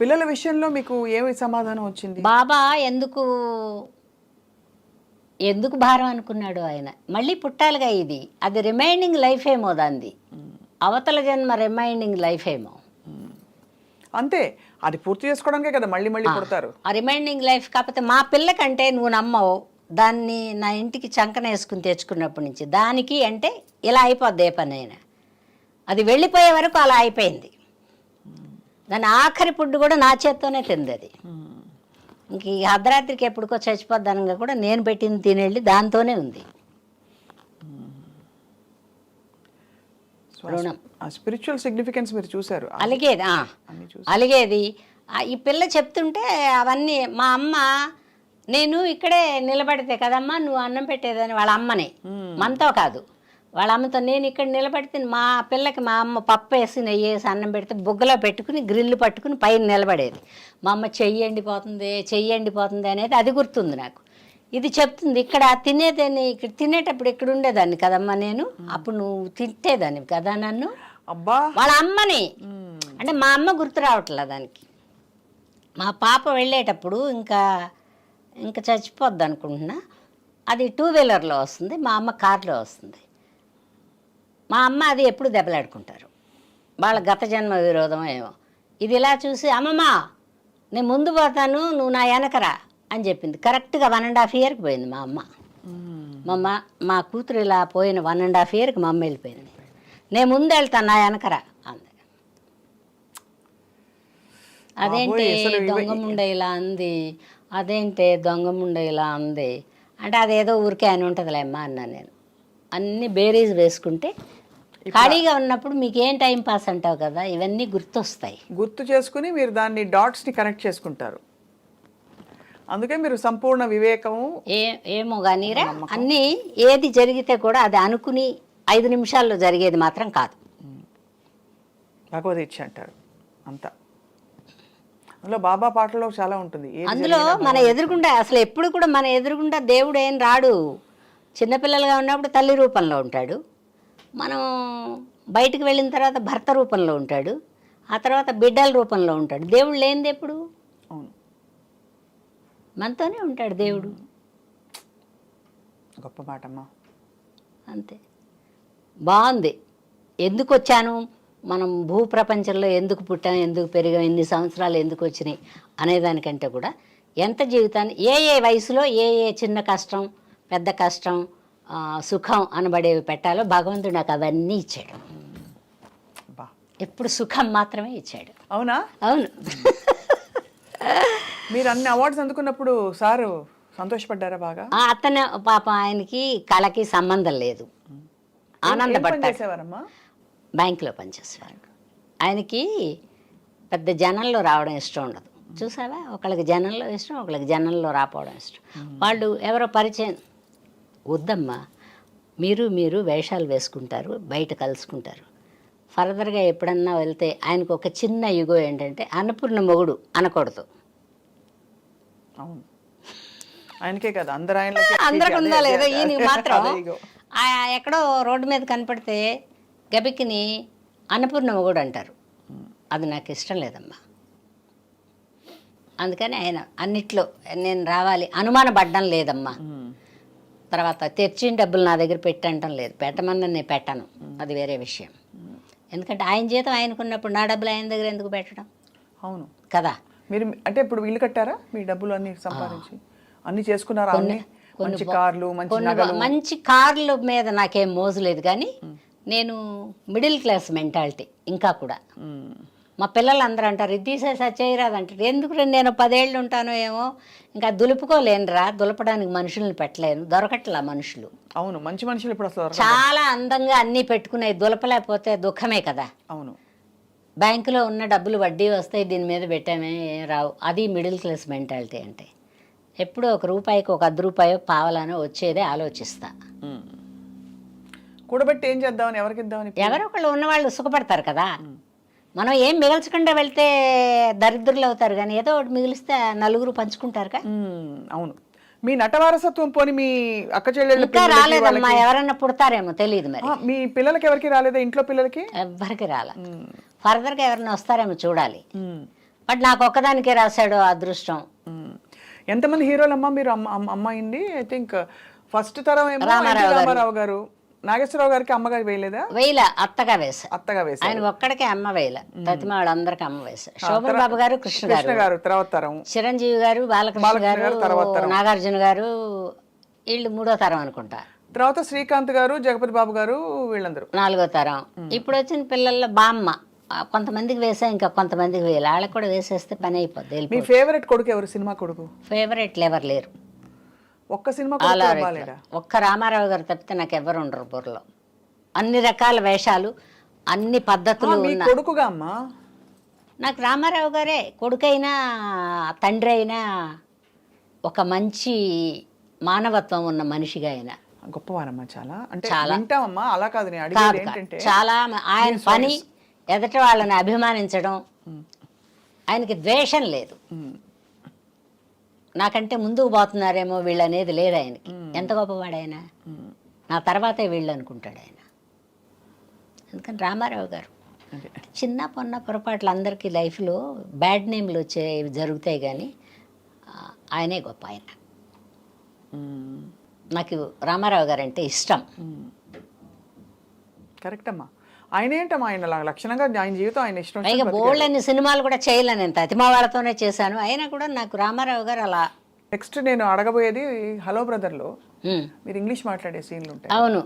పిల్లల విషయంలో మీకు ఏమి సమాధానం వచ్చింది? బాబా ఎందుకు భారం అనుకున్నాడు ఆయన? మళ్ళీ పుట్టాలిగా, ఇది అది రిమైనింగ్ లైఫ్ ఏమో, దాన్ని అవతల జన్మ రిమైనింగ్ లైఫ్ ఏమో, అంతే. అది పూర్తి చేసుకోవడానికే కదా మళ్ళీ పుడతారు. ఆ రిమైనింగ్ లైఫ్. కాకపోతే మా పిల్లకంటే నువ్వు నమ్మవు, దాన్ని నా ఇంటికి చంకన వేసుకుని తెచ్చుకున్నప్పటి నుంచి దానికి అంటే ఇలా అయిపోద్ది ఏ పని అయినా. అది వెళ్ళిపోయే వరకు అలా అయిపోయింది. దాని ఆఖరి పుడ్డు కూడా నా చేత్తోనే తింది అది. ఇంక ఈ అర్ధరాత్రికి ఎప్పుడుకో చచ్చిపోద్దనగా కూడా నేను పెట్టింది తినేళ్ళి దాంతోనే ఉంది. రుణం. స్పిరిచువల్ సిగ్నిఫికెన్స్ మీరు చూసారు. అలిగేది ఈ పిల్ల చెప్తుంటే అవన్నీ. మా అమ్మ నేను ఇక్కడే నిలబడితే కదమ్మా నువ్వు అన్నం పెట్టేదని వాళ్ళ అమ్మనే, మనతో కాదు వాళ్ళ అమ్మతో. నేను ఇక్కడ నిలబడితే మా పిల్లకి మా అమ్మ పప్పు వేసి నెయ్యి వేసి అన్నం పెడితే బుగ్గలో పెట్టుకుని గ్రిల్లు పట్టుకుని పైన నిలబడేది. మా అమ్మ చెయ్యి ఎండిపోతుంది అనేది అది గుర్తుంది నాకు. ఇది చెప్తుంది ఇక్కడ తినేదాన్ని, ఇక్కడ తినేటప్పుడు ఇక్కడ ఉండేదాన్ని కదమ్మా నేను, అప్పుడు నువ్వు తిట్టేదాన్ని కదా నన్ను. అబ్బా, వాళ్ళ అమ్మని అంటే మా అమ్మ గుర్తు రావట్లే దానికి. మా పాప వెళ్ళేటప్పుడు ఇంకా చచ్చిపోద్ది అనుకుంటున్నా. అది 2 వీలర్లో వస్తుంది, మా అమ్మ కార్లో వస్తుంది. మా అమ్మ అది ఎప్పుడు దెబ్బలాడుకుంటారు, వాళ్ళ గత జన్మ విరోధం ఏమో. ఇది ఇలా చూసి అమ్మమ్మ నేను ముందు పోతాను నువ్వు నా వెనకరా అని చెప్పింది. కరెక్ట్గా 1.5 ఇయర్కి పోయింది మా అమ్మ. మా కూతురు ఇలా పోయిన 1.5 ఇయర్కి మా అమ్మ వెళ్ళిపోయింది. నేను ముందు వెళ్తాను నా వెనకరా అంది. అదేంటి దొంగముండ ఇలా అంది, అదేంటి దొంగముండ ఇలా అంది అంటే అదేదో ఊరికే అని ఉంటుందిలే అమ్మా అన్నాను నేను. అన్నీ బేరీజ్ వేసుకుంటే ఖాళీగా ఉన్నప్పుడు మీకు ఏం టైం పాస్ అంటావు కదా, ఇవన్నీ గుర్తొస్తాయి. గుర్తు చేసుకుని మీరు దాన్ని డాట్స్ని కనెక్ట్ చేసుకుంటారు. అందుకే మీరు సంపూర్ణ వివేకము ఏమో కానీరా, అన్నీ ఏది జరిగితే కూడా అది అనుకుని 5 నిమిషాల్లో జరిగేది మాత్రం కాదు. భగవద్ ఇచ్చ అంటారు అంతా. అందులో బాబా పాటలో చాలా ఉంటుంది. అందులో మన ఎదురుగుండా అసలు ఎప్పుడు కూడా మన ఎదురుగుండా దేవుడు ఏం రాడు. చిన్నపిల్లలుగా ఉన్నప్పుడు తల్లి రూపంలో ఉంటాడు, మనం బయటకు వెళ్ళిన తర్వాత భర్త రూపంలో ఉంటాడు, ఆ తర్వాత బిడ్డల రూపంలో ఉంటాడు. దేవుడు లేనిది ఎప్పుడు మనతోనే ఉంటాడు దేవుడు. గొప్ప మాటమ్మా. అంతే. బాగుంది. ఎందుకు వచ్చాను, మనం భూప్రపంచంలో ఎందుకు పుట్టాం, ఎందుకు పెరిగాం, ఎన్ని సంవత్సరాలు ఎందుకు వచ్చినాయి అనేదానికంటే కూడా ఎంత జీవితాన్ని ఏ వయసులో ఏ చిన్న కష్టం పెద్ద కష్టం సుఖం అనబడేవి పెట్టాలో భగవంతుడు నాకు అవన్నీ ఇచ్చాడు. ఎప్పుడు సుఖం మాత్రమే ఇచ్చాడు. అవునా? అవును. మీరు అన్ని అవార్డ్స్ అందుకున్నప్పుడు సారు సంతోషపడ్డారా బాగా? అతను పాప ఆయనకి కళకి సంబంధం లేదు, ఆనందపడతాడు. చేసేవారమ్మా? బ్యాంకులో పనిచేసేవారు. ఆయనకి పెద్ద జనంలో రావడం ఇష్టం ఉండదు. చూసావా, ఒకళ్ళకి జనంలో ఇష్టం, ఒకళ్ళకి జనంలో రాపోవడం ఇష్టం. వాళ్ళు ఎవరో పరిచయం వద్దమ్మా, మీరు వేషాలు వేసుకుంటారు, బయట కలుసుకుంటారు. ఫర్దర్గా ఎప్పుడన్నా వెళ్తే ఆయనకు ఒక చిన్న యుగో ఏంటంటే అన్నపూర్ణ మొగుడు అనకూడదు. అవును, ఆయనకే కదా, అందరికి ఉందా లేదో, ఈయనకి మాత్రం ఎక్కడో రోడ్డు మీద కనపడితే గబిక్కిని అన్నపూర్ణ మొగుడు అంటారు. అది నాకు ఇష్టం లేదమ్మా. అందుకని ఆయన అన్నిట్లో నేను రావాలి అనుమానపడ్డం లేదమ్మా. తర్వాత తెచ్చిన డబ్బులు నా దగ్గర పెట్టంటం లేదు, పెట్టమన్నా నేను పెట్టను, అది వేరే విషయం. ఎందుకంటే ఆయన జీతం ఆయనకున్నప్పుడు నా డబ్బులు ఆయన దగ్గర ఎందుకు పెట్టడం? అవును కదా. మీరు అంటే ఇప్పుడు ఇల్లు కట్టారా? మీ డబ్బులు అన్ని సంపాదించి అన్ని చేసుకున్నారా? మంచి కార్లు, మంచి కార్ల మీద నాకేం మోజు లేదు, కానీ నేను మిడిల్ క్లాస్ మెంటాలిటీ ఇంకా కూడా. మా పిల్లలు అందరూ అంటారు ఇది తీసేసి చేయరాదు అంటారు. ఎందుకు నేను 10 ఏళ్ళు ఉంటానో ఏమో, ఇంకా దులుపుకోలేనురా, దులపడానికి మనుషుల్ని పెట్టలేను, దొరకట్లా మనుషులు. అవును, మంచి మనుషులు ఇప్పుడు అసలు చాలా అందంగా అన్నీ పెట్టుకున్నాయి, దులపలేకపోతే దుఃఖమే కదా. అవును, బ్యాంకులో ఉన్న డబ్బులు వడ్డీ వస్తాయి, దీని మీద పెట్టామే రావు. అది మిడిల్ క్లాస్ మెంటాలిటీ అంటే. ఎప్పుడో ₹1కి ఒక ₹10 పావలానో వచ్చేదే ఆలోచిస్తా. కూడబెట్టి ఏం చేద్దామని, ఎవరికి ఇద్దామని. ఎవరో ఒకళ్ళు ఉన్నవాళ్ళు సుఖపడతారు కదా. మనం ఏం మిగల్చకుండా వెళ్తే దరిద్రులు అవుతారు, కానీ ఏదో ఒకటి మిగిలిస్తే నలుగురు పంచుకుంటారుగా. అవును, మీ నట వారసత్వం పోని మీ అక్క చెల్లెళ్ళు ఇంకా రాలేదమ్మా, ఎవరన్నా పుడతారేమో తెలియదు. మరి మీ పిల్లలకి ఎవరికి రాలేదా? ఇంట్లో పిల్లలకి ఎవరికి రాలే. ఫర్దర్గా ఎవరైనా వస్తారేమో చూడాలి. బట్ నాకు ఒక్కదానికే రాశాడు అదృష్టం. ఎంతమంది హీరోలమ్మా మీరు అమ్మాయింది? ఐ థింక్ ఫస్ట్ తరం ఏమో రామారావు గారు, నాగేశ్వరరావు గారికి అమ్మగారు వేయలేదా? వేయలే, అత్తగా వేసా. ఆయన ఒక్కడికే అమ్మ వేయలే, ప్రతిమ వాళ్ళందరికీ అమ్మ వేసా. శోభన్ బాబు గారు, కృష్ణ గారు తర్వాత తరం, చిరంజీవి గారు, బాలకృష్ణ గారు, నాగార్జున గారు, వీళ్ళు 3వ తరం అనుకుంటా. తర్వాత శ్రీకాంత్ గారు, జగపతి బాబు గారు, వీళ్ళందరూ 4వ తరం. ఇప్పుడు వచ్చిన పిల్లల్లో బామ్మ కొంతమందికి వేసా, ఇంకా కొంతమందికి వేయాలి. వాళ్ళకి కూడా వేసేస్తే పని అయిపోద్ది. మీ ఫేవరెట్ కొడుకు ఎవరు? సినిమా కొడుకు ఫేవరెట్లు ఎవరు లేరు. ఒక్క సినిమా ఒక్క రామారావు గారు తప్పితే నాకు ఎవరు ఉండరు బుర్రలో. అన్ని రకాల వేషాలు, అన్ని పద్ధతులు ఉన్న కొడుకుగా అమ్మా. నాకు రామారావు గారే కొడుకైనా తండ్రి అయినా ఒక మంచి మానవత్వం ఉన్న మనిషిగా అయినా గొప్పవారమ్మా. చాలా అంటే వింటామమ్మా, అలా కాదు నేను అడిగేది ఏంటంటే, చాలా ఆయన పని ఎదట వాళ్ళని అభిమానించడం, ఆయనకి ద్వేషం లేదు. నాకంటే ముందుకు పోతున్నారేమో వీళ్ళు అనేది లేదు ఆయనకి. ఎంత గొప్పవాడు ఆయన, నా తర్వాతే వీళ్ళు అనుకుంటాడు ఆయన. అందుకని రామారావు గారు చిన్న పొన్న పొరపాట్లు అందరికీ లైఫ్లో బ్యాడ్ నేమ్లు వచ్చేవి జరుగుతాయి, కానీ ఆయనే గొప్ప. ఆయన నాకు రామారావు గారు అంటే ఇష్టం. కరెక్ట్ అమ్మా. ఆయన ఏంటమ్మా, ఆయన లక్షణంగా ఆయన జీవితం ఆయన ఇష్టం. పైగా బోల్డన్ని సినిమాలు కూడా చేయలేను, నేను ప్రతిమ వాళ్ళతోనే చేశాను. అయినా కూడా నాకు రామారావు గారు అలా. నెక్స్ట్ నేను అడగబోయేది, హలో బ్రదర్లో మీరు ఇంగ్లీష్ మాట్లాడే సీన్లు ఉంటాయి. అవును,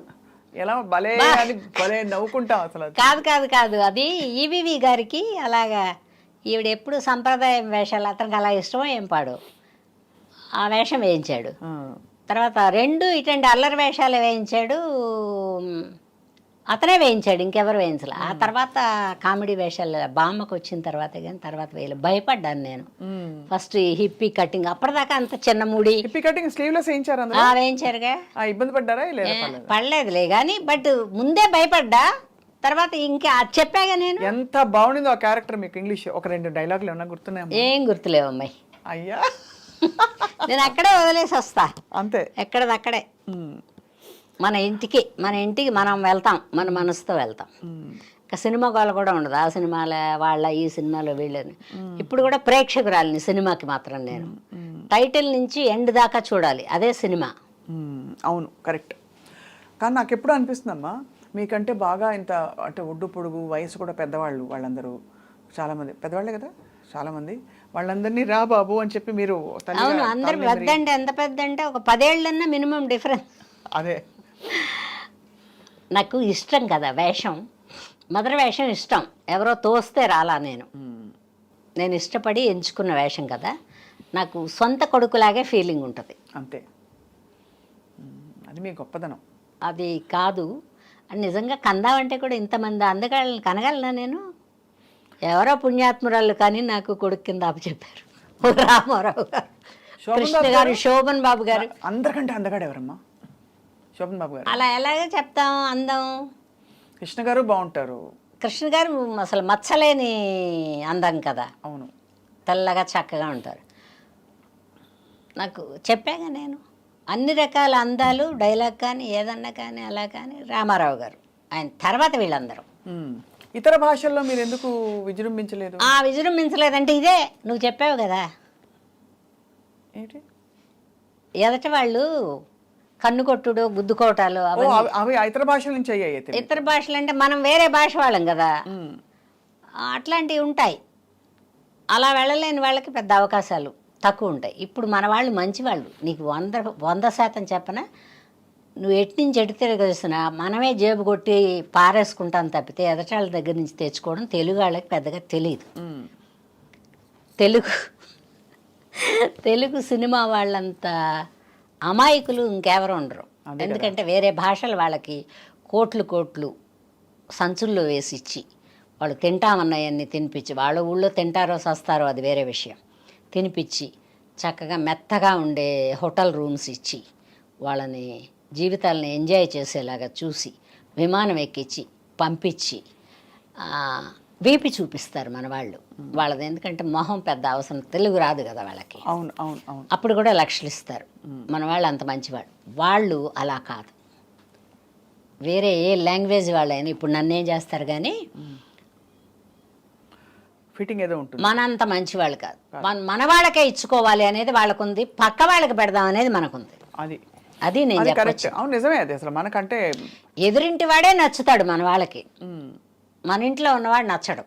ఎలా భలే అని భలే నవ్వుకుంటాం అసలు. కాదు అది ఈవీవి గారికి అలాగా. ఈవిడ ఎప్పుడు సంప్రదాయం వేషాలు, అతనికి అలా ఇష్టమో ఏం పాడు ఆ వేషం వేయించాడు. తర్వాత 2 ఇటువంటి అల్లరి వేషాలు వేయించాడు, అతనే వేయించాడు, ఇంకెవరు వేయించలే. ఆ తర్వాత కామెడీ వేషాలు బామ్మకు వచ్చిన తర్వాత, కానీ తర్వాత వేయలేదు. భయపడ్డాను నేను ఫస్ట్. హిప్పీ కటింగ్ అప్పటిదాకా అంత చిన్న ముడి, హిప్పీ కటింగ్ స్లీవ్లెస్ వేయించారు, వేయించారుగా. ఇబ్బంది పడ్డారా? పడలేదులే, కానీ బట్ ముందే భయపడ్డా. తర్వాత ఇంకా చెప్పాగా నేను. ఎంత బాగుండిందో ఆ క్యారెక్టర్. మీకు ఇంగ్లీష్ ఒక 2 డైలాగులు ఏమన్నా గుర్తున్నాయి? ఏం గుర్తులేవు అమ్మాయి. అయ్యా, నేను అక్కడే వదిలేసి వస్తా, అంతే, ఎక్కడదక్కడే. మన ఇంటికి మనం వెళ్తాం, మన మనసుతో వెళ్తాం. ఇంకా సినిమా గోల కూడా ఉండదు. ఆ సినిమాల వాళ్ళ, ఈ సినిమాలో వీళ్ళని. ఇప్పుడు కూడా ప్రేక్షకురాలిని సినిమాకి మాత్రం నేను. టైటిల్ నుంచి ఎండ్ దాకా చూడాలి, అదే సినిమా. అవును, కరెక్ట్. కానీ నాకు ఎప్పుడు అనిపిస్తుందమ్మా, మీకంటే బాగా ఇంత అంటే ఒడ్డు పొడుగు, వయసు కూడా పెద్దవాళ్ళు, వాళ్ళందరూ చాలామంది పెద్దవాళ్ళే కదా చాలామంది, వాళ్ళందరినీ రా బాబు అని చెప్పి మీరు. అవును, అందరు పెద్ద అంటే ఎంత పెద్ద అంటే ఒక 10 ఏళ్ళన్నా మినిమం డిఫరెన్స్. అదే నాకు ఇష్టం కదా వేషం, మదర్ వేషం ఇష్టం. ఎవరో తోస్తే రాలా, నేను ఇష్టపడి ఎంచుకున్న వేషం కదా. నాకు సొంత కొడుకులాగే ఫీలింగ్ ఉంటుంది, అంతే. అది మీ గొప్పదనం. అది కాదు, నిజంగా కందామంటే కూడా ఇంతమంది అందగాళ్ళని కనగలనా నేను? ఎవరో పుణ్యాత్మురాళ్ళు కానీ నాకు కొడుకు కింద అప్పచెప్పారు. రామారావు గారు, కృష్ణ గారు, శోభన్ బాబు గారు. అందరికంటే అందగాడు ఎవరమ్మా? శోభన్ బాబు గారు. అలా ఎలాగే చెప్తాం అందం. కృష్ణ గారు బాగుంటారు. కృష్ణ గారు అసలు మచ్చలేని అందం కదా. అవును, తెల్లగా చక్కగా ఉంటారు. నాకు చెప్పాగా నేను అన్ని రకాల అందాలు, డైలాగ్ కానీ ఏదన్నా కానీ అలా కానీ రామారావు గారు. ఆయన తర్వాత వీళ్ళందరూ. ఇతర భాషల్లో మీరు ఎందుకు విజృంభించలేదు? విజృంభించలేదంటే ఇదే నువ్వు చెప్పావు కదా, ఏంటి ఎదట వాళ్ళు కన్ను కొట్టుడు, గుద్దుకోవటాలు అవి ఇతర భాషల నుంచి అయ్యాయి. ఇతర భాషలు అంటే మనం వేరే భాష వాళ్ళం కదా, అట్లాంటివి ఉంటాయి. అలా వెళ్ళలేని వాళ్ళకి పెద్ద అవకాశాలు తక్కువ ఉంటాయి. ఇప్పుడు మన వాళ్ళు మంచివాళ్ళు. నీకు 100% చెప్పనా, నువ్వు ఎటు నుంచి ఎటు తిరగేస్తున్నా మనమే జేబు కొట్టి పారేసుకుంటాం తప్పితే ఎదటాళ్ళ దగ్గర నుంచి తెచ్చుకోవడం తెలుగు వాళ్ళకి పెద్దగా తెలియదు. తెలుగు సినిమా వాళ్ళంత అమాయకులు ఇంకెవరు ఉండరు. ఎందుకంటే వేరే భాషలు వాళ్ళకి కోట్లు సంచుల్లో వేసి ఇచ్చి వాళ్ళు తింటామన్నాయన్నీ తినిపించి, వాళ్ళ ఊళ్ళో తింటారో సస్తారో అది వేరే విషయం, తినిపించి చక్కగా మెత్తగా ఉండే హోటల్ రూమ్స్ ఇచ్చి వాళ్ళని జీవితాలని ఎంజాయ్ చేసేలాగా చూసి విమానం ఎక్కించి పంపించి వీపి చూపిస్తారు మన వాళ్ళు. వాళ్ళది ఎందుకంటే మొహం పెద్ద అవసరం, తెలుగు రాదు కదా వాళ్ళకి. అవును అవును అవును. అప్పుడు కూడా లక్షలు ఇస్తారు. మన వాళ్ళు అంత మంచివాళ్ళు. వాళ్ళు అలా కాదు. వేరే ఏ లాంగ్వేజ్ వాళ్ళైనా ఇప్పుడు నన్నేం చేస్తారు కానీ ఫిట్టింగ్ ఏదో ఉంటుంది. మనంత మంచివాళ్ళు కాదు. మన వాళ్ళకే ఇచ్చుకోవాలి అనేది వాళ్ళకుంది, పక్క వాళ్ళకి పెడదాం అనేది మనకుంది. అది నేను చెప్పచ్చు. అవును, నిజమే. అది అసలు మనకంటే ఎదురింటి వాడే నచ్చుతాడు మన వాళ్ళకి, మన ఇంట్లో ఉన్నవాడు నచ్చడు.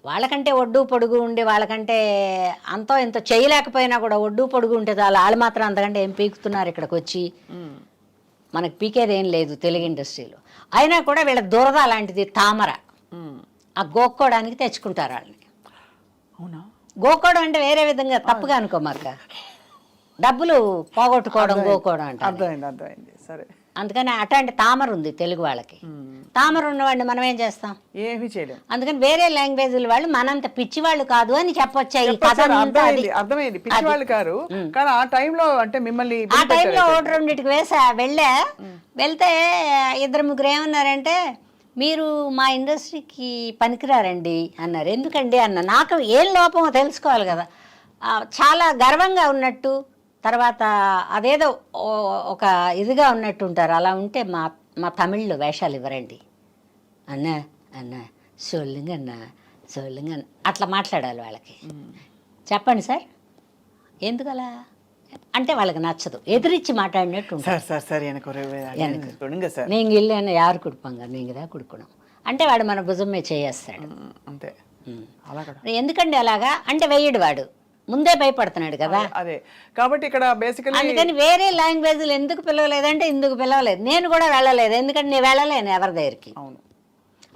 వాళ్ళకంటే ఒడ్డు పొడుగు ఉండి, వాళ్ళకంటే అంతో ఇంత చేయలేకపోయినా కూడా ఒడ్డు పొడుగు ఉంటే చాలా, వాళ్ళు మాత్రం అంతకంటే ఏం పీకుతున్నారు ఇక్కడికి వచ్చి. మనకు పీకేది ఏం లేదు తెలుగు ఇండస్ట్రీలో. అయినా కూడా వీళ్ళ దురద అలాంటిది, తామర. ఆ గోక్కోవడానికి తెచ్చుకుంటారు వాళ్ళని. అవునా? గోక్కోవడం అంటే వేరే విధంగా తప్పుగా అనుకోమాక, డబ్బులు పోగొట్టుకోవడం గోక్కోవడం అంటే. అర్థమైంది. సరే. అందుకని అట్లాంటి తామర ఉంది తెలుగు వాళ్ళకి. తామర ఉన్నవాడిని మనం ఏం చేస్తాం? ఏమీ చేయలేం. అందుకని వేరే లాంగ్వేజ్ల వాళ్ళు మనంత పిచ్చివాళ్ళు కాదు అని చెప్పొచ్చాయి. అర్థమైంది, పిచ్చివాళ్ళు కారు. కానీ ఆ టైంలో అంటే మిమ్మల్ని ఆ టైంలో 1-2 వెళ్తే 2-3 ఏమన్నారంటే, మీరు మా ఇండస్ట్రీకి పనికిరారండి అన్నారు. ఎందుకండి అన్న. నాకు ఏం లోపమో తెలుసుకోవాలి కదా. చాలా గర్వంగా ఉన్నట్టు, తర్వాత అదేదో ఒక ఇదిగా ఉన్నట్టు ఉంటారు. అలా ఉంటే మా తమిళ్లో వేషాలు ఇవ్వరండి అన్న సోల్లింగ అట్లా మాట్లాడాలి వాళ్ళకి. చెప్పండి సార్ ఎందుకలా అంటే వాళ్ళకి నచ్చదు. ఎదిరించి మాట్లాడినట్టు నేను ఇల్లు యారు కుడుపాంగా నీకు దా కుడుకున్నాం అంటే వాడు మన భుజమే చేయేస్తాడు. అంతే. ఎందుకండి అలాగా అంటే వెయ్యడు, వాడు ముందే భయపడుతున్నాడు కదా. అదే కాబట్టి ఇక్కడ బేసికల్లీ అందుకని వేరే లాంగ్వేజ్లు ఎందుకు పిలవలేదంటే ఇందుకు పిలవలేదు. నేను కూడా వెళ్ళలేదు, ఎందుకంటే నేను వెళ్ళలేను ఎవరి దగ్గరికి.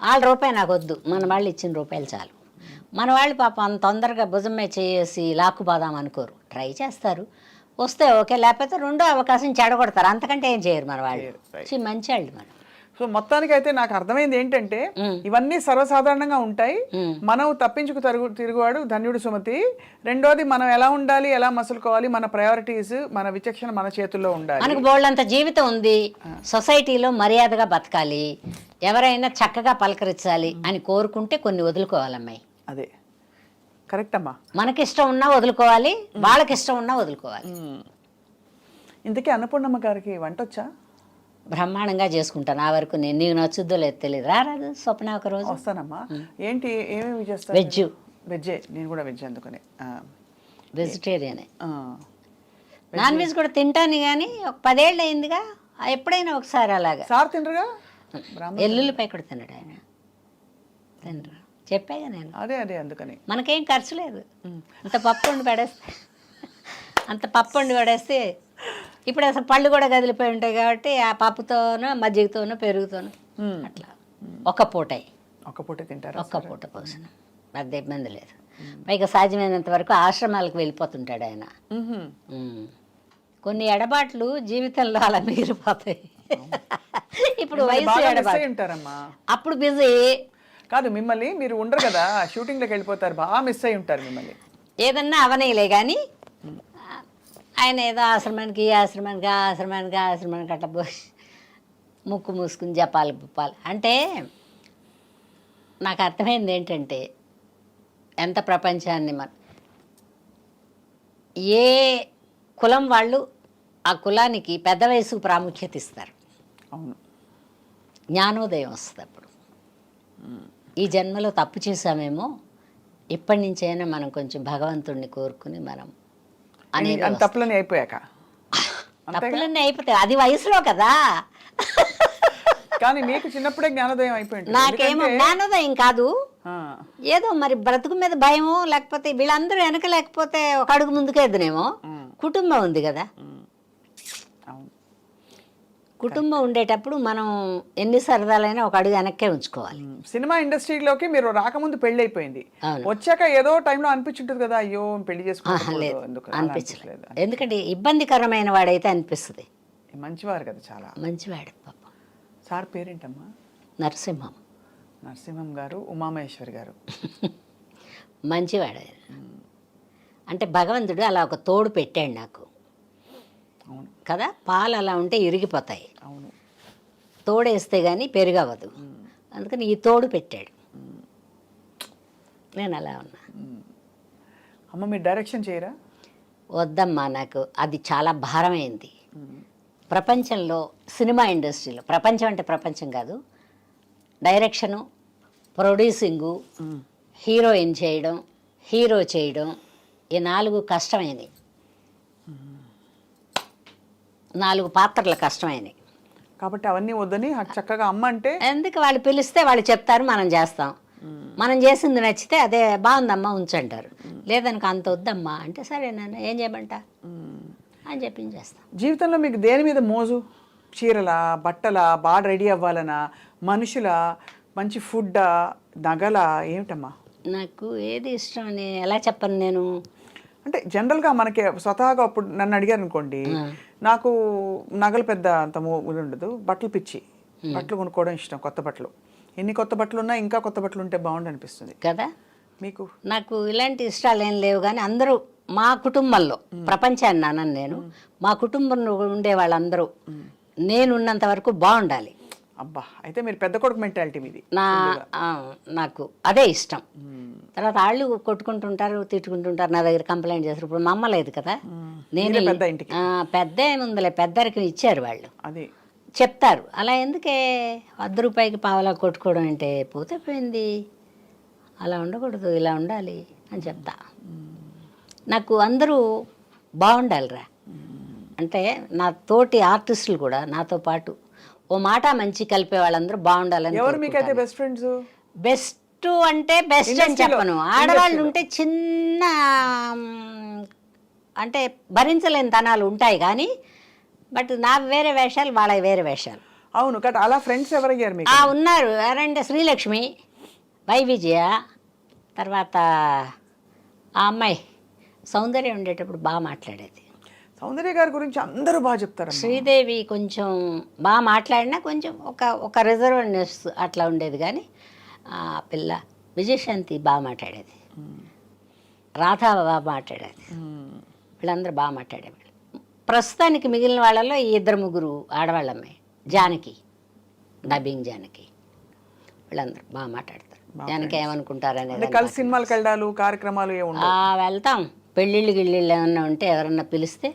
వాళ్ళ రూపాయి నాకు వద్దు, మన వాళ్ళు ఇచ్చిన రూపాయలు చాలు. మన వాళ్ళు పాపం అంత తొందరగా భుజమే చేసి లాక్కుపోదాం అనుకోరు, ట్రై చేస్తారు. వస్తే ఓకే, లేకపోతే రెండో అవకాశం చెడగొడతారు. అంతకంటే ఏం చేయరు మన వాళ్ళు. మంచి వాళ్ళు మనం. సో మొత్తానికి అయితే నాకు అర్థమైంది ఏంటంటే ఇవన్నీ సర్వసాధారణంగా ఉంటాయి. మనం తప్పించుకు తిరుగువాడు ధన్యుడు సుమతి. రెండోది మనం ఎలా ఉండాలి, ఎలా మసులుకోవాలి, మన ప్రయారిటీస్, మన విచక్షణ మన చేతుల్లో ఉండాలి. మనకు బోల్డంత జీవితం ఉంది. సొసైటీలో మర్యాదగా బతకాలి, ఎవరైనా చక్కగా పలకరించాలి అని కోరుకుంటే కొన్ని వదులుకోవాలమ్మాయి. అదే కరెక్ట్ అమ్మా. మనకిష్టం ఉన్నా వదులుకోవాలి, వాళ్ళకి ఇష్టం ఉన్నా వదులుకోవాలి. ఇంతకీ అన్నపూర్ణమ్మ గారికి వంట వచ్చా? బ్రహ్మాండంగా చేసుకుంటాను. ఆ వరకు నేను నీకు నచ్చుద్దో లేదు తెలియదు. రారాదు స్వప్న ఒక రోజు. వస్తానమ్మా. ఏంటి ఏమేమి చేస్తా? వెజ్జే. నేను కూడా వెజ్, అందుకనే వెజిటేరియనే. నాన్ వెజ్ కూడా తింటాను కానీ ఒక 10 ఏళ్ళు అయిందిగా. ఎప్పుడైనా ఒకసారి అలాగా. సార్ తినరుగా? ఎల్లుల్లిపై కూడా తినడు ఆయన. తినరు చెప్పాగా నేను. అదే అందుకని మనకేం ఖర్చు లేదు. అంత పప్పు వండి పడేస్తే ఇప్పుడు అసలు పళ్ళు కూడా కదిలిపోయి ఉంటాయి కాబట్టి ఆ పప్పుతోనూ మజ్జిగతోనూ పెరుగుతోనూ అట్లా ఒక్క పూట తింటారు. ఒక్క పూట భోజనం, పెద్ద ఇబ్బంది లేదు. పైగా సాధ్యమైనంత వరకు ఆశ్రమాలకు వెళ్ళిపోతుంటాడు ఆయన. కొన్ని ఎడబాట్లు జీవితంలో అలా మిగిలిపోతాయి. ఇప్పుడు మిమ్మల్ని వయసు బాగా మిస్ ఏడబాటు. అయి ఉంటారమ్మా. అప్పుడు బిజీ. కాదు, మిమ్మల్ని మీరు ఉండరు కదా, షూటింగ్లోకి వెళ్ళిపోతారు, బాగా మిస్ అయి ఉంటారు మిమ్మల్ని. ఏదన్నా అవనీలే కానీ ఆయన ఏదో ఆశ్రమానికి ఈ ఆశ్రమానికి ఆ ఆశ్రమానికి ఆ ఆశ్రమానికి అట్లా పోయి ముక్కు మూసుకుని జపాలి పుప్పాలి అంటే నాకు అర్థమైంది ఏంటంటే ఎంత ప్రపంచాన్ని ఏ కులం వాళ్ళు ఆ కులానికి పెద్ద వయసుకు ప్రాముఖ్యత ఇస్తారు. అవును, జ్ఞానోదయం వస్తుంది అప్పుడు. ఈ జన్మలో తప్పు చేసామేమో, ఇప్పటి నుంచైనా మనం కొంచెం భగవంతుడిని కోరుకుని మనం అనేది అంత తప్పులని అయిపోయాక తప్పులన్నీ అయిపోతాయి. అది వయసులో కదా. కానీ మీకు చిన్నప్పుడే జ్ఞానోదయం అయిపోయి ఉంటుంది. నాకేమో జ్ఞానోదయం కాదు, ఆ, ఏదో మరి బ్రతుకు మీద భయము, లేకపోతే వీళ్ళందరూ వెనక లేకపోతే ఒక అడుగు ముందుకేద్దునేమో. కుటుంబం ఉంది కదా, అవును. కుటుంబం ఉండేటప్పుడు మనం ఎన్ని సరదాలైనా ఒక అడుగు వెనక్కే ఉంచుకోవాలి. సినిమా ఇండస్ట్రీలోకి మీరు రాకముందు పెళ్లి అయిపోయింది, అవును. వచ్చాక ఏదో టైంలో అనిపించుంటుంది కదా, అయ్యో పెళ్లి లేదు, చేసుకోలేదు, అనిపించలేదు. ఎందుకంటే ఇబ్బందికరమైన వాడైతే అనిపిస్తుంది. మంచివారు కదా చాలా. మంచివాడు పాపం. సార్ పేరేంటమ్మా? నరసింహం. నరసింహం గారు, ఉమామహేశ్వరి గారు. మంచివాడు ఆయన. అంటే భగవంతుడు అలా ఒక తోడు పెట్టాడు నాకు. అవును కదా, పాలు అలా ఉంటే ఇరిగిపోతాయి, అవును. తోడేస్తే కానీ పెరుగవదు. అందుకని ఈ తోడు పెట్టాడు, నేను అలా ఉన్నా. అమ్మ మీరు డైరెక్షన్ చేయరా? వద్దమ్మా, నాకు అది చాలా భారమైంది. ప్రపంచంలో సినిమా ఇండస్ట్రీలో, ప్రపంచం అంటే ప్రపంచం కాదు, డైరెక్షను, ప్రొడ్యూసింగు, హీరోయిన్ చేయడం, హీరో చేయడం, ఈ 4 కష్టమైనవి. 4 పాత్రలు కష్టమైనవి. కాబట్టి అవన్నీ వద్దని చక్కగా అమ్మ అంటే ఎందుకు, వాళ్ళు పిలిస్తే వాళ్ళు చెప్తారు, మనం చేస్తాం. మనం చేసింది నచ్చితే అదే బాగుందమ్మా ఉంచంటారు, లేదనుకో అంత వద్దమ్మా అంటే సరే నాన్న ఏం చేయమంటా అని చేస్తాం. జీవితంలో మీకు దేని మీద మోజు? చీరలా, బట్టలా, బాగా రెడీ అవ్వాలనా, మనుషుల, మంచి ఫుడ్డా, నగలా, ఏమిటమ్మా? నాకు ఏది ఇష్టం అని ఎలా చెప్పను నేను. అంటే జనరల్గా మనకి స్వతహాగా అప్పుడు నన్ను అడిగారు అనుకోండి, నాకు నగలు పెద్ద అంత ఇది ఉండదు, బట్టలు పిచ్చి, బట్టలు కొనుక్కోవడం ఇష్టం, కొత్త బట్టలు. ఎన్ని కొత్త బట్టలు ఉన్నా ఇంకా కొత్త బట్టలు ఉంటే బాగుండు అనిపిస్తుంది కదా. మీకు? నాకు ఇలాంటి ఇష్టాలు ఏం లేవు, కానీ అందరూ మా కుటుంబంలో, ప్రపంచాన్ని నానని నేను, మా కుటుంబంలో ఉండే వాళ్ళందరూ నేనున్నంత వరకు బాగుండాలి. అబ్బా, అయితే మీరు పెద్ద కొడుకు మెంటాలిటీ మీది. నాకు అదే ఇష్టం. తర్వాత వాళ్ళు కొట్టుకుంటుంటారు, తిట్టుకుంటుంటారు, నా దగ్గర కంప్లైంట్ చేస్తారు. ఇప్పుడు మా అమ్మ లేదు కదా, నేను పెద్ద ఇంటికి పెద్ద ఏముందిలే, పెద్దరికి ఇచ్చారు వాళ్ళు, అది చెప్తారు. అలా ఎందుకే ₹1 పావలా కొట్టుకోవడం అంటే, పోతే పోయింది, అలా ఉండకూడదు, ఇలా ఉండాలి అని చెప్తా. నాకు అందరూ బాగుండాలిరా అంటే, నా తోటి ఆర్టిస్టులు కూడా నాతో పాటు ఓ మాట మంచి కలిపే వాళ్ళందరూ బాగుండాలని. ఎవరు మీకైతే బెస్ట్ ఫ్రెండ్స్? బెస్ట్ అంటే బెస్ట్ అని చెప్పను, ఆడవాళ్ళు ఉంటే చిన్న అంటే భరించలేని తనాలు ఉంటాయి కానీ, బట్ నా వేరే వేషాలు, వాళ్ళ వేరే వేషాలు. అవును, కట్ అలా ఫ్రెండ్స్ ఎవరయ్యారు మీకు? ఉన్నారు. ఎవరంటే శ్రీలక్ష్మి, వై విజయ, తర్వాత ఆ అమ్మాయి సౌందర్య ఉండేటప్పుడు బాగా మాట్లాడేది. సౌందర్య గారి గురించి అందరూ బాగా చెప్తారు. శ్రీదేవి కొంచెం బాగా మాట్లాడినా కొంచెం ఒక రిజర్వ్నెస్ అట్లా ఉండేది, కానీ ఆ పిల్ల విజయశాంతి బాగా మాట్లాడేది, రాధా బాగా మాట్లాడేది, వీళ్ళందరూ బాగా మాట్లాడేవాళ్ళు. ప్రస్తుతానికి మిగిలిన వాళ్ళలో ఈ 2-3 ఆడవాళ్ళమ్మాయి, జానకి, డబ్బింగ్ జానకి, వీళ్ళందరూ బాగా మాట్లాడతారు. జానకి ఏమనుకుంటారు అనేది. కలిసి సినిమాలకు వెళ్ళాలి, కార్యక్రమాలు వెళ్తాం. పెళ్ళిళ్ళు గిళ్ళిళ్ళు ఏమన్నా ఉంటే ఎవరన్నా పిలిస్తే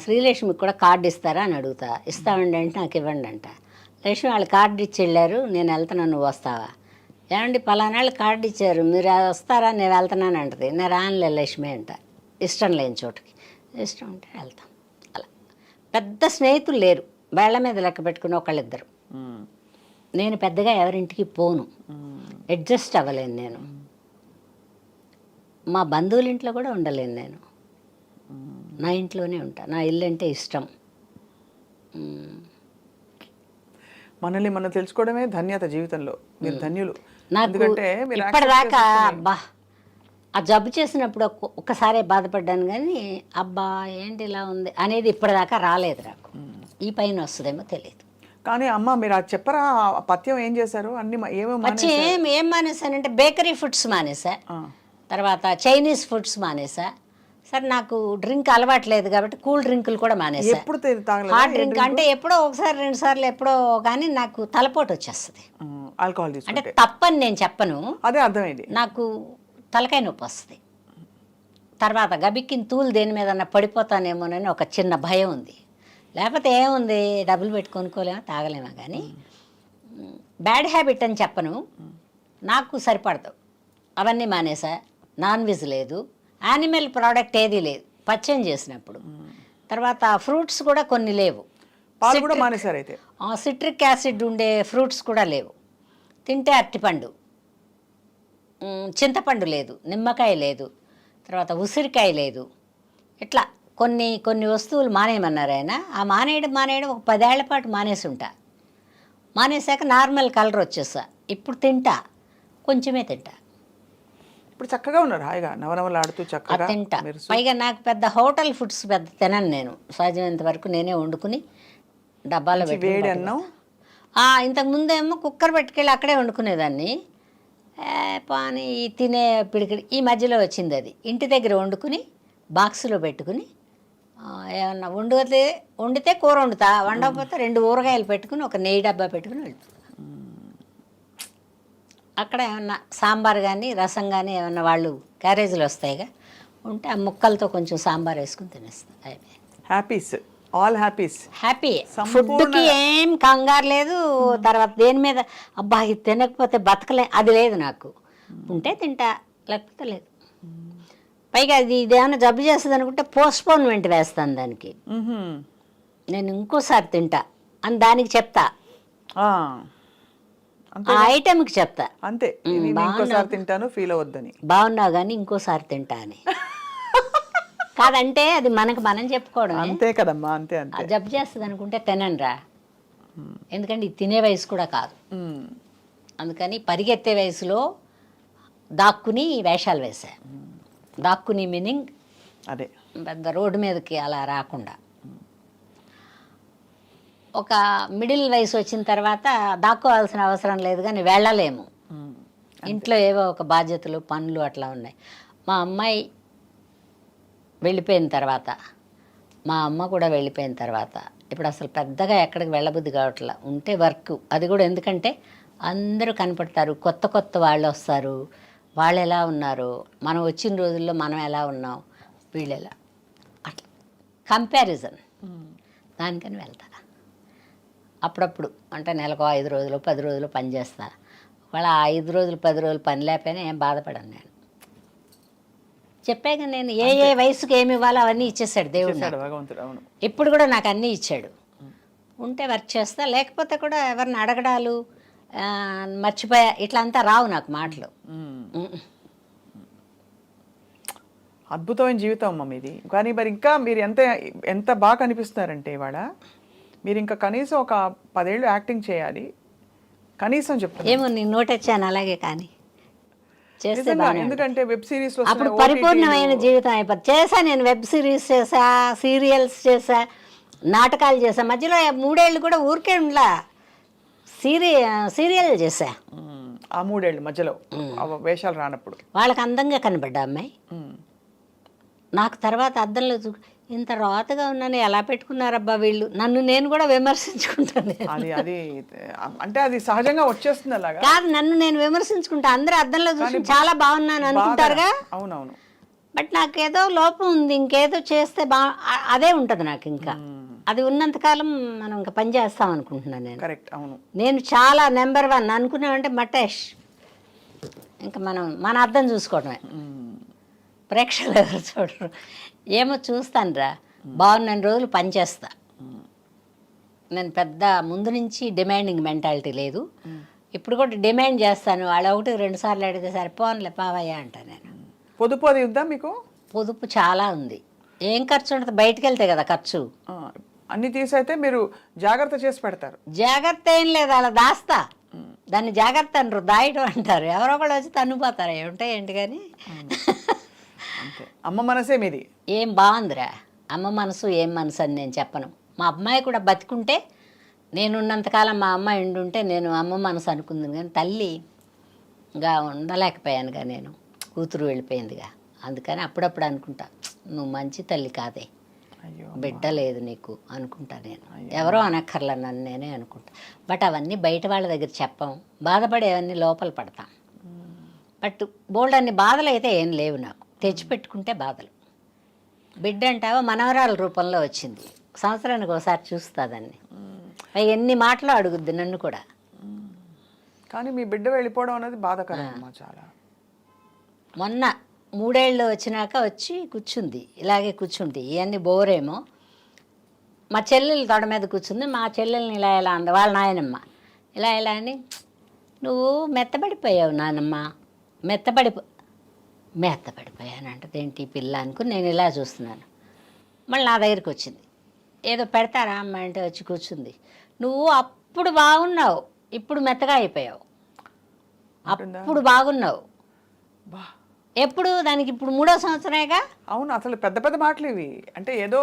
శ్రీలక్ష్మికి కూడా కార్డు ఇస్తారా అని అడుగుతా. ఇస్తామండి అంటే నాకు ఇవ్వండి అంట. లక్ష్మి వాళ్ళు కార్డు ఇచ్చి వెళ్ళారు, నేను వెళ్తున్నాను, నువ్వు వస్తావా? ఏమండి పలానాళ్ళు కార్డు ఇచ్చారు, మీరు వస్తారా, నేను వెళ్తున్నాను అంటది. నేను రానులే లక్ష్మి అంట, ఇష్టం లేని చోటుకి. ఇష్టం ఉంటే వెళ్తాం. అలా పెద్ద స్నేహితులు లేరు, వేళ్ల మీద లెక్క పెట్టుకుని ఒకళ్ళిద్దరు. నేను పెద్దగా ఎవరింటికి పోను, అడ్జస్ట్ అవ్వలేను. నేను మా బంధువుల ఇంట్లో కూడా ఉండలేను, నేను నా ఇంట్లోనే ఉంటా. నా ఇల్లు అంటే ఇష్టం. మనల్ని మనం తెలుసుకోవడమే ధన్యత జీవితంలో. మీరు ధన్యులు. నాకు ఇప్పటిదాకా అబ్బా ఆ జబ్బు చేసినప్పుడు ఒక్కసారే బాధపడ్డాను, కానీ అబ్బా ఏంటి ఇలా ఉంది అనేది ఇప్పటిదాకా రాలేదు నాకు. ఈ పైన వస్తుందేమో తెలియదు. కానీ అమ్మ మీరు అది చెప్పరా, ఆ పథ్యం ఏం చేశారు? అన్ని ఏమేమి వచ్చి ఏం మానేశానంటే బేకరీ ఫుడ్స్ మానేసా, తర్వాత చైనీస్ ఫుడ్స్ మానేసా. సరే నాకు డ్రింక్ అలవాట్లేదు కాబట్టి కూల్ డ్రింకులు కూడా మానేసా. ఎప్పుడు తాగలేదు? హాట్ డ్రింక్ అంటే ఎప్పుడో ఒకసారి 2 సార్లు ఎప్పుడో, కానీ నాకు తలపోటు వచ్చేస్తుంది. ఆల్కహాల్ అంటే తీసుకుంటే తప్పని నేను చెప్పను, అదే అర్థమైంది. నాకు తలకాయ నొప్పి వస్తుంది. తర్వాత గబిక్కిన తూలు దేని మీద పడిపోతానేమోనని ఒక చిన్న భయం ఉంది. లేకపోతే ఏముంది, డబ్బులు పెట్టి కొనుక్కోలేమో తాగలేమో. కానీ బ్యాడ్ హ్యాబిట్ అని చెప్పను, నాకు సరిపడదు. అవన్నీ మానేసా. నాన్ వెజ్ లేదు, యానిమల్ ప్రోడక్ట్ ఏదీ లేదు పచ్చం చేసినప్పుడు. తర్వాత ఫ్రూట్స్ కూడా కొన్ని లేవు. పాలు కూడా మానేశారు అయితే? సిట్రిక్ యాసిడ్ ఉండే ఫ్రూట్స్ కూడా లేవు. తింటే అరటిపండు, చింతపండు లేదు, నిమ్మకాయ లేదు, తర్వాత ఉసిరికాయ లేదు. ఇట్లా కొన్ని కొన్ని వస్తువులు మానేయమన్నారు ఆయన. ఆ మానేయడం ఒక 10 ఏళ్ల పాటు మానేసి ఉంటా. మానేశాక నార్మల్ కలర్ వచ్చేసా. ఇప్పుడు తింటా, కొంచెమే తింటా. ఇప్పుడు చక్కగా ఉన్నారు, హాయిగా నవనవలాడుతూ చక్కగా తింటా. పైగా నాకు పెద్ద హోటల్ ఫుడ్స్ పెద్ద తినను నేను. సాధ్యమైనంత వరకు నేనే వండుకుని డబ్బాలో పెట్టి వేడి అన్నం. ఇంతకు ముందేమో కుక్కర్ పెట్టుకెళ్ళి అక్కడే వండుకునేదాన్ని. పాని తినే పిడికిడి ఈ మధ్యలో వచ్చింది అది. ఇంటి దగ్గర వండుకుని బాక్సులో పెట్టుకుని ఏమన్నా వండితే కూర వండుతా, వండకపోతే 2 ఊరగాయలు పెట్టుకుని ఒక నెయ్యి డబ్బా పెట్టుకుని వెళ్తా. అక్కడ ఏమన్నా సాంబార్ కానీ రసం కానీ ఏమన్నా వాళ్ళు క్యారేజీలు వస్తాయిగా ఉంటే ఆ ముక్కలతో కొంచెం సాంబార్ వేసుకుని తినేస్తాను. Happies, all happies. హ్యాపీ. ఫుడ్కి ఏం కంగారు లేదు. తర్వాత దేని మీద అబ్బా ఇది తినకపోతే బతకలే అది లేదు నాకు. ఉంటే తింటా, లేకపోతే లేదు. పైగా ఇదేమైనా జబ్బు చేస్తుంది అనుకుంటే పోస్ట్పోన్మెంట్ వేస్తాను దానికి. నేను ఇంకోసారి తింటా అని దానికి చెప్తా, ఆ ఐటెంకి చెప్తా. అంతే, ఇంకోసారి తింటాను ఫీల్ అవద్దని. బాగున్నావు కానీ ఇంకోసారి తింటా అని కాదంటే అది మనం చెప్పుకోవడం అంతే కదమ్మా. అంతే అంతే. జబ్బు చేస్తుంది అనుకుంటే తిననురా, ఎందుకంటే ఇది తినే వయసు కూడా కాదు. అందుకని పరిగెత్తే వయసులో దాక్కుని వేషాలు వేసా. దాక్కుని మీనింగ్ అదే పెద్ద రోడ్డు మీదకి అలా రాకుండా. ఒక మిడిల్ వయసు వచ్చిన తర్వాత దాక్కోవాల్సిన అవసరం లేదు, కానీ వెళ్ళలేము. ఇంట్లో ఏవో ఒక బాధ్యతలు పనులు అట్లా ఉన్నాయి. మా అమ్మాయి వెళ్ళిపోయిన తర్వాత, మా అమ్మ కూడా వెళ్ళిపోయిన తర్వాత ఇప్పుడు అసలు పెద్దగా ఎక్కడికి వెళ్ళబుద్ధి కావట్లా. ఉంటే వర్క్, అది కూడా ఎందుకంటే అందరూ కనపడతారు, కొత్త కొత్త వాళ్ళు వస్తారు. వాళ్ళు ఎలా ఉన్నారు, మనం వచ్చిన రోజుల్లో మనం ఎలా ఉన్నాం, వీళ్ళు ఎలా, అట్లా కంపారిజన్. దానికని వెళ్తా. అప్పుడప్పుడు అంటే నెలకు 5 రోజులు 10 రోజులు పని చేస్తా. ఒకవేళ 5 రోజులు 10 రోజులు పని లేకపోయినా ఏం బాధపడను నేను. చెప్పాక నేను ఏ వయసుకి ఏమి ఇవ్వాలో అవన్నీ ఇచ్చేసాడు దేవుడు. ఇప్పుడు కూడా నాకు అన్నీ ఇచ్చాడు. ఉంటే వర్క్ చేస్తా, లేకపోతే కూడా ఎవరిని అడగడాలు మర్చిపోయా ఇట్లా అంతా రావు నాకు మాటలు. అద్భుతమైన జీవితం అమ్మ మీది. కానీ మరి ఇంకా మీరు ఎంత బాగా కనిపిస్తున్నారంటే ఇవాళ మీరు ఇంకా కనీసం ఒక 10 ఏళ్ళు యాక్టింగ్ చేయాలి కనీసం చెప్తాను. ఏమో నేను నోటొచ్చాను అలాగే, కానీ చేస్తే ఎందుకంటే వెబ్ సిరీస్ లో అప్పుడు పరిపూర్ణమైన జీవితం అయిపోతుంది. చేసా నేను, వెబ్ సిరీస్ చేసా, సీరియల్స్ చేసా, నాటకాలు చేసా. మధ్యలో 3 ఏళ్ళు కూడా ఊరికే ఉండలా, సీరియల్ చేసా. ఆ 3 ఏళ్ళు మధ్యలో వేషాలు రానప్పుడు వాళ్ళకి అందంగా కనబడ్డా అమ్మాయి. నాకు తర్వాత అద్దంలో ఇంత రాతగా ఉన్నాను, ఎలా పెట్టుకున్నారబ్బా వీళ్ళు, నన్ను నేను కూడా విమర్శించుకుంటాను. అది అంటే అది సహజంగా వచ్చేస్తుంది అలాగా. కాదు, నన్ను నేను విమర్శించుకుంటా. అందరూ అద్దంలో చూసి చాలా బాగున్నాను అనుకుంటారుగా. అవునవును. బట్ నాకేదో లోపం ఉంది, ఇంకేదో చేస్తే అదే ఉంటుంది నాకు. ఇంకా అది ఉన్నంతకాలం మనం ఇంకా పని చేస్తాం అనుకుంటున్నాను నేను. కరెక్ట్, అవును. నేను చాలా నెంబర్ 1 అనుకున్నామంటే మటేష్, ఇంకా మన అర్థం చూసుకోవటమే. ప్రేక్షకులు ఎవరు చూడరు. ఏమో చూస్తాను రా, బాగున్న రోజులు పనిచేస్తా. నేను పెద్ద ముందు నుంచి డిమాండింగ్ మెంటాలిటీ లేదు. ఇప్పుడు కూడా డిమాండ్ చేస్తాను. వాళ్ళు 1-2 సార్లు అడిగితే సరిపోన్లే పావయ్యా అంటా నేను. పొదుపు అది ఉందా మీకు? పొదుపు చాలా ఉంది. ఏం ఖర్చు ఉంటుంది, బయటకు వెళ్తే కదా ఖర్చు. అన్ని తీసైతే మీరు జాగ్రత్త చేసి పెడతారు. జాగ్రత్త ఏం లేదు, అలా దాస్తా. దాన్ని జాగ్రత్త అనరు, దాయటం అంటారు. ఎవరో ఒకళ్ళు వచ్చి తన్నుపోతారు. ఏమిటాయి ఏంటి కానీ అమ్మ మనసే మీది. ఏం బాగుందిరా అమ్మ మనసు, ఏం మనసు అని నేను చెప్పను. మా అమ్మాయి కూడా బతికుంటే నేనున్నంతకాలం మా అమ్మ ఉండుంటే నేను అమ్మ మనసు అనుకుంది, కానీ తల్లిగా ఉండలేకపోయానుగా, నేను కూతురు వెళ్ళిపోయిందిగా. అందుకని అప్పుడప్పుడు అనుకుంటా, నువ్వు మంచి తల్లి కాదే, అయ్యో బిడ్డ లేదు నీకు అనుకుంటా. నేను ఎవరో అనక్కర్లా, నన్ను నేనే అనుకుంటా. బట్ అవన్నీ బయట వాళ్ళ దగ్గర చెప్పాం, బాధపడేవన్నీ లోపల పడతాం. బట్ బోల్డ్ అన్ని బాధలు అయితే ఏం లేవు నాకు, తెచ్చిపెట్టుకుంటే బాధలు. బిడ్డ అంటావా మనవరాల రూపంలో వచ్చింది, సంవత్సరానికి ఒకసారి చూస్తా దాన్ని, ఎన్ని మాటలు అడుగుద్ది నన్ను కూడా. కానీ మీ బిడ్డ వెళ్ళిపోవడం అనేది బాధాకరం అమ్మా చాలా. మొన్న 3 ఏళ్ళు వచ్చినాక వచ్చి కూర్చుంది, ఇలాగే కూర్చుంది, ఇవన్నీ బోరేమో. మా చెల్లెలు తొడ మీద కూర్చుంది, మా చెల్లెల్ని ఇలా ఇలా అంది వాళ్ళ నాయనమ్మ. ఇలా ఇలా అని, నువ్వు మెత్తబడిపోయావు నానమ్మ, మెత్తబడిపోయానంటది ఏంటి పిల్ల అనుకుని నేను ఇలా చూస్తున్నాను. మళ్ళీ నా దగ్గరికి వచ్చింది, ఏదో పెడతారా అమ్మ అంటే వచ్చి కూర్చుంది. నువ్వు అప్పుడు బాగున్నావు, ఇప్పుడు మెత్తగా అయిపోయావు. అప్పుడు బాగున్నావు, బా ఎప్పుడు దానికి ఇప్పుడు 3వ సంవత్సరమేగా. అవును, అసలు పెద్ద పెద్ద మాటలు ఇవి. అంటే ఏదో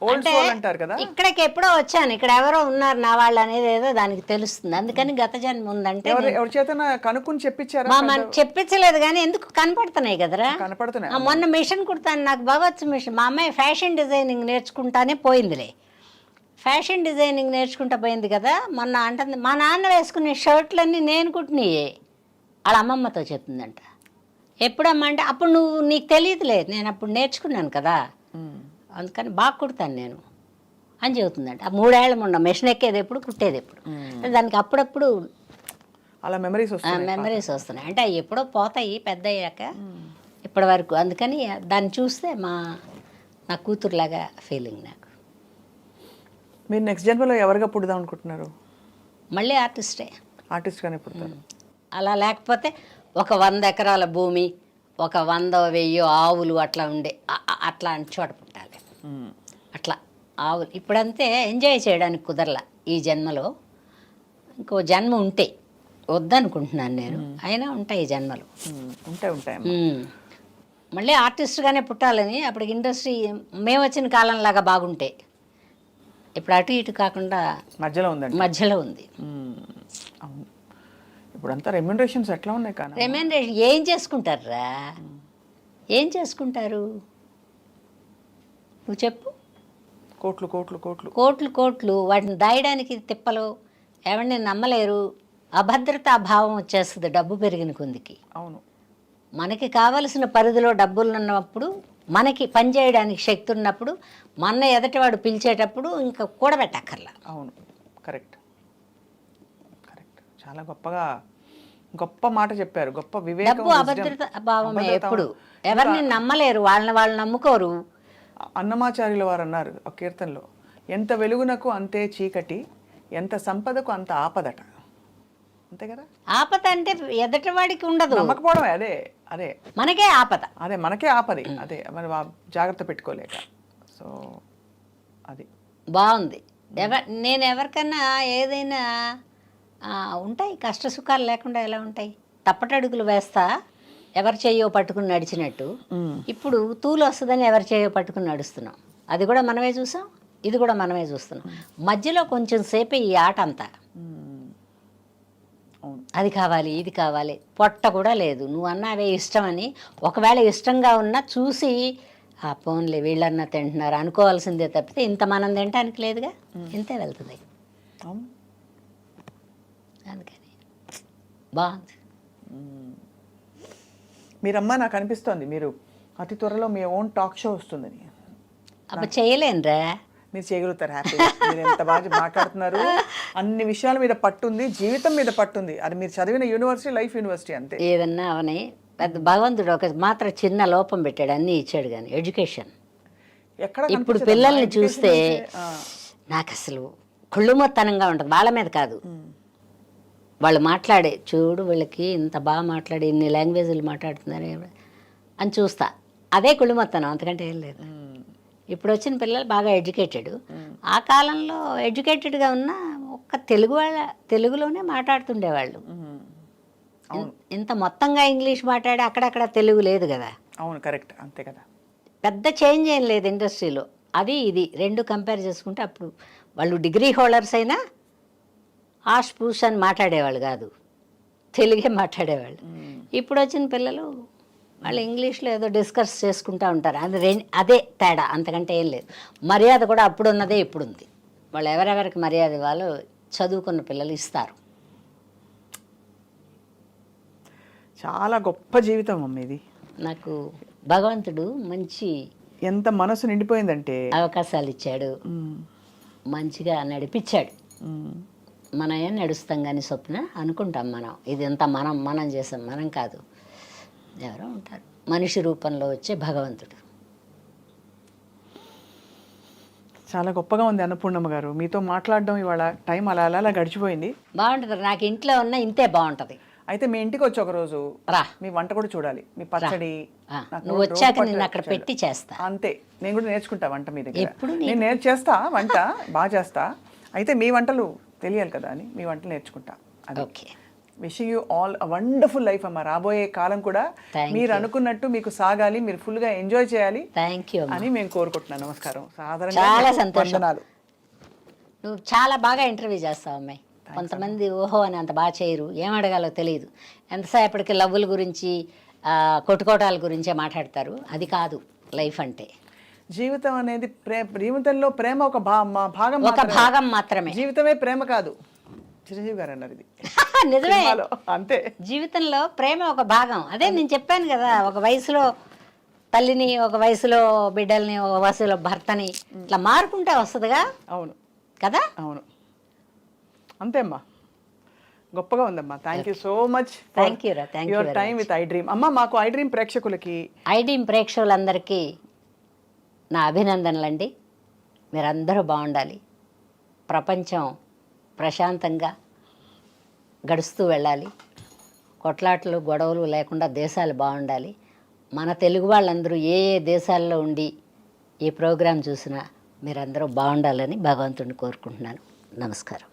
ఓల్డ్ అంటే సోల్ అంటారు కదా. ఇక్కడికి ఎప్పుడో వచ్చాను, ఇక్కడ ఎవరో ఉన్నారు నా వాళ్ళు అనేది ఏదో దానికి తెలుస్తుంది. అందుకని గత జన్మ ఉందంటే ఎవరి చేత కనుక్కుని చెప్పించారా? మనకు చెప్పించలేదు, కానీ ఎందుకు కనపడుతున్నాయి కదరా. కనపడుతున్నాయి. మొన్న మిషన్ కుడతాను, నాకు భగవత్ మిషన్. మా అమ్మాయి ఫ్యాషన్ డిజైనింగ్ నేర్చుకుంటానే పోయిందిలే, ఫ్యాషన్ డిజైనింగ్ నేర్చుకుంటా పోయింది కదా. మొన్న అంటుంది, మా నాన్న వేసుకునే షర్ట్లన్నీ నేను కుట్టినాయే, వాళ్ళ అమ్మమ్మతో చెప్తుందంట. ఎప్పుడమ్మా అంటే, అప్పుడు నీకు తెలియదులే, నేను అప్పుడు నేర్చుకున్నాను కదా, అందుకని బాగా కుడతాను నేను అని చెబుతుందంట. ఆ 3 ఏళ్ళ మొన్న మెషిన్ ఎక్కేది ఎప్పుడు, కుట్టేది ఎప్పుడు, దానికి అప్పుడప్పుడు అలా మెమరీస్ వస్తున్నాయి. అంటే అవి ఎప్పుడో పోతాయి పెద్ద అయ్యాక, ఇప్పటి వరకు. అందుకని దాన్ని చూస్తే నా కూతురులాగా ఫీలింగ్ నాకు. మీరు నెక్స్ట్ జన్మలో ఎవరిగా పుడదాం అనుకుంటున్నారు? మళ్ళీ ఆర్టిస్టే, ఆర్టిస్ట్గానే పుడతారు. అలా లేకపోతే ఒక 100 ఎకరాల భూమి, ఒక 100-1000 ఆవులు అట్లా ఉండే అట్లాంటి చోట పుట్టాలి. అట్లా ఆవులు ఇప్పుడంతే ఎంజాయ్ చేయడానికి కుదరలా ఈ జన్మలో. ఇంకో జన్మ ఉంటే వద్దనుకుంటున్నాను నేను, అయినా ఉంటాయి ఈ జన్మలు. ఉంటాయి. మళ్ళీ ఆర్టిస్ట్గానే పుట్టాలని, అప్పటికి ఇండస్ట్రీ మేము వచ్చిన కాలంలాగా బాగుంటే. ఇప్పుడు అటు ఇటు కాకుండా మధ్యలో ఉంది. అవును, ఇప్పుడంతా రెమ్యునరేషన్స్ ఎట్లా ఉన్నాయి? కానీ రెమ్యునరేషన్ ఏం చేసుకుంటారా, ఏం చేసుకుంటారు నువ్వు చెప్పు? కోట్లు వాటిని దాయడానికి తిప్పలు, ఎవరిని నమ్మలేరు, అభద్రతా భావం వచ్చేస్తుంది డబ్బు పెరిగిన కొందికి. అవును, మనకి కావలసిన పరిధిలో డబ్బులు ఉన్నప్పుడు, మనకి పని చేయడానికి శక్తి ఉన్నప్పుడు, మన ఎదటివాడు పిలిచేటప్పుడు ఇంకా కూడబెట్టక్కర్లా. అవును, కరెక్ట్. చాలా గొప్ప మాట చెప్పారు. గొప్ప వివేకం. డబ్బు అభద్రత భావమే ఎప్పుడు, ఎవరిని నమ్మలేరు, వాళ్ళు నమ్ముకోరు. అన్నమాచార్యుల వారు అన్నారు ఒక కీర్తనలో, ఎంత వెలుగునకు అంతే చీకటి, ఎంత సంపదకు అంత ఆపదట. అంతే కదా. ఆపద అంటే ఎదటివాడికి ఉండదు, నమ్మకపోవడమే. అదే మనకే ఆపద, మనకే ఆపది. అదే మరి జాగ్రత్త పెట్టుకోలేక. సో అది బాగుంది. నేను ఎవరికన్నా ఏదైనా ఉంటాయి కష్ట సుఖాలు లేకుండా ఎలా ఉంటాయి? తప్పటడుగులు వేస్తా, ఎవరి చేయో పట్టుకుని నడిచినట్టు. ఇప్పుడు తూలు వస్తుందని ఎవరి చేయో పట్టుకుని నడుస్తున్నాం, అది కూడా మనమే చూసాం, ఇది కూడా మనమే చూస్తున్నాం. మధ్యలో కొంచెం సేపే ఈ ఆట అంతా. అది కావాలి, ఇది కావాలి, పొట్ట కూడా లేదు. నువ్వు అన్నావే ఇష్టమని, ఒకవేళ ఇష్టంగా ఉన్నా చూసి ఆ ఫోన్లే వీళ్ళన్నా తింటున్నారు అనుకోవాల్సిందే తప్పితే ఇంత మనం తినటానికి లేదుగా, ఇంతే వెళ్తుంది. అందుకని బాగుంది. మీరమ్మా నాకు అనిపిస్తోంది మీరు అతి త్వరలో మీ ఓన్ టాక్ షో వస్తుందని. అప్పుడు చేయలేనురా. మీరు చేయగలుగుతారు హ్యాపీగా. మీరు ఎంత బాగా మాట్లాడుతున్నారు, అన్ని విషయాల మీద పట్టుంది, జీవితం మీద పట్టుంది. అది మీరు చదివిన యూనివర్సిటీ లైఫ్ యూనివర్సిటీ అంతే. ఏదన్నా అవని పెద్ద భగవంతుడు ఒక మాత్రం చిన్న లోపం పెట్టాడు, అన్నీ ఇచ్చాడు. కానీ ఎడ్యుకేషన్ ఇప్పుడు పిల్లల్ని చూస్తే నాకు అసలు కుళ్ళుమొత్తనంగా ఉంటుంది. వాళ్ళ మీద కాదు, వాళ్ళు మాట్లాడే చూడు, వీళ్ళకి ఇంత బాగా మాట్లాడి ఇన్ని లాంగ్వేజ్లు మాట్లాడుతున్నారు అని చూస్తా, అదే కుళ్ళుమొత్తనం, అంతకంటే ఏం లేదు. ఇప్పుడు వచ్చిన పిల్లలు బాగా ఎడ్యుకేటెడ్. ఆ కాలంలో ఎడ్యుకేటెడ్గా ఉన్న ఒక్క తెలుగులోనే మాట్లాడుతుండేవాళ్ళు. ఇంత మొత్తంగా ఇంగ్లీష్ మాట్లాడి అక్కడక్కడ తెలుగు లేదు కదా. అవును, కరెక్ట్, అంతే కదా. పెద్ద చేంజ్ ఏం లేదు ఇండస్ట్రీలో. అది ఇది రెండు కంపేర్ చేసుకుంటే అప్పుడు వాళ్ళు డిగ్రీ హోల్డర్స్ అయినా ఆష్ పూష్ అని మాట్లాడేవాళ్ళు కాదు, తెలుగే మాట్లాడేవాళ్ళు. ఇప్పుడు వచ్చిన పిల్లలు వాళ్ళు ఇంగ్లీష్లో ఏదో డిస్కస్ చేసుకుంటూ ఉంటారు. అది అదే తేడా, అంతకంటే ఏం లేదు. మర్యాద కూడా అప్పుడు ఉన్నదే ఇప్పుడు ఉంది. వాళ్ళు ఎవరెవరికి మర్యాద ఇవ్వాలో చదువుకున్న పిల్లలు ఇస్తారు. చాలా గొప్ప జీవితం అమ్మ ఇది. నాకు భగవంతుడు మంచి ఎంత మనసు నిండిపోయిందంటే అవకాశాలు ఇచ్చాడు, మంచిగా నడిపించాడు. మనం ఏం నడుస్తాం కానీ స్వప్న అనుకుంటాం మనం, ఇదంతా మనం చేసాం, మనం కాదు, ఎవరో ఉంటారు మనిషి రూపంలో వచ్చే భగవంతుడు. చాలా గొప్పగా ఉంది అన్నపూర్ణమ్మ గారు. మీతో మాట్లాడడం ఇవాళ టైం అలా అలా అలా గడిచిపోయింది. బాగుంటుంది, నాకు ఇంట్లో ఉన్న ఇంతే బాగుంటుంది. అయితే మీ ఇంటికి వచ్చి ఒక రోజు రా, మీ వంట కూడా చూడాలి, మీ పచ్చడి. నాకు నువ్వు రోజు వచ్చాక పచ్చడి నేను అక్కడ వచ్చాడు. పెట్టి చేస్తా. అంతే, నేను కూడా నేర్చుకుంటా వంట మీ దగ్గర. ఎప్పుడు నేను నేర్చేస్తా వంట, బాగా చేస్తా. అయితే మీ వంటలు తెలియాలి కదా అని మీ వంటలు నేర్చుకుంటా. అది okay. Wishing you all a wonderful life అమ్మ. రాబోయే కాలం కూడా మీరు అనుకున్నట్టు మీకు సాగాలి, మీరు ఫుల్గా ఎంజాయ్ చేయాలి థ్యాంక్ యూ అని మేము కోరుకుంటున్నాను. నమస్కారం. చాలా సాధారణంగా సంతోషం. వందనాలు. నువ్వు చాలా బాగా ఇంటర్వ్యూ చేస్తావు అమ్మాయి. కొంతమంది ఓహో అని అంత బాగా చేయరు, ఏం అడగాలో తెలియదు. ఎంతసేపటికి లవ్వుల గురించి కొట్టుకోటాల గురించే మాట్లాడతారు. అది కాదు లైఫ్ అంటే. జీవితం అనేది జీవితంలో ప్రేమ ఒక భాగం, ఒక భాగం మాత్రమే. జీవితమే ప్రేమ కాదు, చిరంజీవి గారు అన్నారు ఇది. నిజమే, అంతే. జీవితంలో ప్రేమ ఒక భాగం. అదే నేను చెప్పాను కదా, ఒక వయసులో తల్లిని, ఒక వయసులో బిడ్డల్ని, ఒక వయసులో భర్తని, ఇట్లా మారుకుంటే వస్తుందిగా. అవును కదా. అవును, అంతే అమ్మా. గొప్పగా ఉందమ్మా. Thank you so much thank you రా, thank you your time with iDream. అమ్మ, మాకు ఐ డ్రీమ్ ప్రేక్షకులకి, ఐ డ్రీమ్ ప్రేక్షకులందరికీ నా అభినందనలండి. మీరందరూ బాగుండాలి, ప్రపంచం ప్రశాంతంగా గడుస్తూ వెళ్ళాలి, కొట్లాటలు గొడవలు లేకుండా దేశాలు బాగుండాలి. మన తెలుగు వాళ్ళందరూ ఏ ఏ దేశాల్లో ఉండి ఈ ప్రోగ్రాం చూసినా మీరందరూ బాగుండాలని భగవంతుడిని కోరుకుంటున్నాను. నమస్కారం.